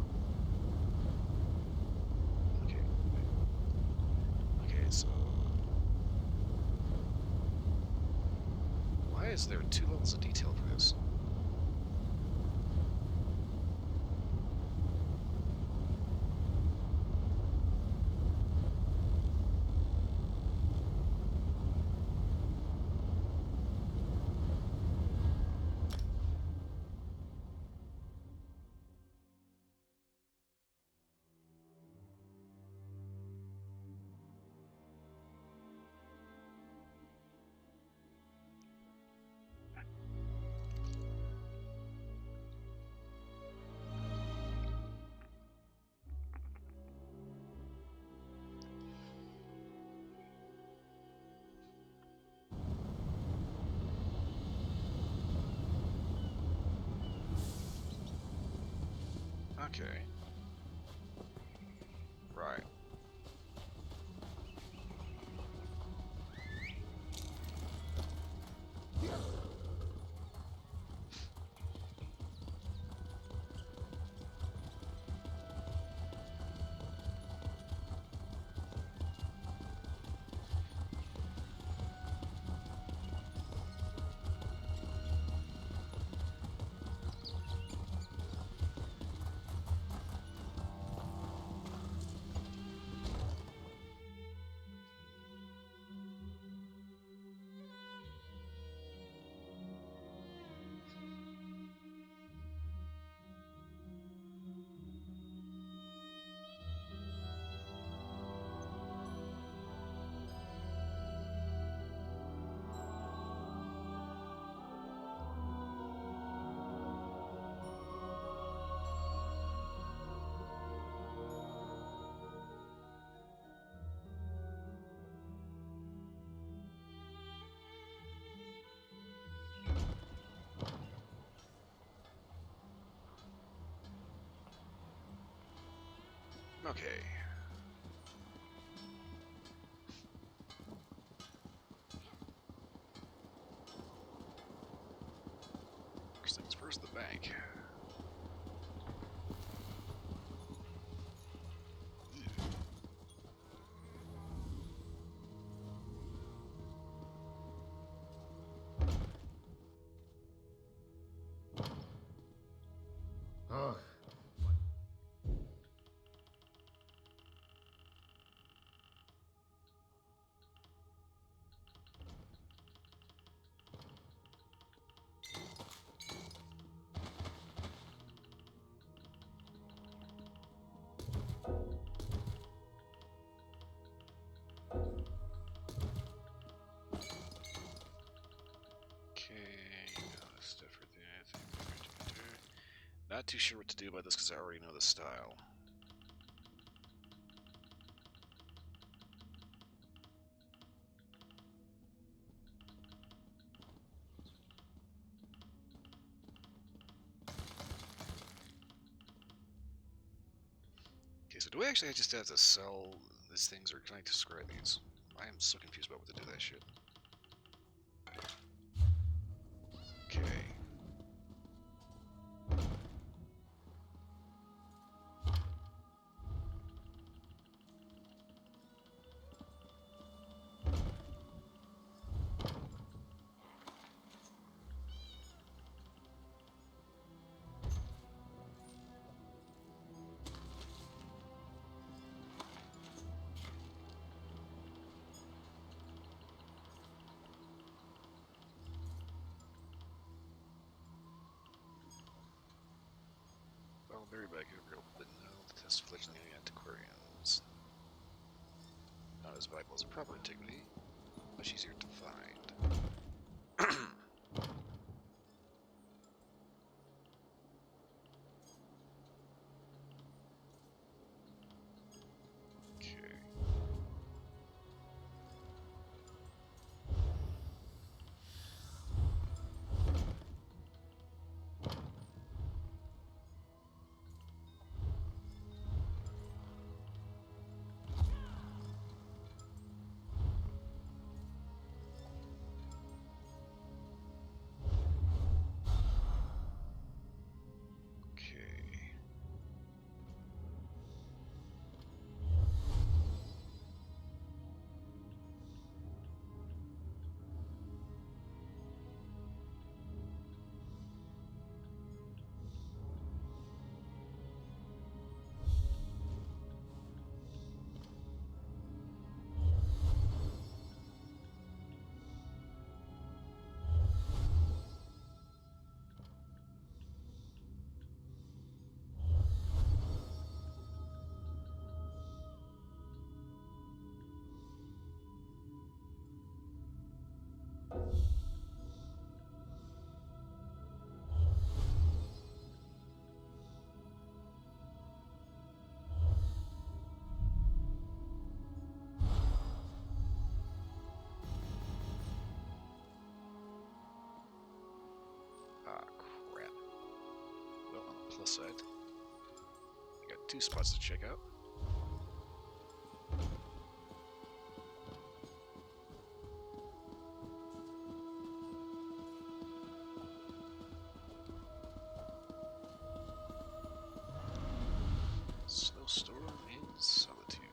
Okay. Okay, so why is there 2 levels of detail for this? Okay. Right. Okay. First things first, the bank. Ugh. Stuff for the not too sure what to do about this because I already know the style. Okay, so do we actually just have to sell these things, or can I describe these? I am so confused about what to do with that shit. Okay. Well, very back over, but no, the test of fledgling antiquarians. Not as vital as a proper antiquity, much easier to find. Ah, crap. Well, on the plus side, I got 2 spots to check out. Snowstorm in Solitude.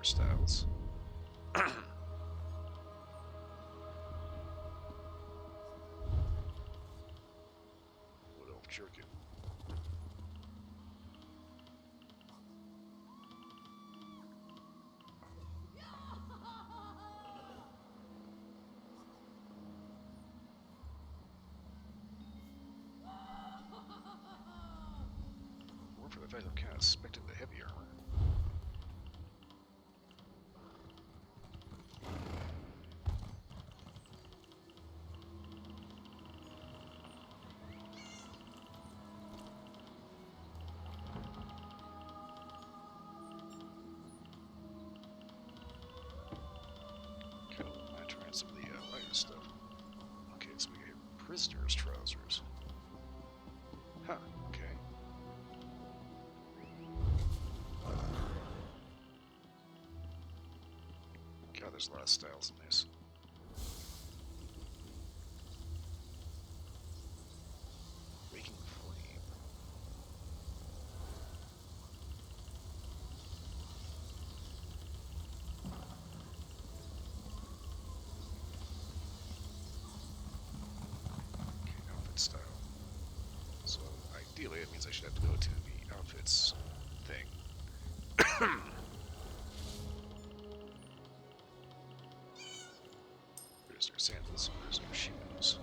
more styles. What elf jerkin? More for the fact I'm kind of expecting the heavy armor. Kind of want to try some of the lighter stuff. Okay, so we got prisoner's trousers. Huh, okay. God, there's a lot of styles in this. Waking Flame. Okay, outfit style. So ideally it means I should have to go to the outfits thing. Prisoner sandals, prisoner shoes.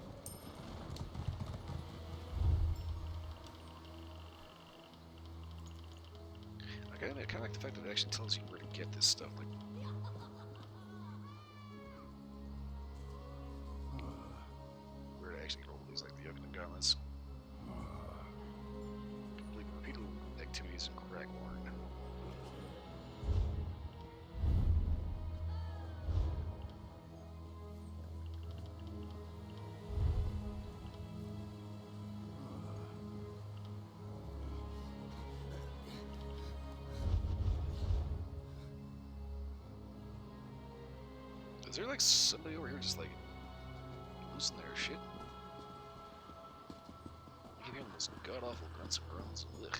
I kind of like the fact that it actually tells you where to get this stuff. Like, where to actually roll these, like the Yoken and Gauntlets. Complete repeatable activities in Cragwarn. Is there like somebody over here just like losing their shit? You can hear those god awful grunts and groans. Ugh.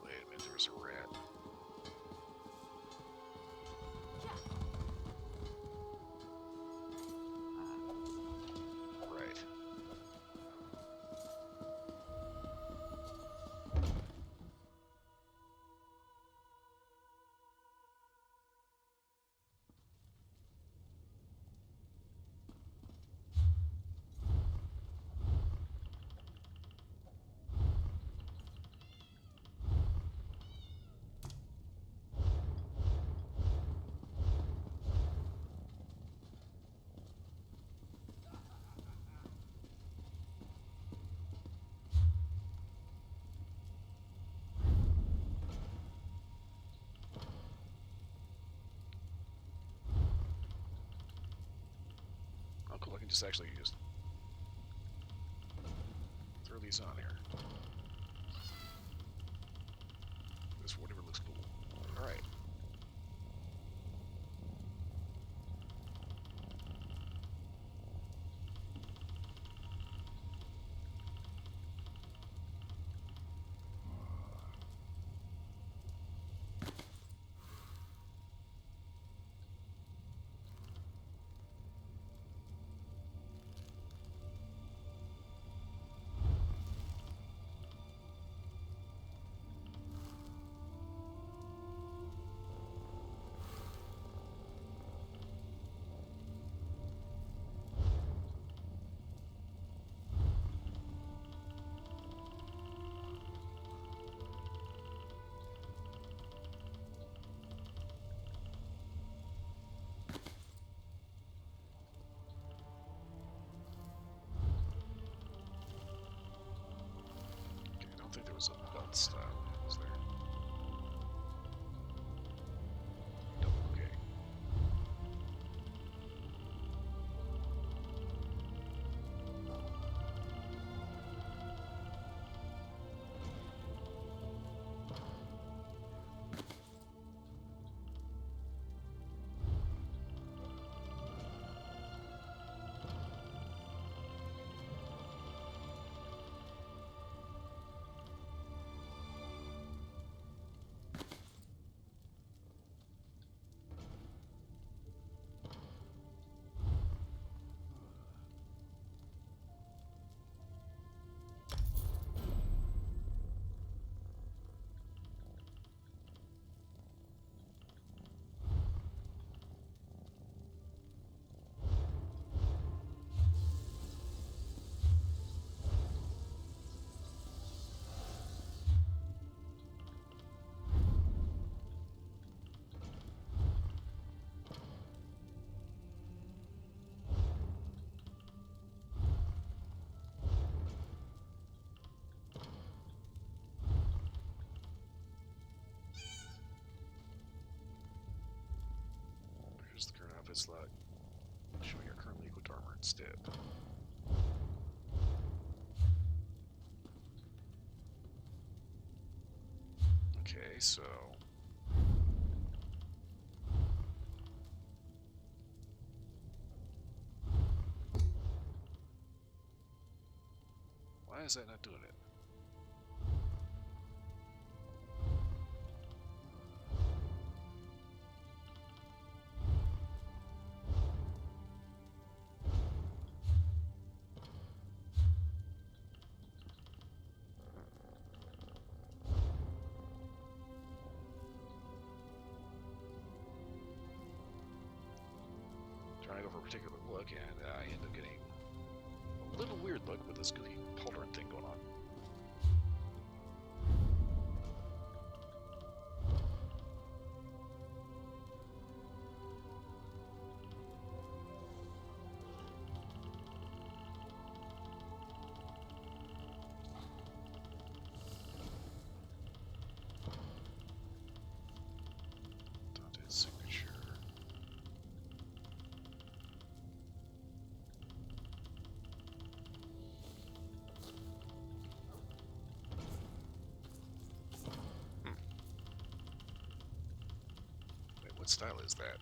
Wait a minute, there was a rat. Right. Oh, cool. I can just actually just throw these on here. Just whatever looks cool. Alright. I don't think there was a belt style, was there? Use the current outfit slot, showing your currently equipped armor instead. Okay, so why is that not doing it? Trying to go for a particular look, and I end up getting a little weird look with this goofy pauldron thing going on. Dante's signature. Wait, what style is that?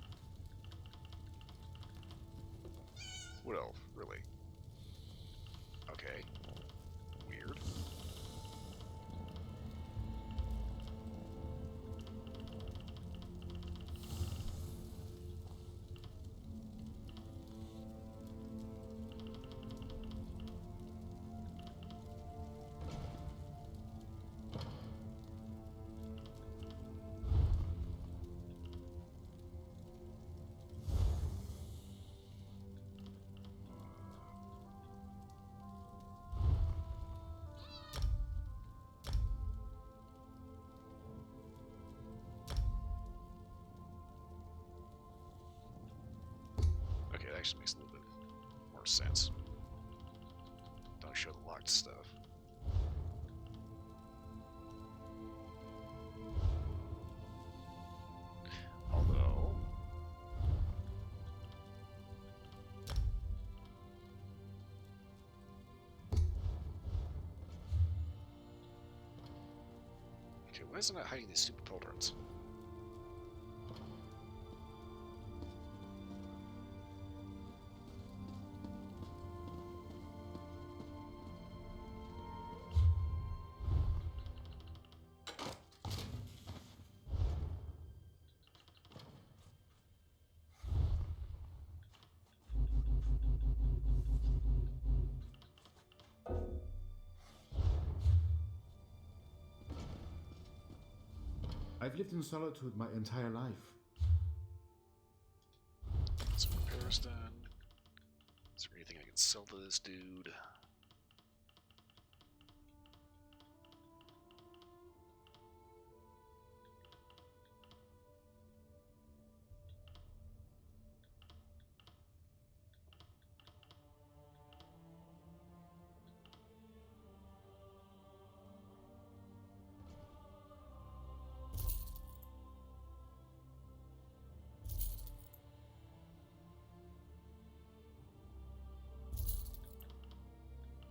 What elf, really? Okay. Weird. Okay, it actually makes a little bit more sense. Don't show the locked stuff. Although, okay, why isn't it hiding these stupid pauldrons? I've lived in Solitude my entire life. Some repairs done. Is there anything I can sell to this dude?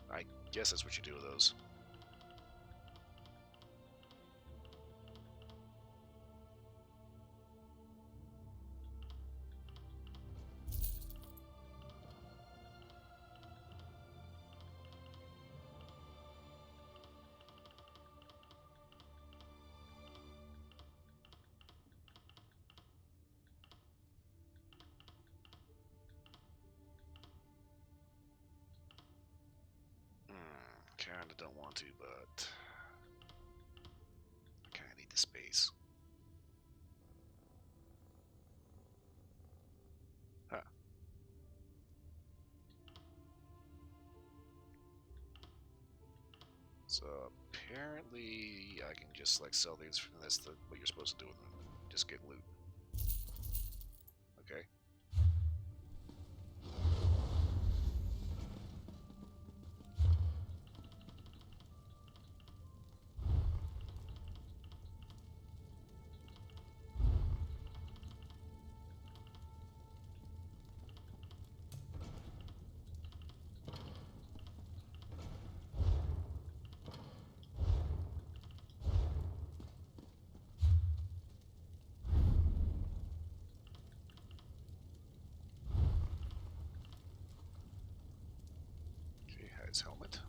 I guess that's what you do with those. Kinda don't want to, but I kinda need the space. Huh. So apparently I can just like sell these, and that's what you're supposed to do with them. Just get loot. Okay. guy's helmet.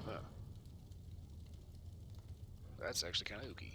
Huh. That's actually kind of ooky.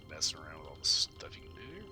Messing around with all the stuff you can do here.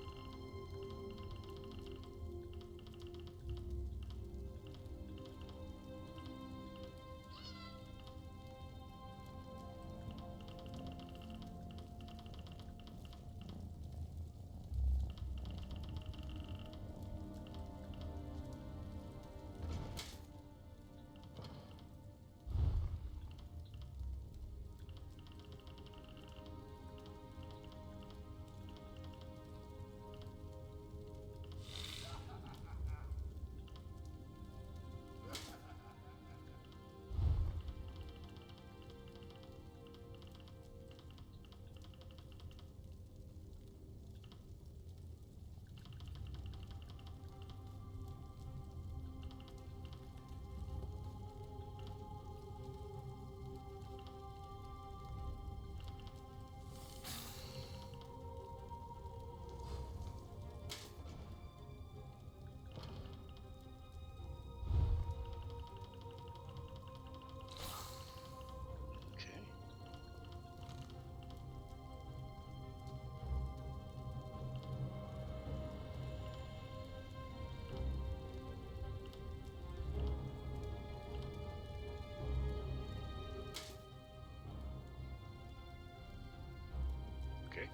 Okay.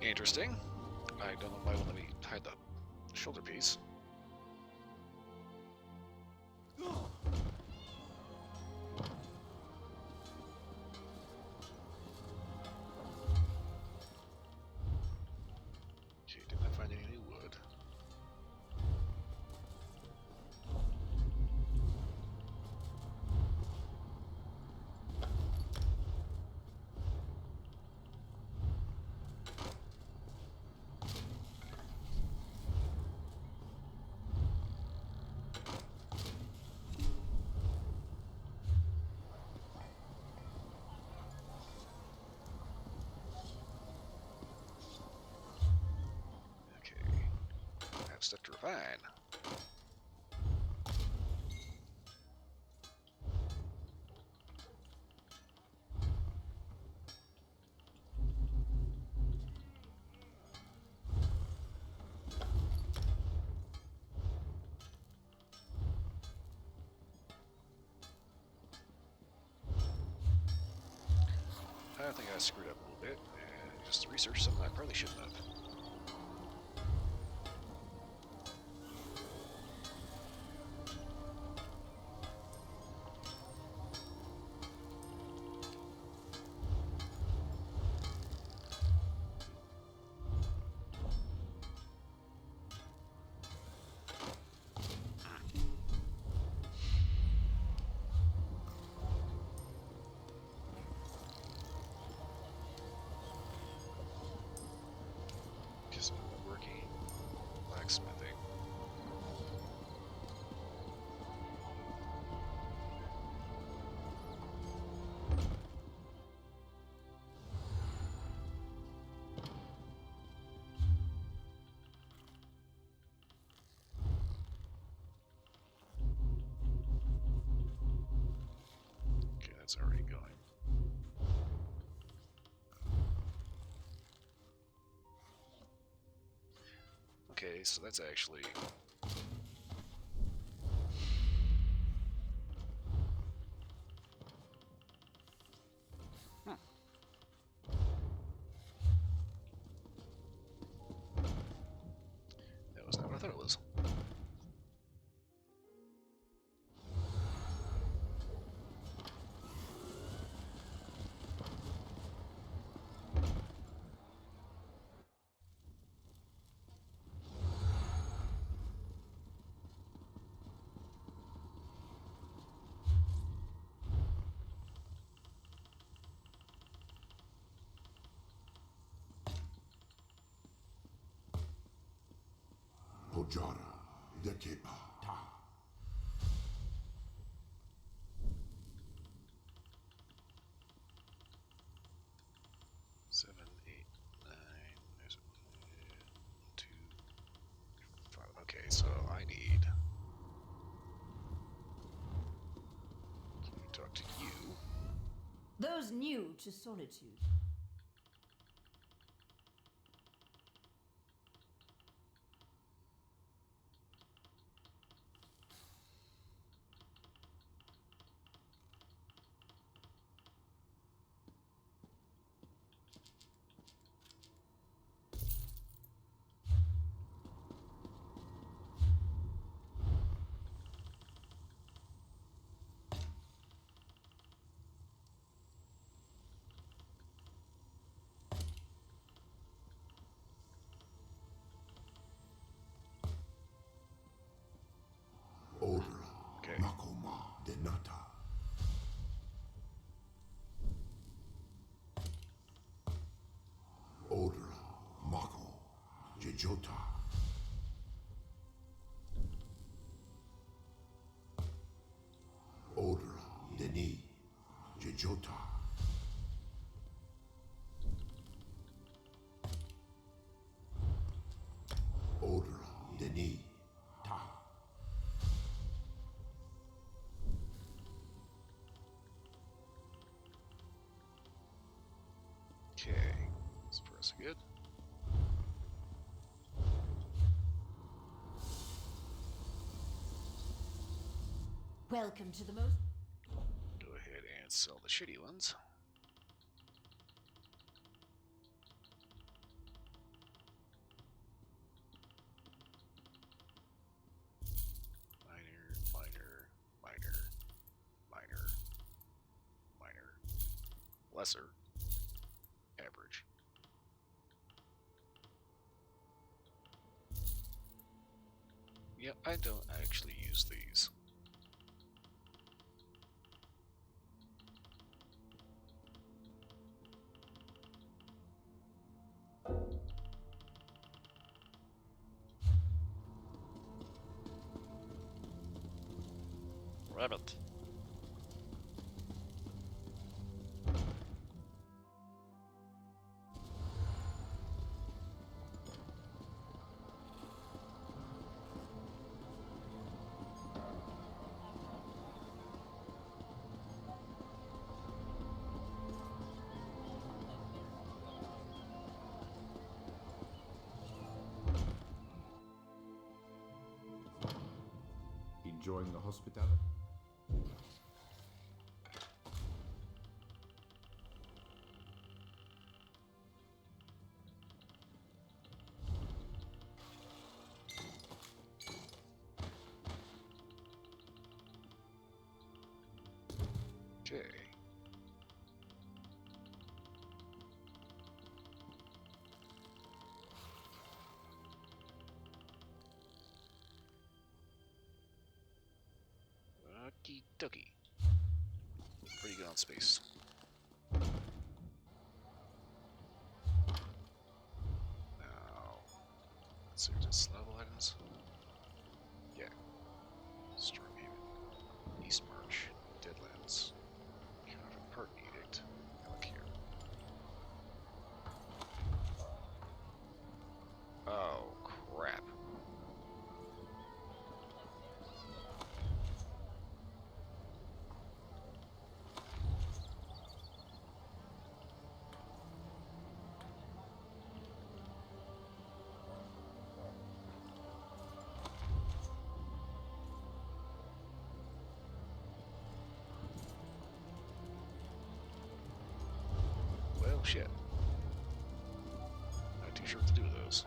Interesting. I don't know why it won't let me hide the shoulder piece. Okay, did not find any new wood. Stuff to refine. I think I screwed up a little bit and just researched something I probably shouldn't have. That's already going. Okay, so that's actually... That was not what I thought it was. Ojara, Dekepa, Ta. 7, 8, 9. There's 2, 5. Okay, so I need to talk to you. Those new to Solitude. Odra, Makoma, Denata. Odra, Mako, Jejota. Odra, Deni, Jejota. Odra, Deni, Ta. Okay, let's press good. Welcome to the most... Go ahead and sell the shitty ones. Minor, minor, minor, minor, minor, lesser, average. Yeah, I don't actually use these. Rabbit. Enjoying the hospitality? Okay. Okie dokie. Pretty good on space. Now, let's see if it's level items. Yeah. Stormhaven, East March, Deadlands, Counterfeit Part Edict. Look here. Oh, crap. shit. Not too sure what to do with those.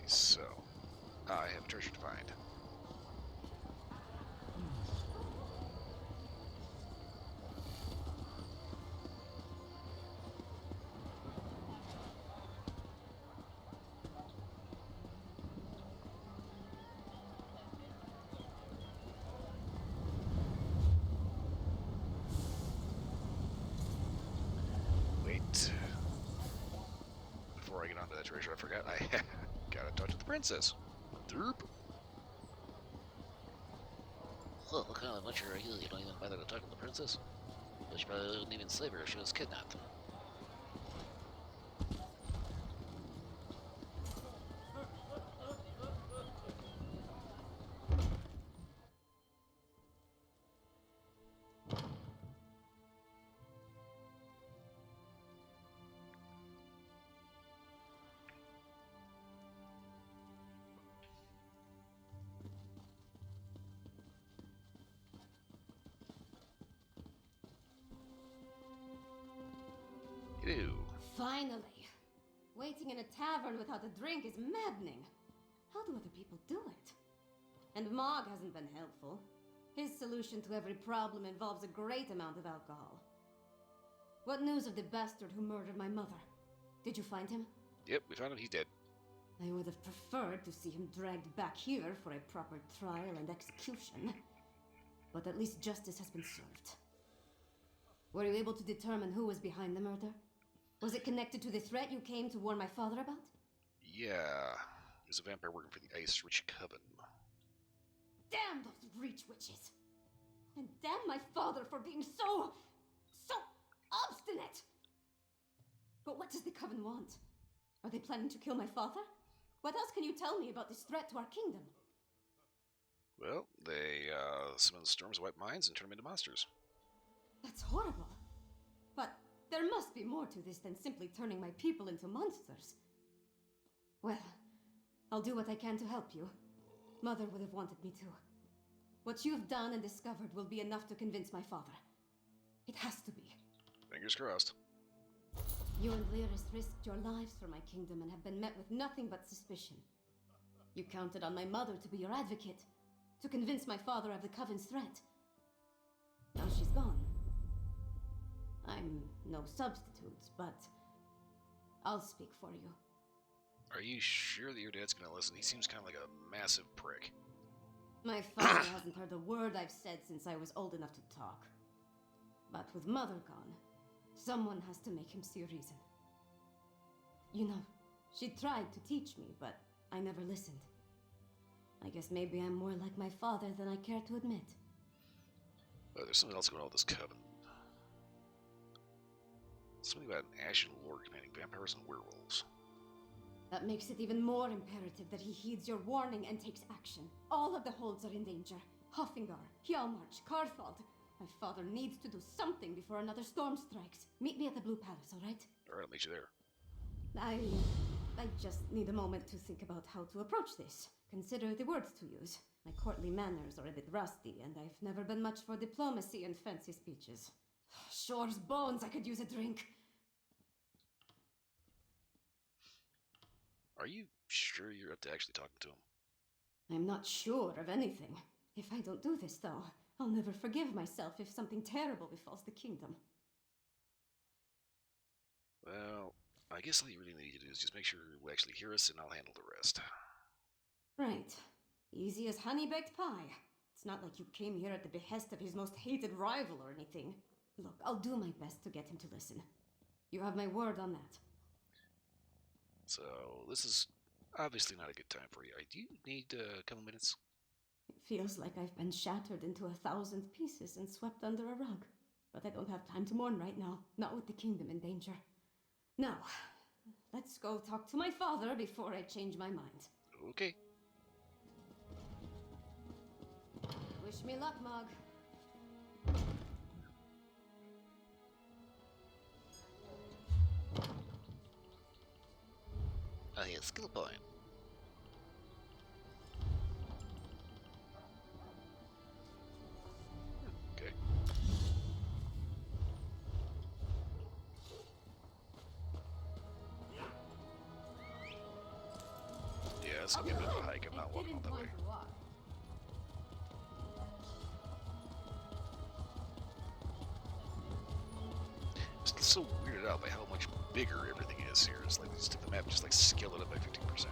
So, I have a treasure to find. Wait. Before I get onto that treasure, I forgot I gotta talk to the princess. Derp. Oh, what kind of adventure are you? You don't even bother to talk to the princess? But you probably wouldn't even save her if she was kidnapped. Ew. Finally! Waiting in a tavern without a drink is maddening. How do other people do it? And Mog hasn't been helpful. His solution to every problem involves a great amount of alcohol. What news of the bastard who murdered my mother? Did you find him? Yep, we found him. He's dead. I would have preferred to see him dragged back here for a proper trial and execution. But at least justice has been served. Were you able to determine who was behind the murder? Was it connected to the threat you came to warn my father about? Yeah. He's a vampire working for the Ice Rich Coven. Damn those Reach Witches! And damn my father for being so obstinate! But what does the Coven want? Are they planning to kill my father? What else can you tell me about this threat to our kingdom? Well, they summon storms, wipe mines, and turn them into monsters. That's horrible. But there must be more to this than simply turning my people into monsters. Well, I'll do what I can to help you. Mother would have wanted me to. What you've done and discovered will be enough to convince my father. It has to be. Fingers crossed. You and Lyris risked your lives for my kingdom and have been met with nothing but suspicion. You counted on my mother to be your advocate, to convince my father of the Coven's threat. Now she's gone. I'm no substitute, but I'll speak for you. Are you sure that your dad's gonna listen? He seems kind of like a massive prick. My father hasn't heard a word I've said since I was old enough to talk. But with Mother gone, someone has to make him see reason. You know, she tried to teach me, but I never listened. I guess maybe I'm more like my father than I care to admit. Well, there's something else going on with this coven. Something about an ashen lord commanding vampires and werewolves. That makes it even more imperative that he heeds your warning and takes action. All of the holds are in danger. Hoffingar, Hjalmarch, Karfald. My father needs to do something before another storm strikes. Meet me at the Blue Palace, all right? All right, I'll meet you there. I just need a moment to think about how to approach this. Consider the words to use. My courtly manners are a bit rusty, and I've never been much for diplomacy and fancy speeches. Shore's bones, I could use a drink. Are you sure you're up to actually talking to him? I'm not sure of anything. If I don't do this, though, I'll never forgive myself if something terrible befalls the kingdom. Well, I guess all you really need to do is just make sure you actually hear us, and I'll handle the rest. Right. Easy as honey-baked pie. It's not like you came here at the behest of his most hated rival or anything. Look, I'll do my best to get him to listen. You have my word on that. So, this is Obviously not a good time for you. Do you need a couple minutes? It feels like I've been shattered into 1,000 pieces and swept under a rug. But I don't have time to mourn right now, not with the kingdom in danger. Now, let's go talk to my father before I change my mind. Okay. Wish me luck, Mog. Oh yeah, skill point. Okay. Yeah, it's gonna be a bit of a hike. I'm not walking all that way. It's so weirded out by how much bigger everything is here. It's like they just took the map and just like scaled it up by 15%.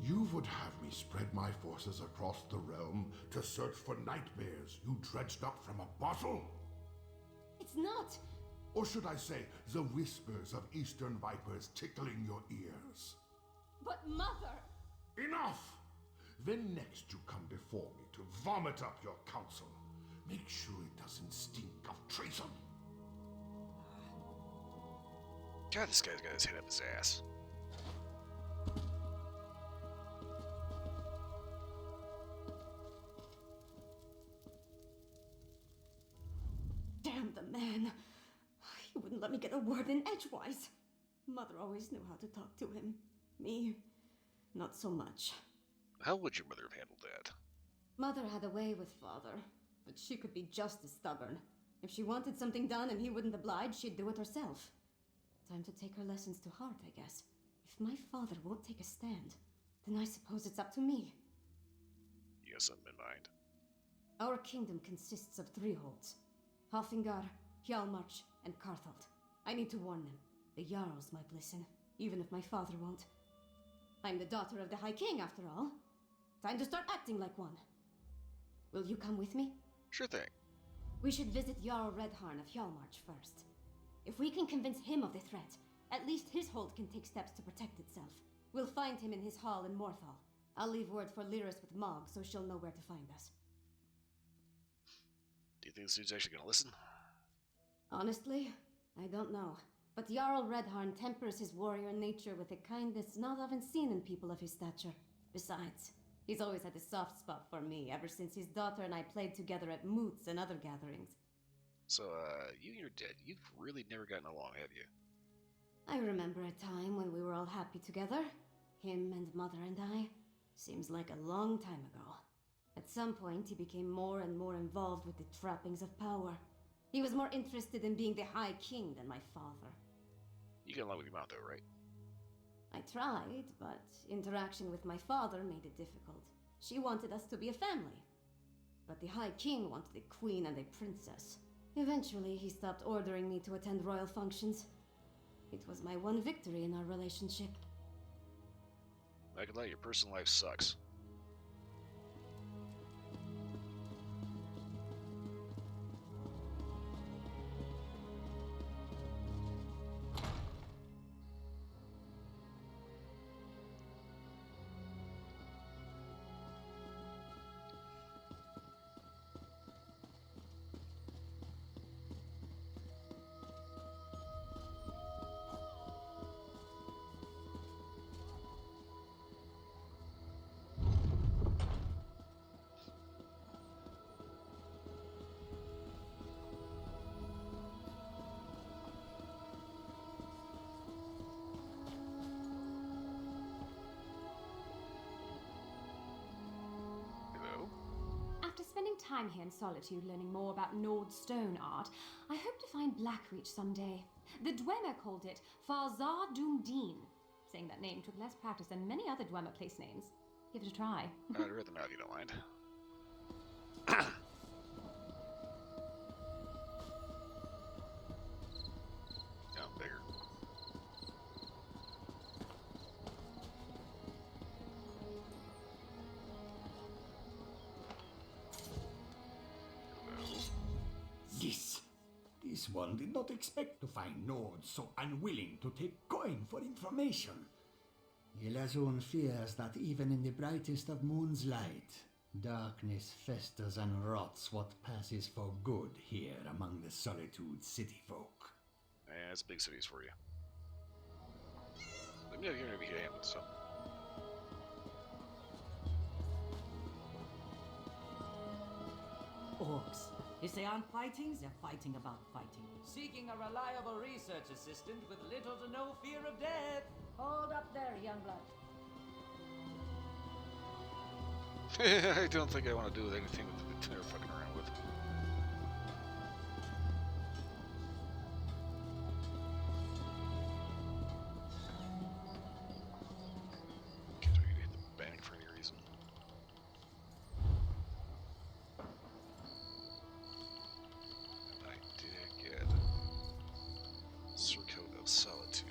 You would have me spread my forces across the realm to search for nightmares you dredged up from a bottle? It's not. Or should I say, the whispers of eastern vipers tickling your ears? But Mother! Enough! Then next you come before me to vomit up your counsel. Make sure it doesn't stink of treason. God, this guy's got his head up his ass. Damn the man. He wouldn't let me get a word in edgewise. Mother always knew how to talk to him. Me, not so much. How would your mother have handled that? Mother had a way with father, but she could be just as stubborn. If she wanted something done and he wouldn't oblige, she'd do it herself. Time to take her lessons to heart, I guess. If my father won't take a stand, then I suppose it's up to me. You got something in mind? Our kingdom consists of 3 holds. Hafengar, Hjalmarch, and Karthald. I need to warn them. The Jarls might listen, even if my father won't. I'm the daughter of the High King, after all. Time to start acting like one. Will you come with me? Sure thing. We should visit Jarl Redharn of Hjalmarch first. If we can convince him of the threat, at least his hold can take steps to protect itself. We'll find him in his hall in Morthal. I'll leave word for Lyris with Mog so she'll know where to find us. Do you think this dude's actually gonna listen? Honestly, I don't know. But Jarl Redharn tempers his warrior nature with a kindness not often seen in people of his stature. Besides, he's always had a soft spot for me ever since his daughter and I played together at moots and other gatherings. So, you and your dad, you've really never gotten along, have you? I remember a time when we were all happy together. Him and Mother and I. Seems like a long time ago. At some point, he became more and more involved with the trappings of power. He was more interested in being the High King than my father. You get along with your mom, though, right? I tried, but interaction with my father made it difficult. She wanted us to be a family. But the High King wanted a queen and a princess. Eventually, he stopped ordering me to attend royal functions. It was my one victory in our relationship. I can lie, your personal life sucks. after spending time here in Solitude learning more about Nord stone art, I hope to find Blackreach someday. The Dwemer called it Farzar Doomdeen. Saying that name took less practice than many other Dwemer place names. Give it a try. I'd read them out if you don't mind. No, bigger. This one did not expect to find Nords so unwilling to take coin for information. Ilazun fears that even in the brightest of moon's light, darkness festers and rots what passes for good here among the Solitude city folk. Yeah, it's big cities for you. Let me know if you're gonna be hitting so. Orcs. If they aren't fighting, they're fighting about fighting. Seeking a reliable research assistant with little to no fear of death. Hold up there, youngblood. I don't think I want to do anything with they're fucking around with. Can't tell you to hit the bank for any reason. And I did get Circuit of Solitude.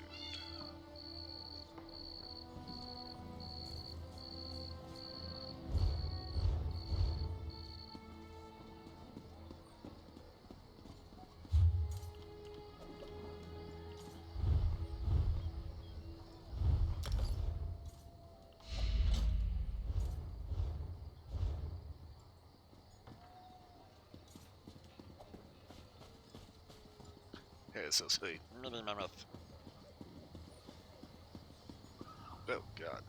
Yeah, it's so silly. My mouth. Oh, God.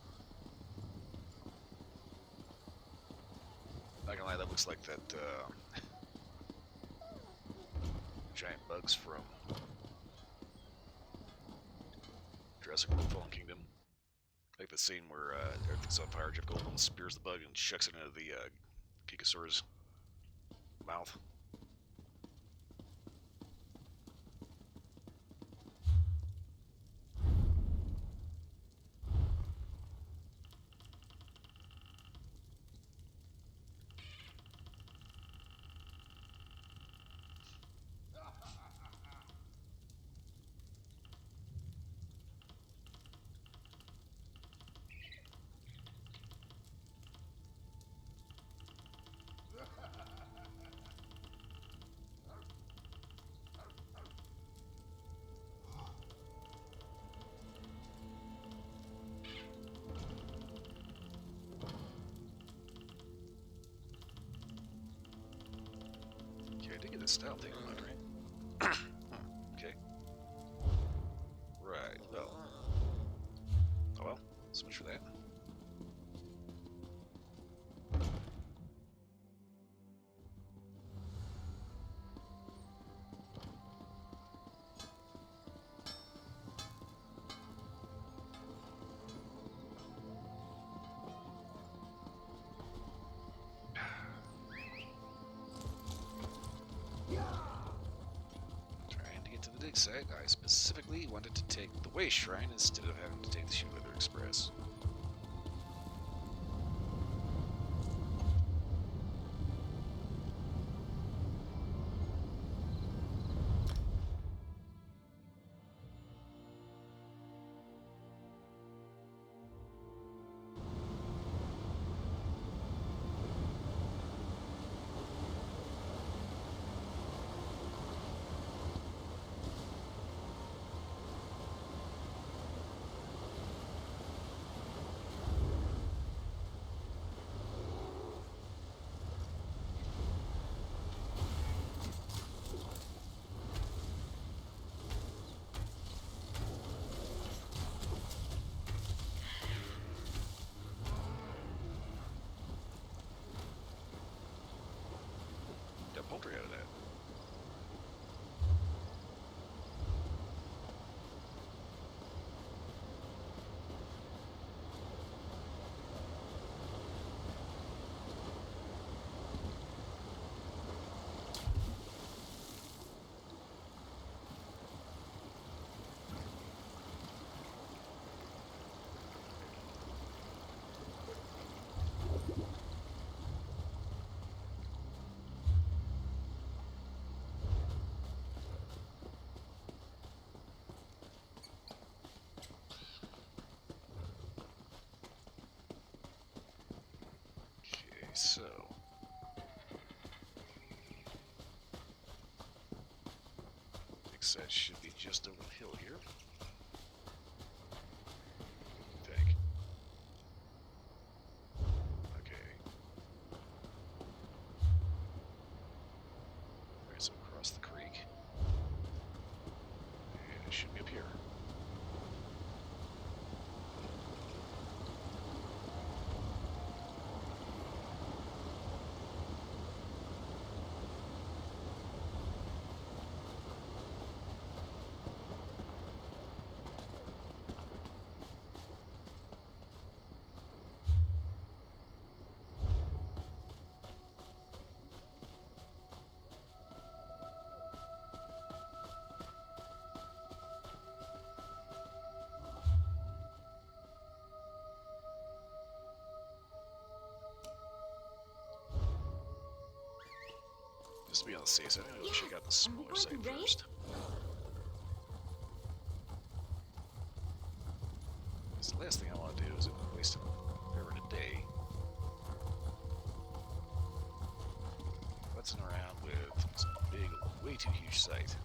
Not gonna lie, that looks like that, giant bugs from Jurassic World Fallen Kingdom. Like the scene where, everything's on fire, Jeff Goldblum spears the bug and chucks it into the, Gigasaur's mouth. Okay, I did get this style thing on, right? Okay. Right, well. Oh well, so much for that. Trying to get to the dig site, I specifically wanted to take the Way Shrine instead of having to take the Shoe Leather Express. Got poultry out of that. so. That should be just over the hill here. I think. Okay. Alright, so across the creek. And it should be up here. Just to be on the safe side, I'm gonna check out the smaller site first. Because the last thing I want to do is waste forever in a day futzing around with some big, way too huge site.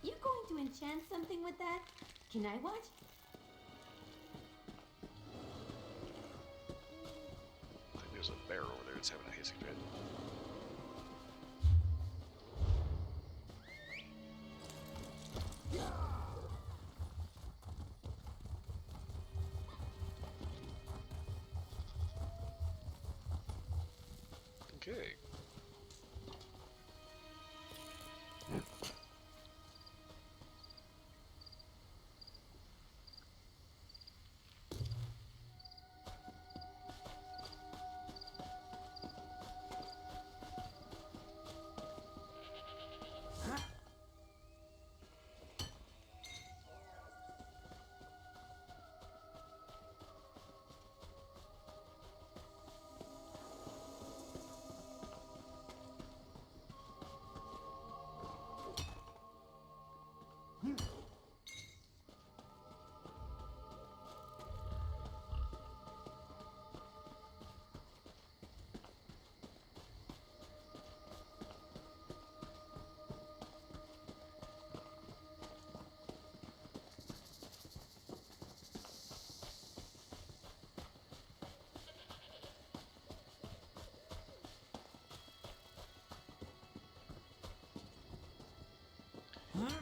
You going to enchant something with that? Can I watch? I think there's a bear over there that's having a hissing fit. Okay.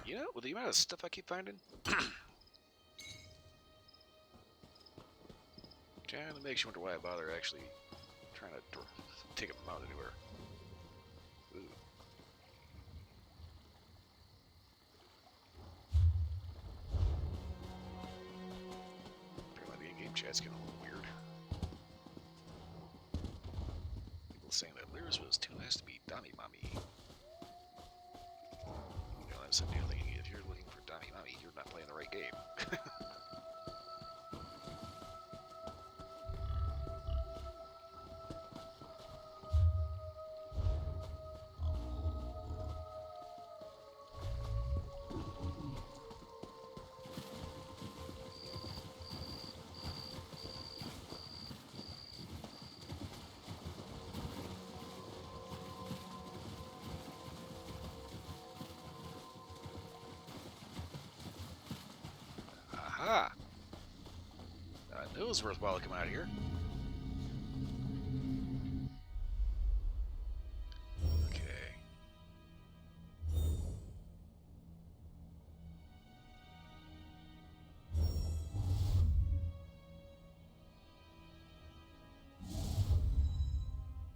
You know, with the amount of stuff I keep finding, kind of makes you wonder why I bother actually trying to take them out anywhere. Ooh. Apparently the in-game chat's getting a little weird. People saying that Lyris was too nice to be Dami Mommy. I'm sitting here thinking, if you're looking for Dami Mommy, you're not playing the right game. Aha! I knew it was worthwhile to come out here. Okay.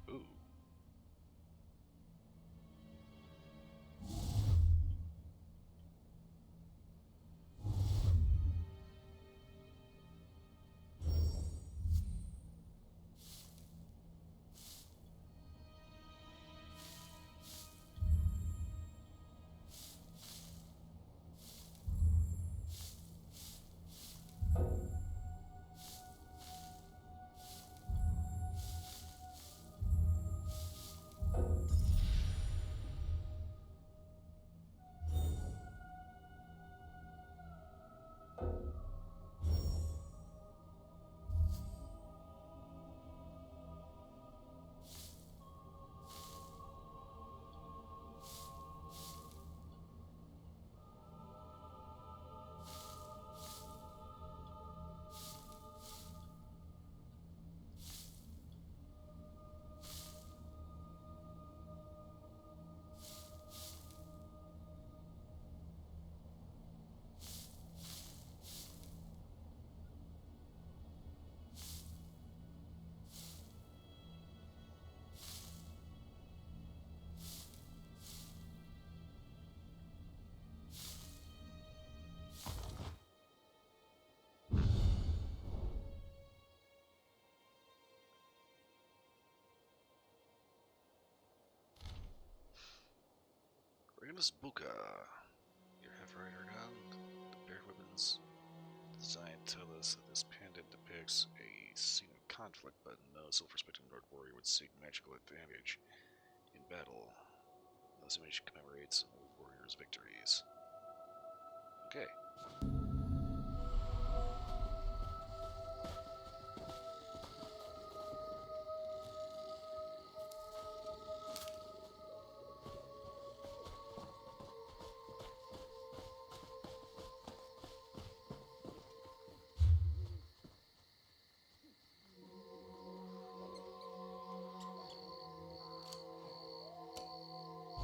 Ooh. name is Buka. Your half-rider gun, the bear weapons. The design tell us that this pendant depicts a scene of conflict, but no self-respecting Lord Warrior would seek magical advantage in battle. This image commemorates an old warrior's victories. Okay.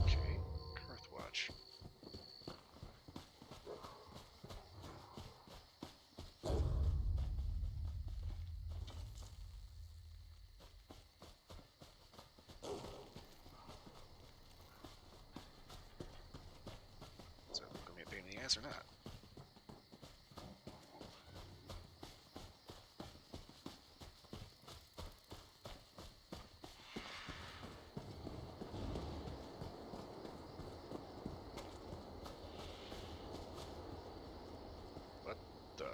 Okay, Earthwatch. Is that going to be a pain in the ass or not? What the?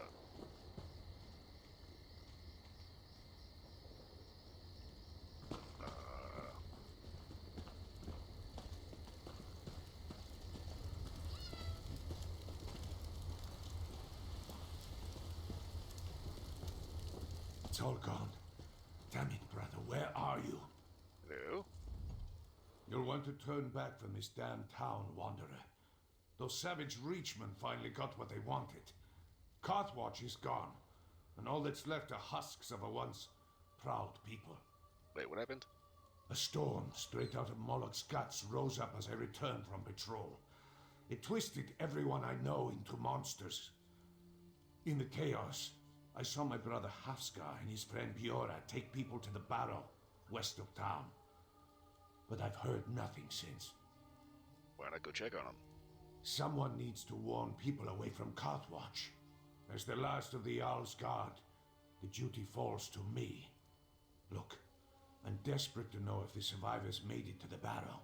It's all gone. Damn it, brother, where are you? Hello? You'll want to turn back from this damn town, Wanderer. Those savage Reachmen finally got what they wanted. Carthwatch is gone, and all that's left are husks of a once proud people. Wait, what happened? A storm straight out of Moloch's guts rose up as I returned from patrol. It twisted everyone I know into monsters. In the chaos, I saw my brother Hafskar and his friend Biora take people to the Barrow, west of town. But I've heard nothing since. Why not go check on them? Someone needs to warn people away from Carthwatch. As the last of the Owl's Guard, the duty falls to me. Look, I'm desperate to know if the survivors made it to the Barrow.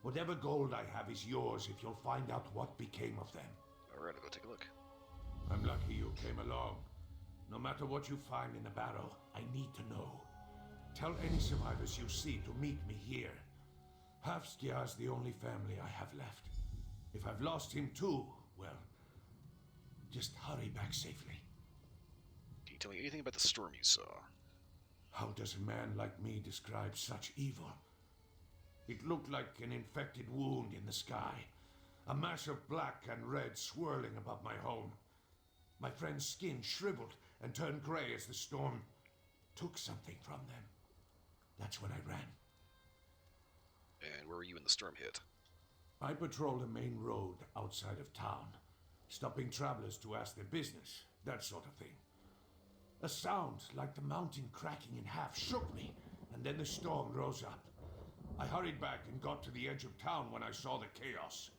Whatever gold I have is yours if you'll find out what became of them. Alright, I'll go take a look. I'm lucky you came along. No matter what you find in the Barrow, I need to know. Tell any survivors you see to meet me here. Hafskiar's the only family I have left. If I've lost him too, well, just hurry back safely. Can you tell me anything about the storm you saw? How does a man like me describe such evil? It looked like an infected wound in the sky. A mass of black and red swirling above my home. My friend's skin shriveled and turned gray as the storm took something from them. That's when I ran. And where were you when the storm hit? I patrolled a main road outside of town, stopping travelers to ask their business, that sort of thing. A sound like the mountain cracking in half shook me, and then the storm rose up. I hurried back and got to the edge of town when I saw the chaos.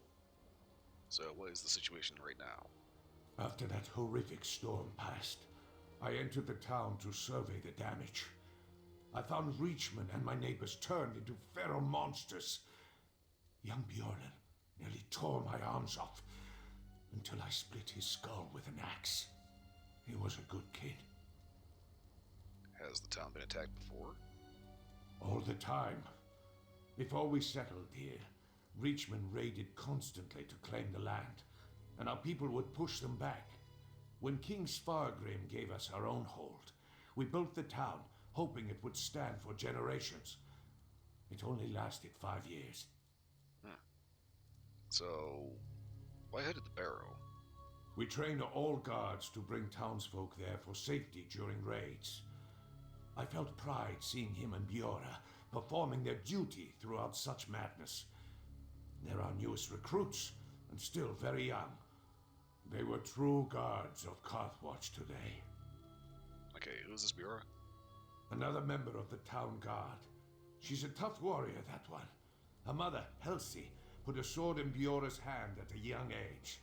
So what is the situation right now? After that horrific storm passed, I entered the town to survey the damage. I found Reachmen and my neighbors turned into feral monsters. Young Bjorn nearly tore my arms off until I split his skull with an axe. He was a good kid. Has the town been attacked before? All the time. Before we settled here, Reachmen raided constantly to claim the land, and our people would push them back. When King Svargrim gave us our own hold, we built the town, hoping it would stand for generations. It only lasted 5 years. So, why headed the Barrow? We trained all guards to bring townsfolk there for safety during raids. I felt pride seeing him and Biora performing their duty throughout such madness. They're our newest recruits, and still very young. They were true guards of Carthwatch today. Okay, who's this Biora? Another member of the town guard. She's a tough warrior, that one. Her mother, Helsi, put a sword in Biora's hand at a young age.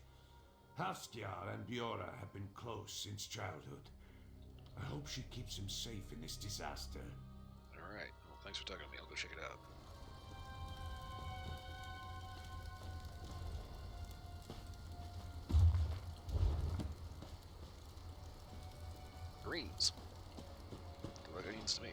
Hafskiar and Biora have been close since childhood. I hope she keeps him safe in this disaster. Alright, well thanks for talking to me, I'll go check it out. Greens. Look like onions to me.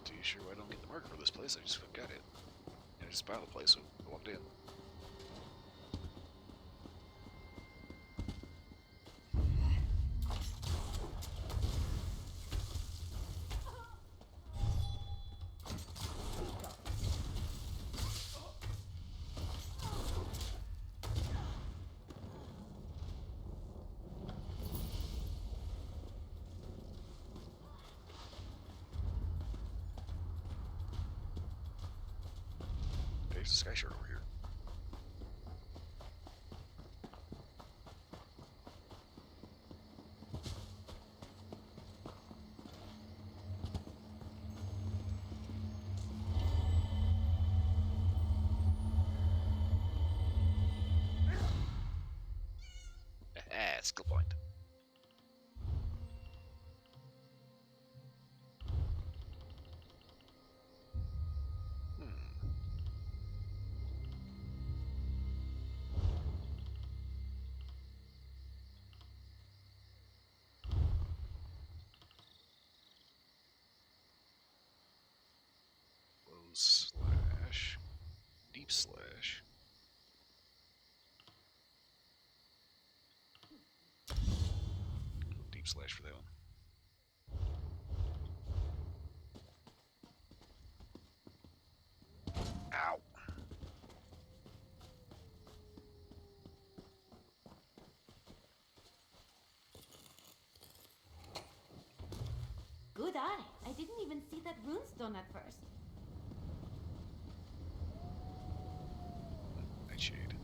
Too sure I don't get the marker for this place. I just got it. And I just bought the place, so I walked in. There's a sky shark over here. Skill point. Slash, deep slash. Deep slash for that one. Ow. Good eye. I didn't even see that runestone at first. Nightshade.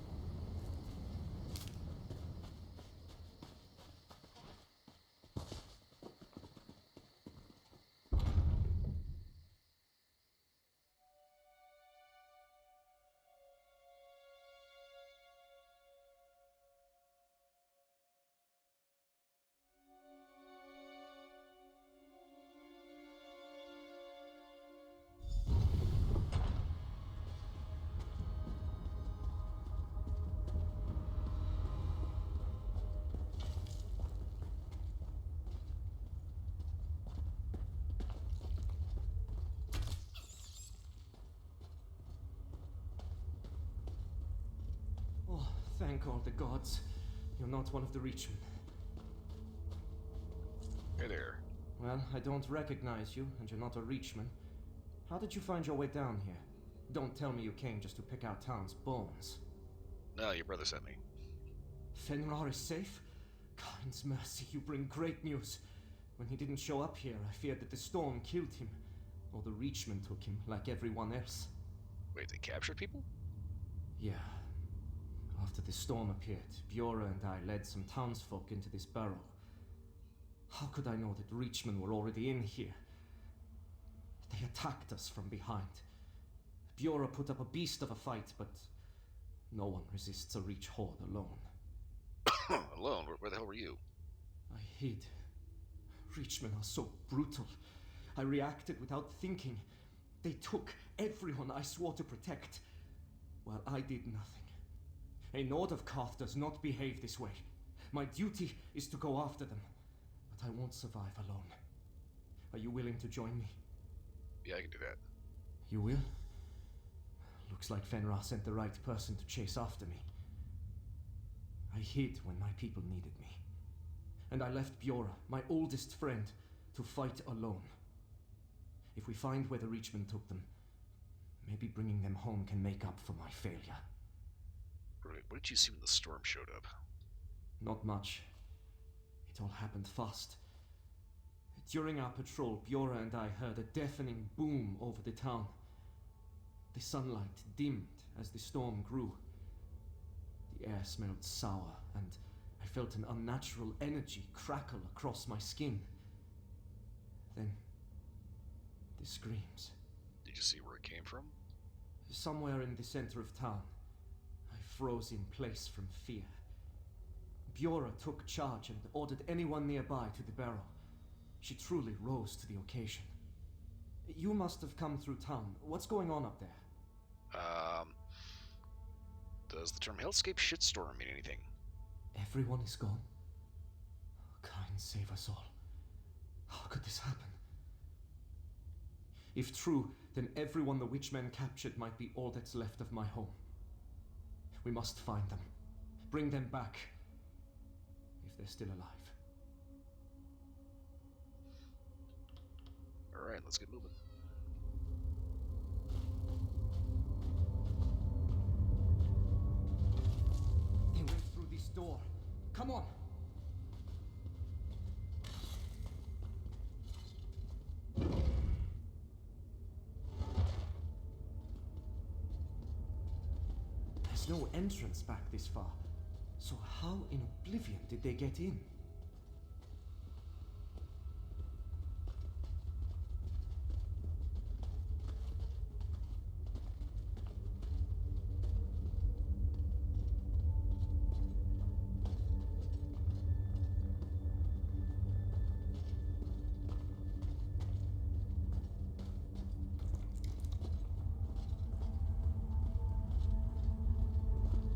Oh, thank all the gods. You're not one of the Reachmen. Hey there. Well, I don't recognize you, and you're not a Reachman. How did you find your way down here? Don't tell me you came just to pick out town's bones. No, your brother sent me. Fenrir is safe? God's mercy, you bring great news. When he didn't show up here, I feared that the storm killed him. Or the Reachmen took him, like everyone else. Wait, they captured people? Yeah. After the storm appeared, Bjora and I led some townsfolk into this burrow. How could I know that Reachmen were already in here? They attacked us from behind. Bjora put up a beast of a fight, but no one resists a Reach horde alone. Alone? Where the hell were you? I hid. Reachmen are so brutal. I reacted without thinking. They took everyone I swore to protect, while I did nothing. A Nord of Karth does not behave this way. My duty is to go after them, but I won't survive alone. Are you willing to join me? Yeah, I can do that. You will? Looks like Fenrir sent the right person to chase after me. I hid when my people needed me. And I left Bjora, my oldest friend, to fight alone. If we find where the Reachmen took them, Maybe bringing them home can make up for my failure. Right, what did you see when the storm showed up? Not much. It all happened fast. During our patrol, Bjora and I heard a deafening boom over the town. The sunlight dimmed as the storm grew. The air smelled sour, and I felt an unnatural energy crackle across my skin. Then, the screams. Did you see where it came from? Somewhere in the center of town. I froze in place from fear. Bjora took charge and ordered anyone nearby to the barrow. She truly rose to the occasion. You must have come through town. What's going on up there? Does the term hellscape shitstorm mean anything? Everyone is gone. Kind save us all. How could this happen? If true, then everyone the Witchmen captured might be all that's left of my home. We must find them. Bring them back. If they're still alive. Alright, let's get moving. They went through this door. Come on! There's no entrance back this far. So how in oblivion did they get in?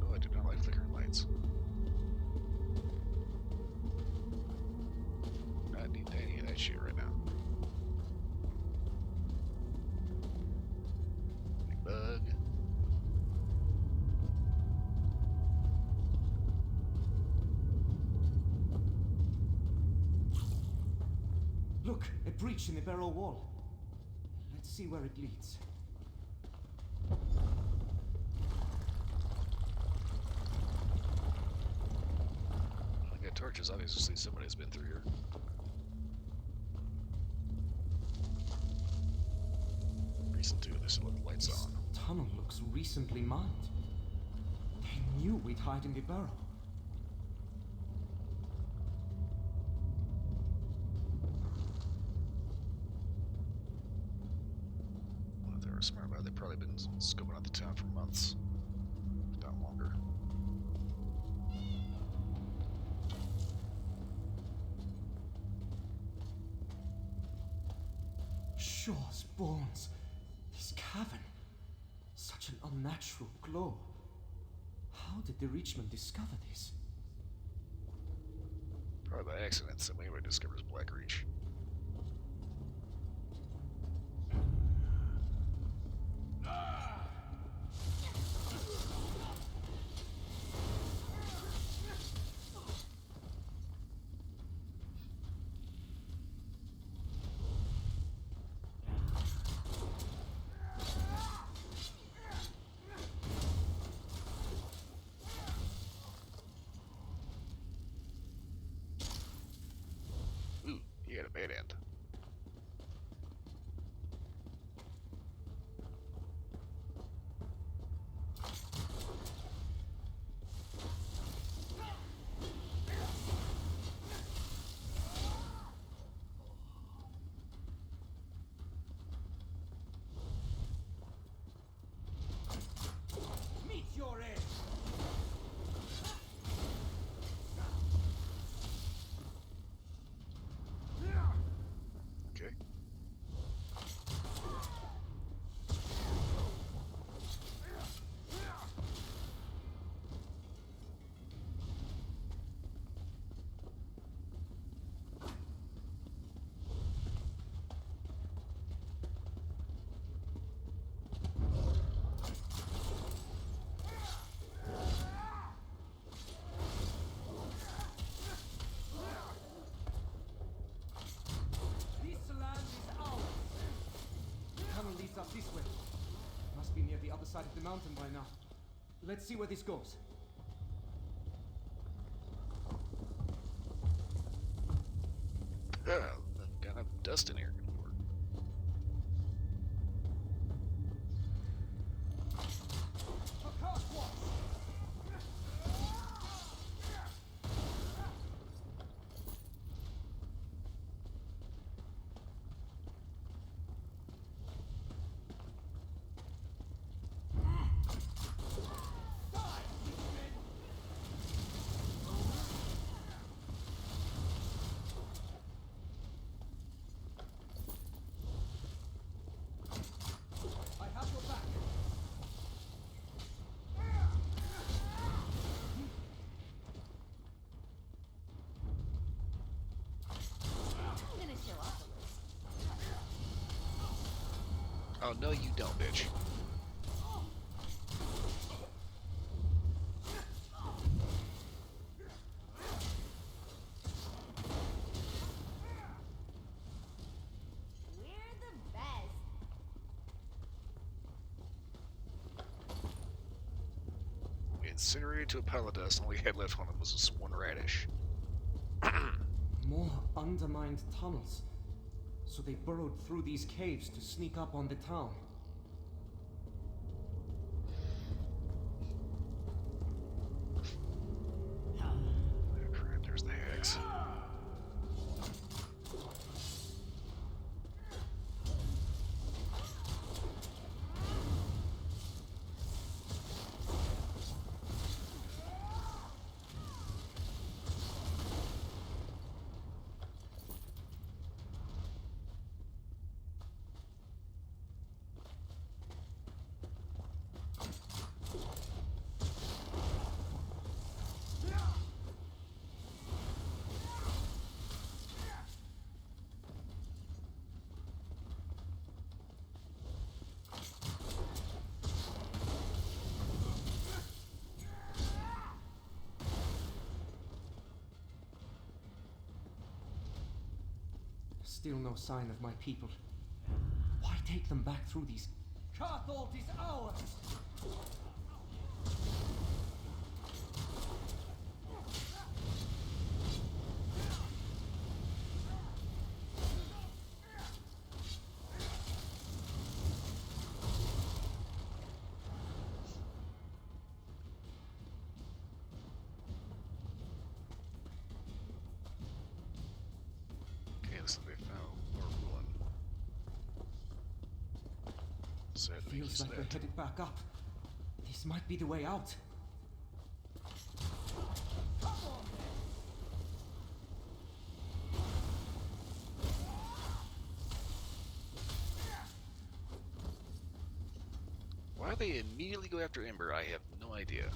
Oh, I do not like flickering lights. Not need any of that shit right now. Big bug. Look, a breach in the barrel wall. Let's see where it leads. I got torches, obviously somebody's been through here. Recent too, there's still the lights on. Tunnel looks recently mined. They knew we'd hide in the barrel. Well, if they were smart about it, they've probably been scoping out the town for months, if not longer. Shaw's bones. This cavern. Such an unnatural glow. How did the Reachmen discover this? Probably by accident, somebody anybody discovers Black Reach. Ooh, he had a bad side of the mountain by now. Let's see where this goes. Got enough dust in here. Oh, no you don't, bitch. We're the best. We incinerated to a pile of dust, and all we had left on it was this one radish. More undermined tunnels. So they burrowed through these caves to sneak up on the town. Crap, there's the hags. Still no sign of my people. Why take them back through these... Carthalt is ours! Feels like we're headed back up. This might be the way out. Why they immediately go after Ember, I have no idea.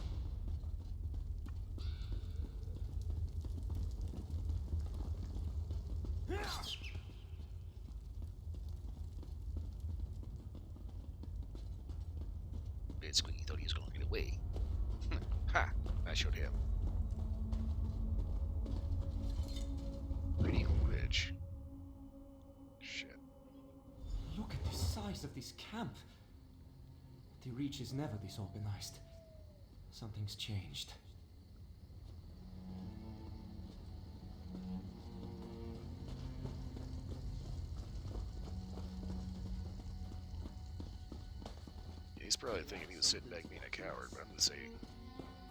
Basically, he thought he was going to get away. Ha! I showed him. Pretty rich. Shit. Look at the size of this camp. The Reach is never this organized. Something's changed. Yeah, he's probably thinking he was sitting back being a coward, but I'm gonna say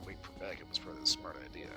waiting for backup was probably a smart idea.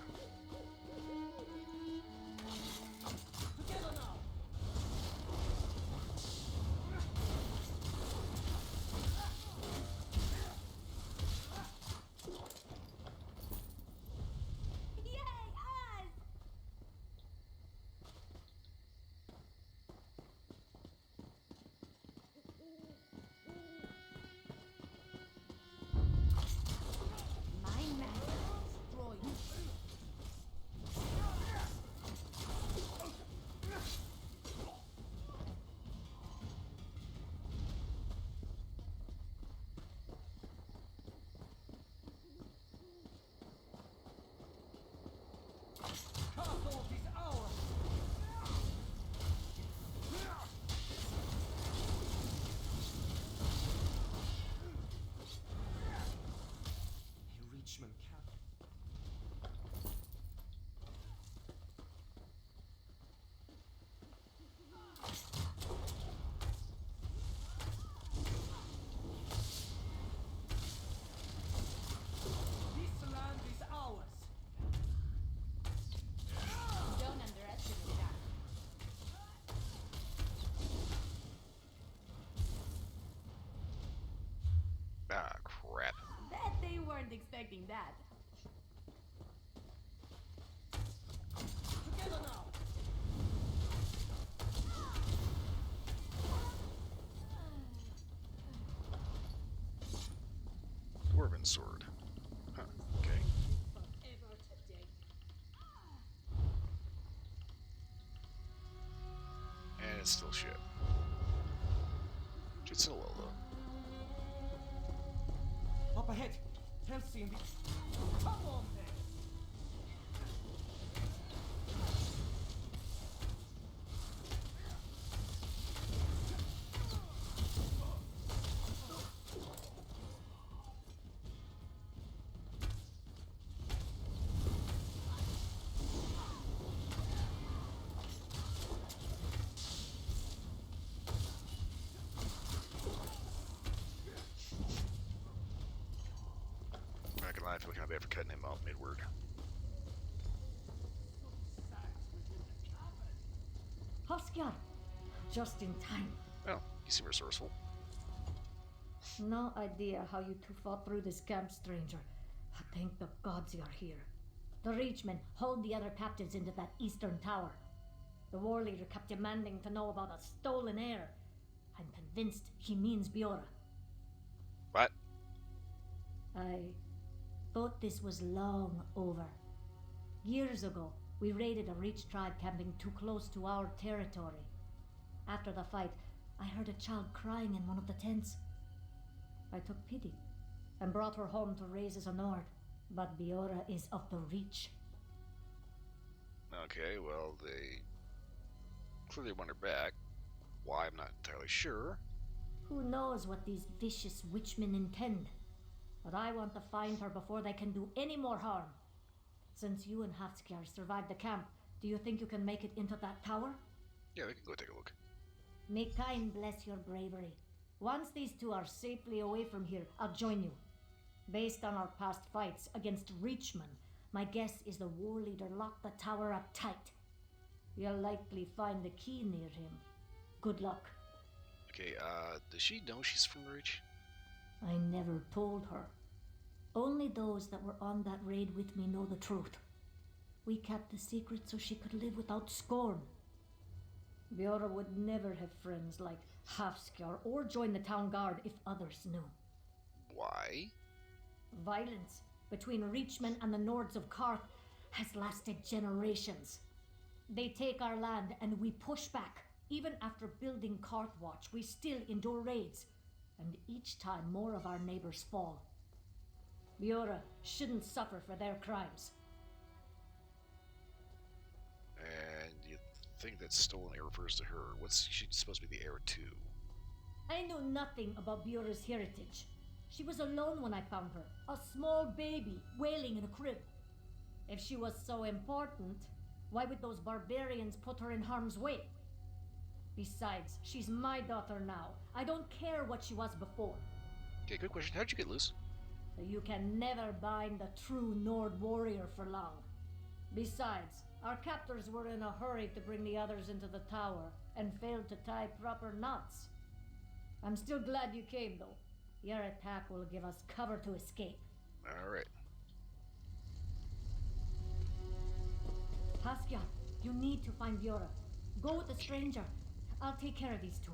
weren't expecting that. Together now! Dwarven sword. Huh, okay. Forever today. And it's still shit. It's still well, though. Up ahead! Kelsey and the... Come on then! I'm not gonna lie, I feel kind of bad for cutting him out mid-word. Hoskjar! Just in time. Well, you seem resourceful. No idea how you two fought through this camp, stranger. But thank the gods you're here. The Reachmen hauled the other captives into that eastern tower. The war leader kept demanding to know about a stolen heir. I'm convinced he means Biora. What? I thought this was long over. Years ago, we raided a Reach tribe camping too close to our territory. After the fight, I heard a child crying in one of the tents. I took pity and brought her home to raise as a Nord. But Biora is of the Reach. Okay, well, they clearly want her back. Why, I'm not entirely sure. Who knows what these vicious witchmen intend? But I want to find her before they can do any more harm. Since you and Hafskjar survived the camp, do you think you can make it into that tower? Yeah, we can go take a look. May Kain bless your bravery. Once these two are safely away from here, I'll join you. Based on our past fights against Reachmen, my guess is the war leader locked the tower up tight. You'll likely find the key near him. Good luck. Okay, does she know she's from the Reach? I never told her. Only those that were on that raid with me know the truth. We kept the secret so she could live without scorn. Biora would never have friends like Hafskjar or join the town guard if others knew. Why? Violence between Reachmen and the Nords of Karth has lasted generations. They take our land and we push back. Even after building Karthwatch, we still endure raids. And each time more of our neighbors fall. Biora shouldn't suffer for their crimes. And you think that stolen heir refers to her. What's she supposed to be the heir to? I know nothing about Biora's heritage. She was alone when I found her, a small baby wailing in a crib. If she was so important, why would those barbarians put her in harm's way? Besides, she's my daughter now. I don't care what she was before. Okay, good question. How'd you get loose? You can never bind a true Nord warrior for long. Besides, our captors were in a hurry to bring the others into the tower and failed to tie proper knots. I'm still glad you came, though. Your attack will give us cover to escape. Alright. Haskja, you need to find Biora. Go with the stranger. I'll take care of these two.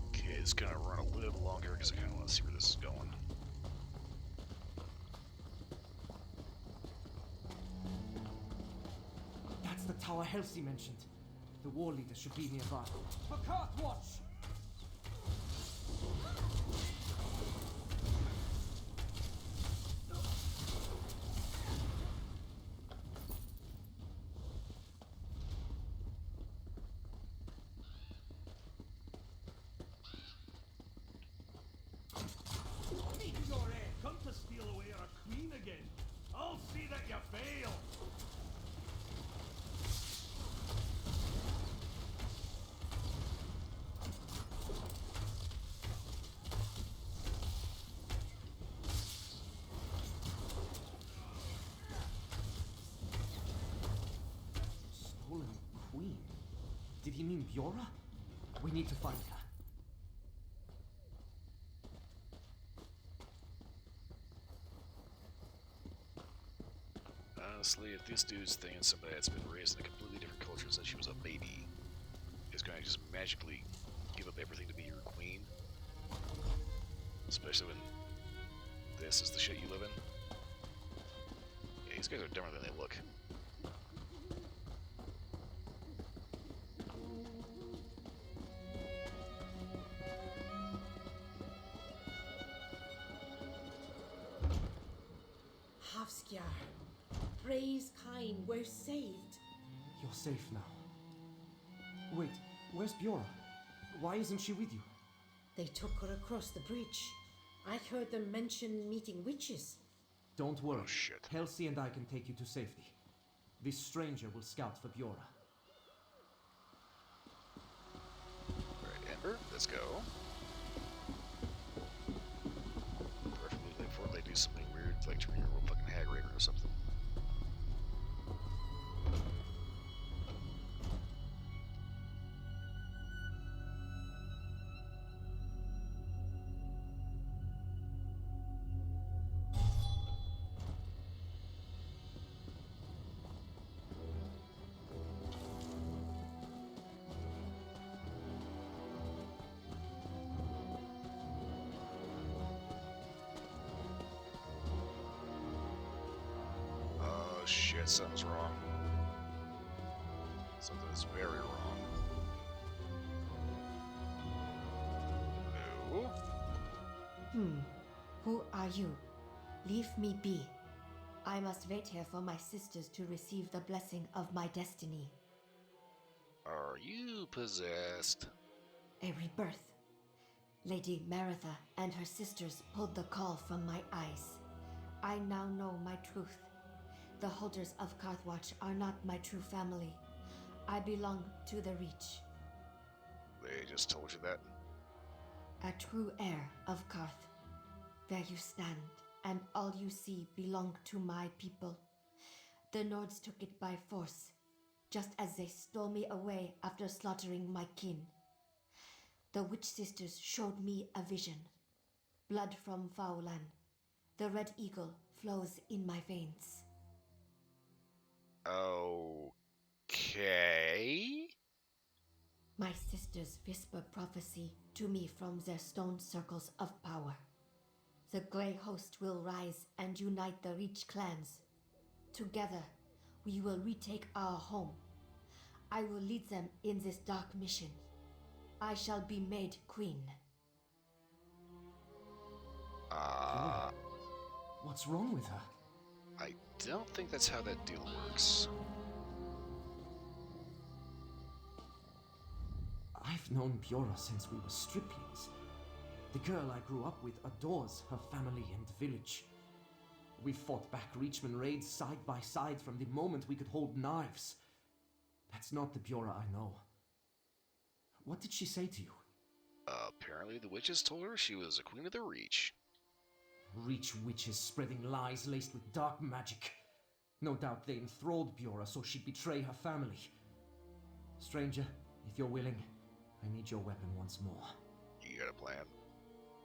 Okay, it's gonna run a little longer because I kind of want to see where this is going. That's the tower Halsey mentioned. The war leader should be nearby. For Karthwatch! Come to steal away our queen again. I'll see that you fail. Stolen queen? Did he mean Biora? We need to find her. honestly, if this dude's thinking somebody that's been raised in a completely different culture since she was a baby is going to just magically give up everything to be your queen, especially when this is the shit you live in. Yeah, these guys are dumber than they look. Havskjar, praise Kine, we're saved. You're safe now. Wait, where's Bjorn? Why isn't she with you? They took her across the bridge. I heard them mention meeting witches. Don't worry. Oh, shit. Helsi and I can take you to safety. This stranger will scout for Bjorn. Alright, Ember, let's go. Preferably before they do something weird, like turn into a real fucking hag raver or something. Shit, something's wrong. Something's very wrong. No. Who are you? Leave me be. I must wait here for my sisters to receive the blessing of my destiny. Are you possessed? A rebirth. Lady Maritha and her sisters pulled the call from my eyes. I now know my truth. The holders of Karthwatch are not my true family. I belong to the Reach. They just told you that? A true heir of Karth. There you stand, and all you see belong to my people. The Nords took it by force, just as they stole me away after slaughtering my kin. The Witch Sisters showed me a vision. Blood from Faulan. The Red Eagle flows in my veins. Okay. My sisters whisper prophecy to me from their stone circles of power. The Grey Host will rise and unite the Reach clans. Together, we will retake our home. I will lead them in this dark mission. I shall be made queen. What's wrong with her? I don't think that's how that deal works. I've known Bjorn since we were striplings. The girl I grew up with adores her family and village. We fought back Reachman raids side by side from the moment we could hold knives. That's not the Bjorn I know. What did she say to you? Apparently the witches told her she was a queen of the Reach. Reach witches spreading lies laced with dark magic. No doubt they enthralled Bjorn so she'd betray her family. Stranger, if you're willing, I need your weapon once more. You got a plan?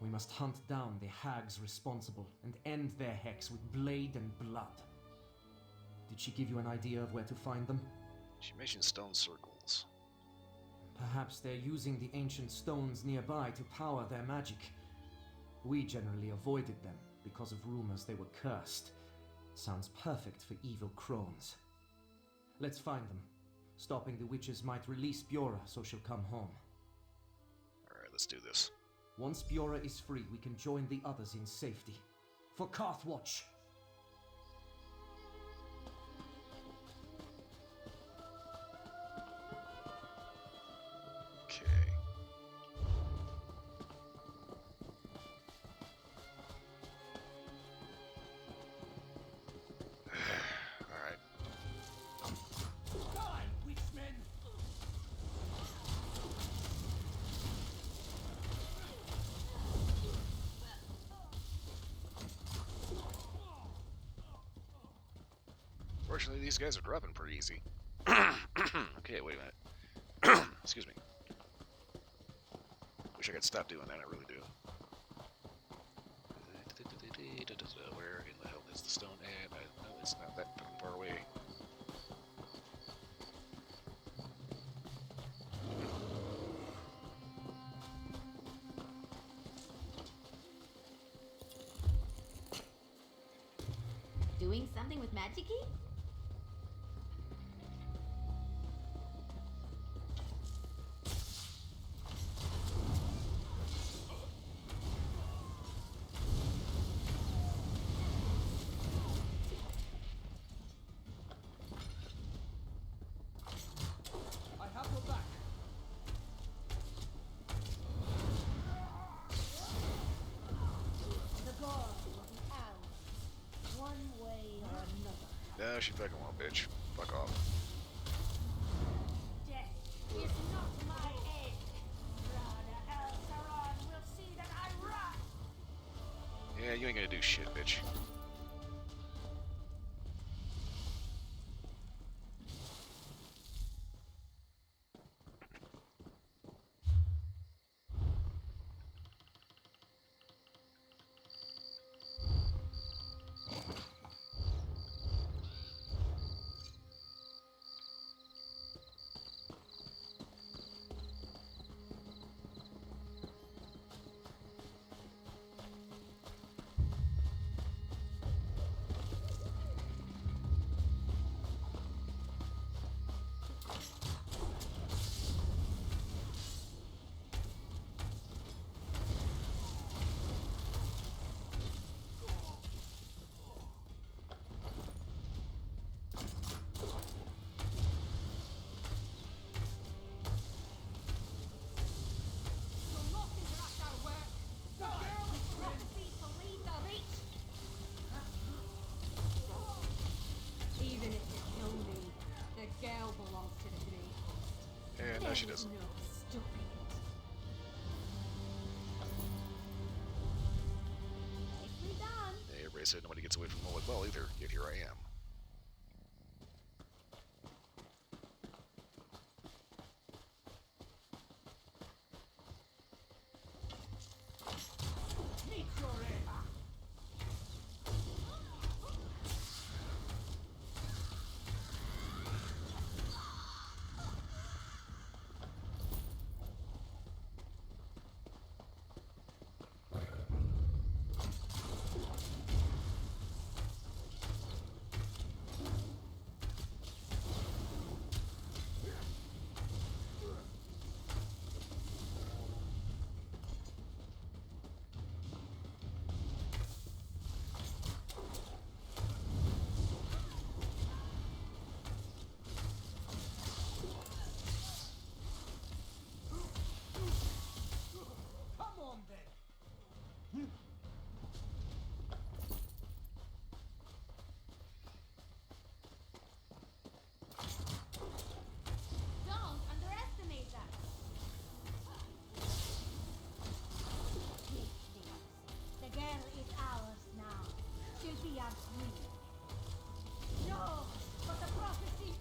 We must hunt down the hags responsible and end their hex with blade and blood. Did she give you an idea of where to find them? She mentioned stone circles. Perhaps they're using the ancient stones nearby to power their magic. We generally avoided them because of rumors they were cursed. Sounds perfect for evil crones. Let's find them. Stopping the witches might release Bjorn so she'll come home. Alright, let's do this. Once Bjorn is free, we can join the others in safety. For Karthwatch! Okay. Alright. Die, witchmen! Fortunately, these guys are dropping pretty easy. Okay, wait a minute. Excuse me. Wish I could stop doing that, I really do. Where in the hell is the stone at? No, it's not that fucking far away. doing something with magic-y? I have your back. The guard will be out, one way or another. No, she fucking won't, bitch. Fuck off. Death is not my end. Rada El Saran will see that I run. Yeah, you ain't gonna do shit, bitch. Even if you kill me, the girl belongs to the Great. Yeah, no, she doesn't. No stopping it. Nicely done. Yeah, everybody said nobody gets away from Mullet well either, yet here I am. Meet your end. Come on then. Don't underestimate that. The girl is ours now. She'll be our queen. No, but the prophecy.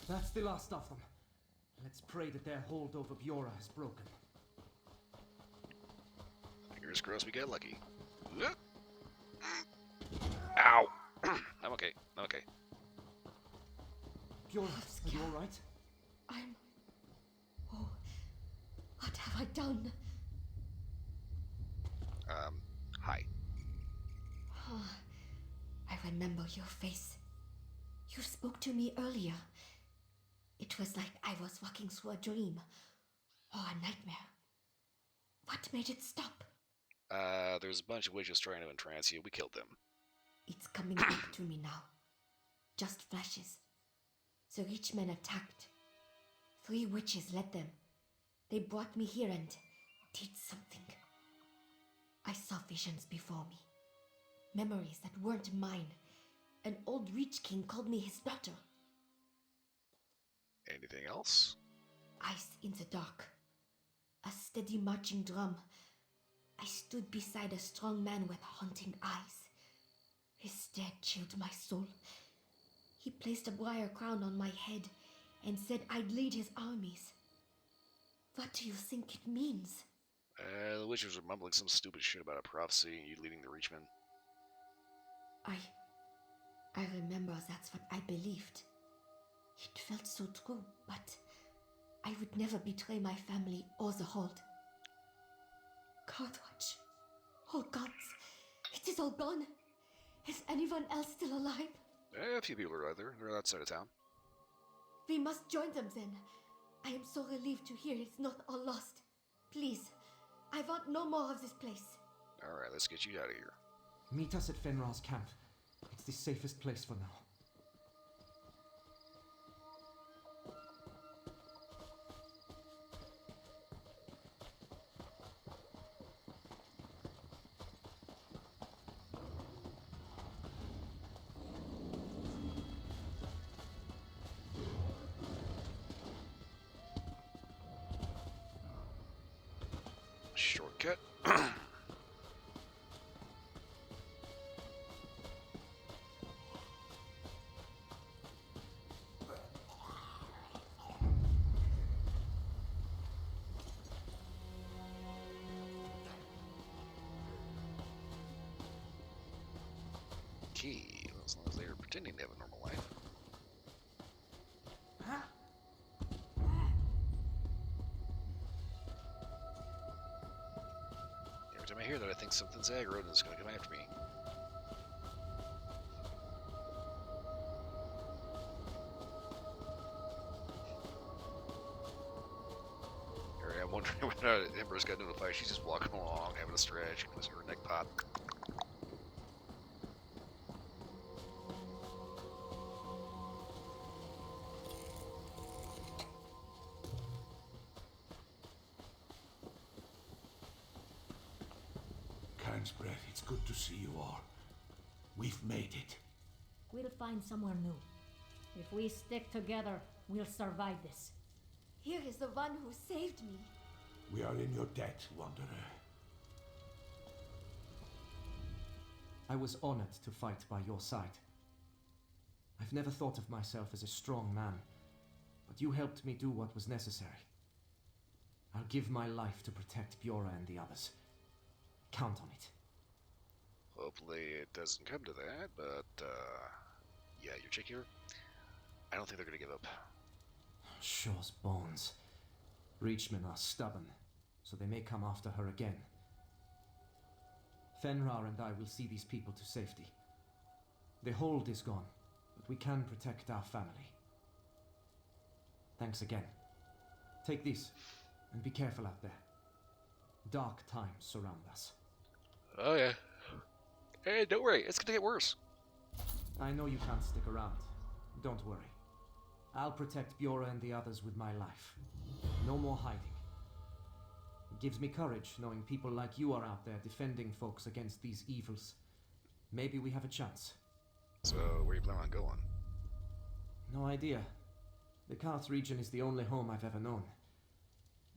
That's the last of them. Let's pray that their hold over Biora is broken. Fingers crossed we get lucky. Ow! I'm okay. I'm okay. Biora, are you alright? Oh, what have I done? Hi. Oh, I remember your face. You spoke to me earlier. It was like I was walking through a dream or a nightmare. What made it stop? There's a bunch of witches trying to entrance you. We killed them. It's coming back to me now. Just flashes. The rich men attacked. 3 witches led them. They brought me here and did something. I saw visions before me. Memories that weren't mine. An old rich king called me his daughter. Anything else? Ice in the dark. A steady marching drum. I stood beside a strong man with haunting eyes. His stare chilled my soul. He placed a briar crown on my head and said I'd lead his armies. What do you think it means? The witches were mumbling some stupid shit about a prophecy and you leading the Reachmen. I remember that's what I believed. It felt so true, but I would never betray my family or the hold. Cartwatch. Oh gods, it is all gone. Is anyone else still alive? A few people are out there. They're outside of town. We must join them then. I am so relieved to hear it's not all lost. Please, I want no more of this place. Alright, let's get you out of here. Meet us at Fenrar's camp. It's the safest place for now. Shortcut. Key, as long as they're pretending to have a normal life. Every time I hear that, I think something's aggro and it's gonna come after me. Alright, I'm wondering when Ember's got notified. She's just walking along, having a stretch, because her neck pop. Breath, it's good to see you all. We've made it. We'll find somewhere new. If we stick together, we'll survive this. Here is the one who saved me. We are in your debt, Wanderer. I was honored to fight by your side. I've never thought of myself as a strong man, but you helped me do what was necessary. I'll give my life to protect Bjorra and the others. Count on it. Hopefully it doesn't come to that, but, yeah, your chick here, I don't think they're gonna give up. Shaw's bones. Reachmen are stubborn, so they may come after her again. Fenrar and I will see these people to safety. The hold is gone, but we can protect our family. Thanks again. Take this, and be careful out there. Dark times surround us. Oh yeah. Hey, don't worry, it's gonna get worse. I know you can't stick around. Don't worry. I'll protect Bjorra and the others with my life. No more hiding. It gives me courage knowing people like you are out there defending folks against these evils. Maybe we have a chance. So, where you plan on going? No idea. The Karth region is the only home I've ever known.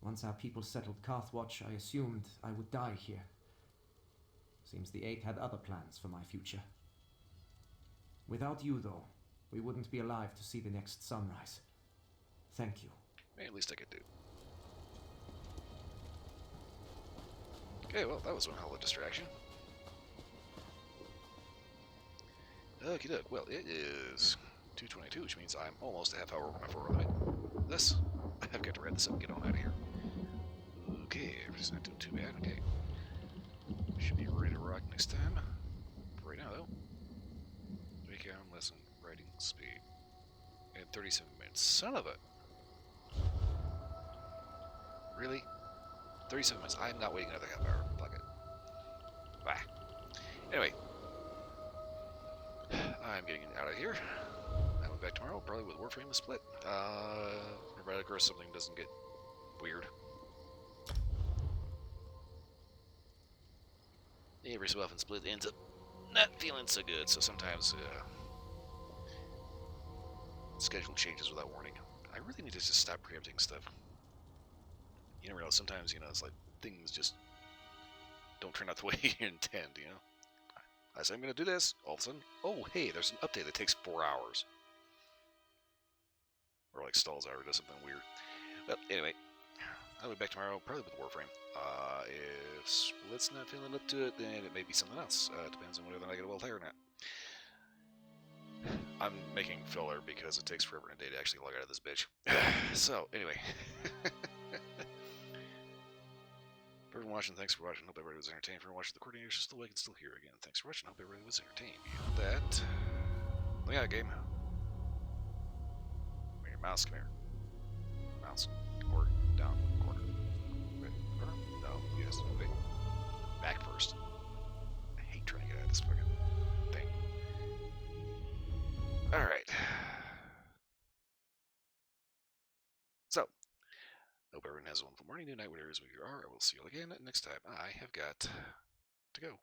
Once our people settled Karthwatch, I assumed I would die here. Seems the Eight had other plans for my future. Without you, though, we wouldn't be alive to see the next sunrise. Thank you. At least I could do. Okay, well, that was one hell of a distraction. Okie doke. Well, it is 2:22, which means I'm almost a half hour over my forward limit. Thus, I've got to wrap this up and get on out of here. Okay, it's not doing too bad. Okay. Should be ready to rock next time. For right now, though. Weekend lesson writing speed. And 37 minutes. Son of a. Really? 37 minutes. I'm not waiting another half hour. Fuck it. Bye. Anyway. I'm getting out of here. I'll be back tomorrow, probably with Warframe split. Provided, of course, something doesn't get weird. Every so often, split ends up not feeling so good, so sometimes schedule changes without warning. I really need to just stop preempting stuff. You never know, sometimes, you know, it's like things just don't turn out the way you intend, you know? I say I'm going to do this, all of a sudden, oh, hey, there's an update that takes 4 hours. Or like stalls out or does something weird. Well, anyway, I'll be back tomorrow, probably with Warframe. If Split's not feeling up to it, then it may be something else. Depends on whether or not I get a well hire or not. I'm making filler because it takes forever and a day to actually log out of this bitch. So, anyway. For everyone watching, thanks for watching. Hope everybody was entertained. For everyone watching the recording, you're still awake and still here again. Thanks for watching. Hope everybody was entertained. Beyond that, look at that game. Bring your mouse, come here. Mouse. Or down. Corner. Wait, corner? No, yes. Wait. Back first. I hate trying to get out of this fucking thing. Alright. So, hope everyone has a wonderful morning, noon, night, whatever it is where you are. I will see you all again next time. I have got to go.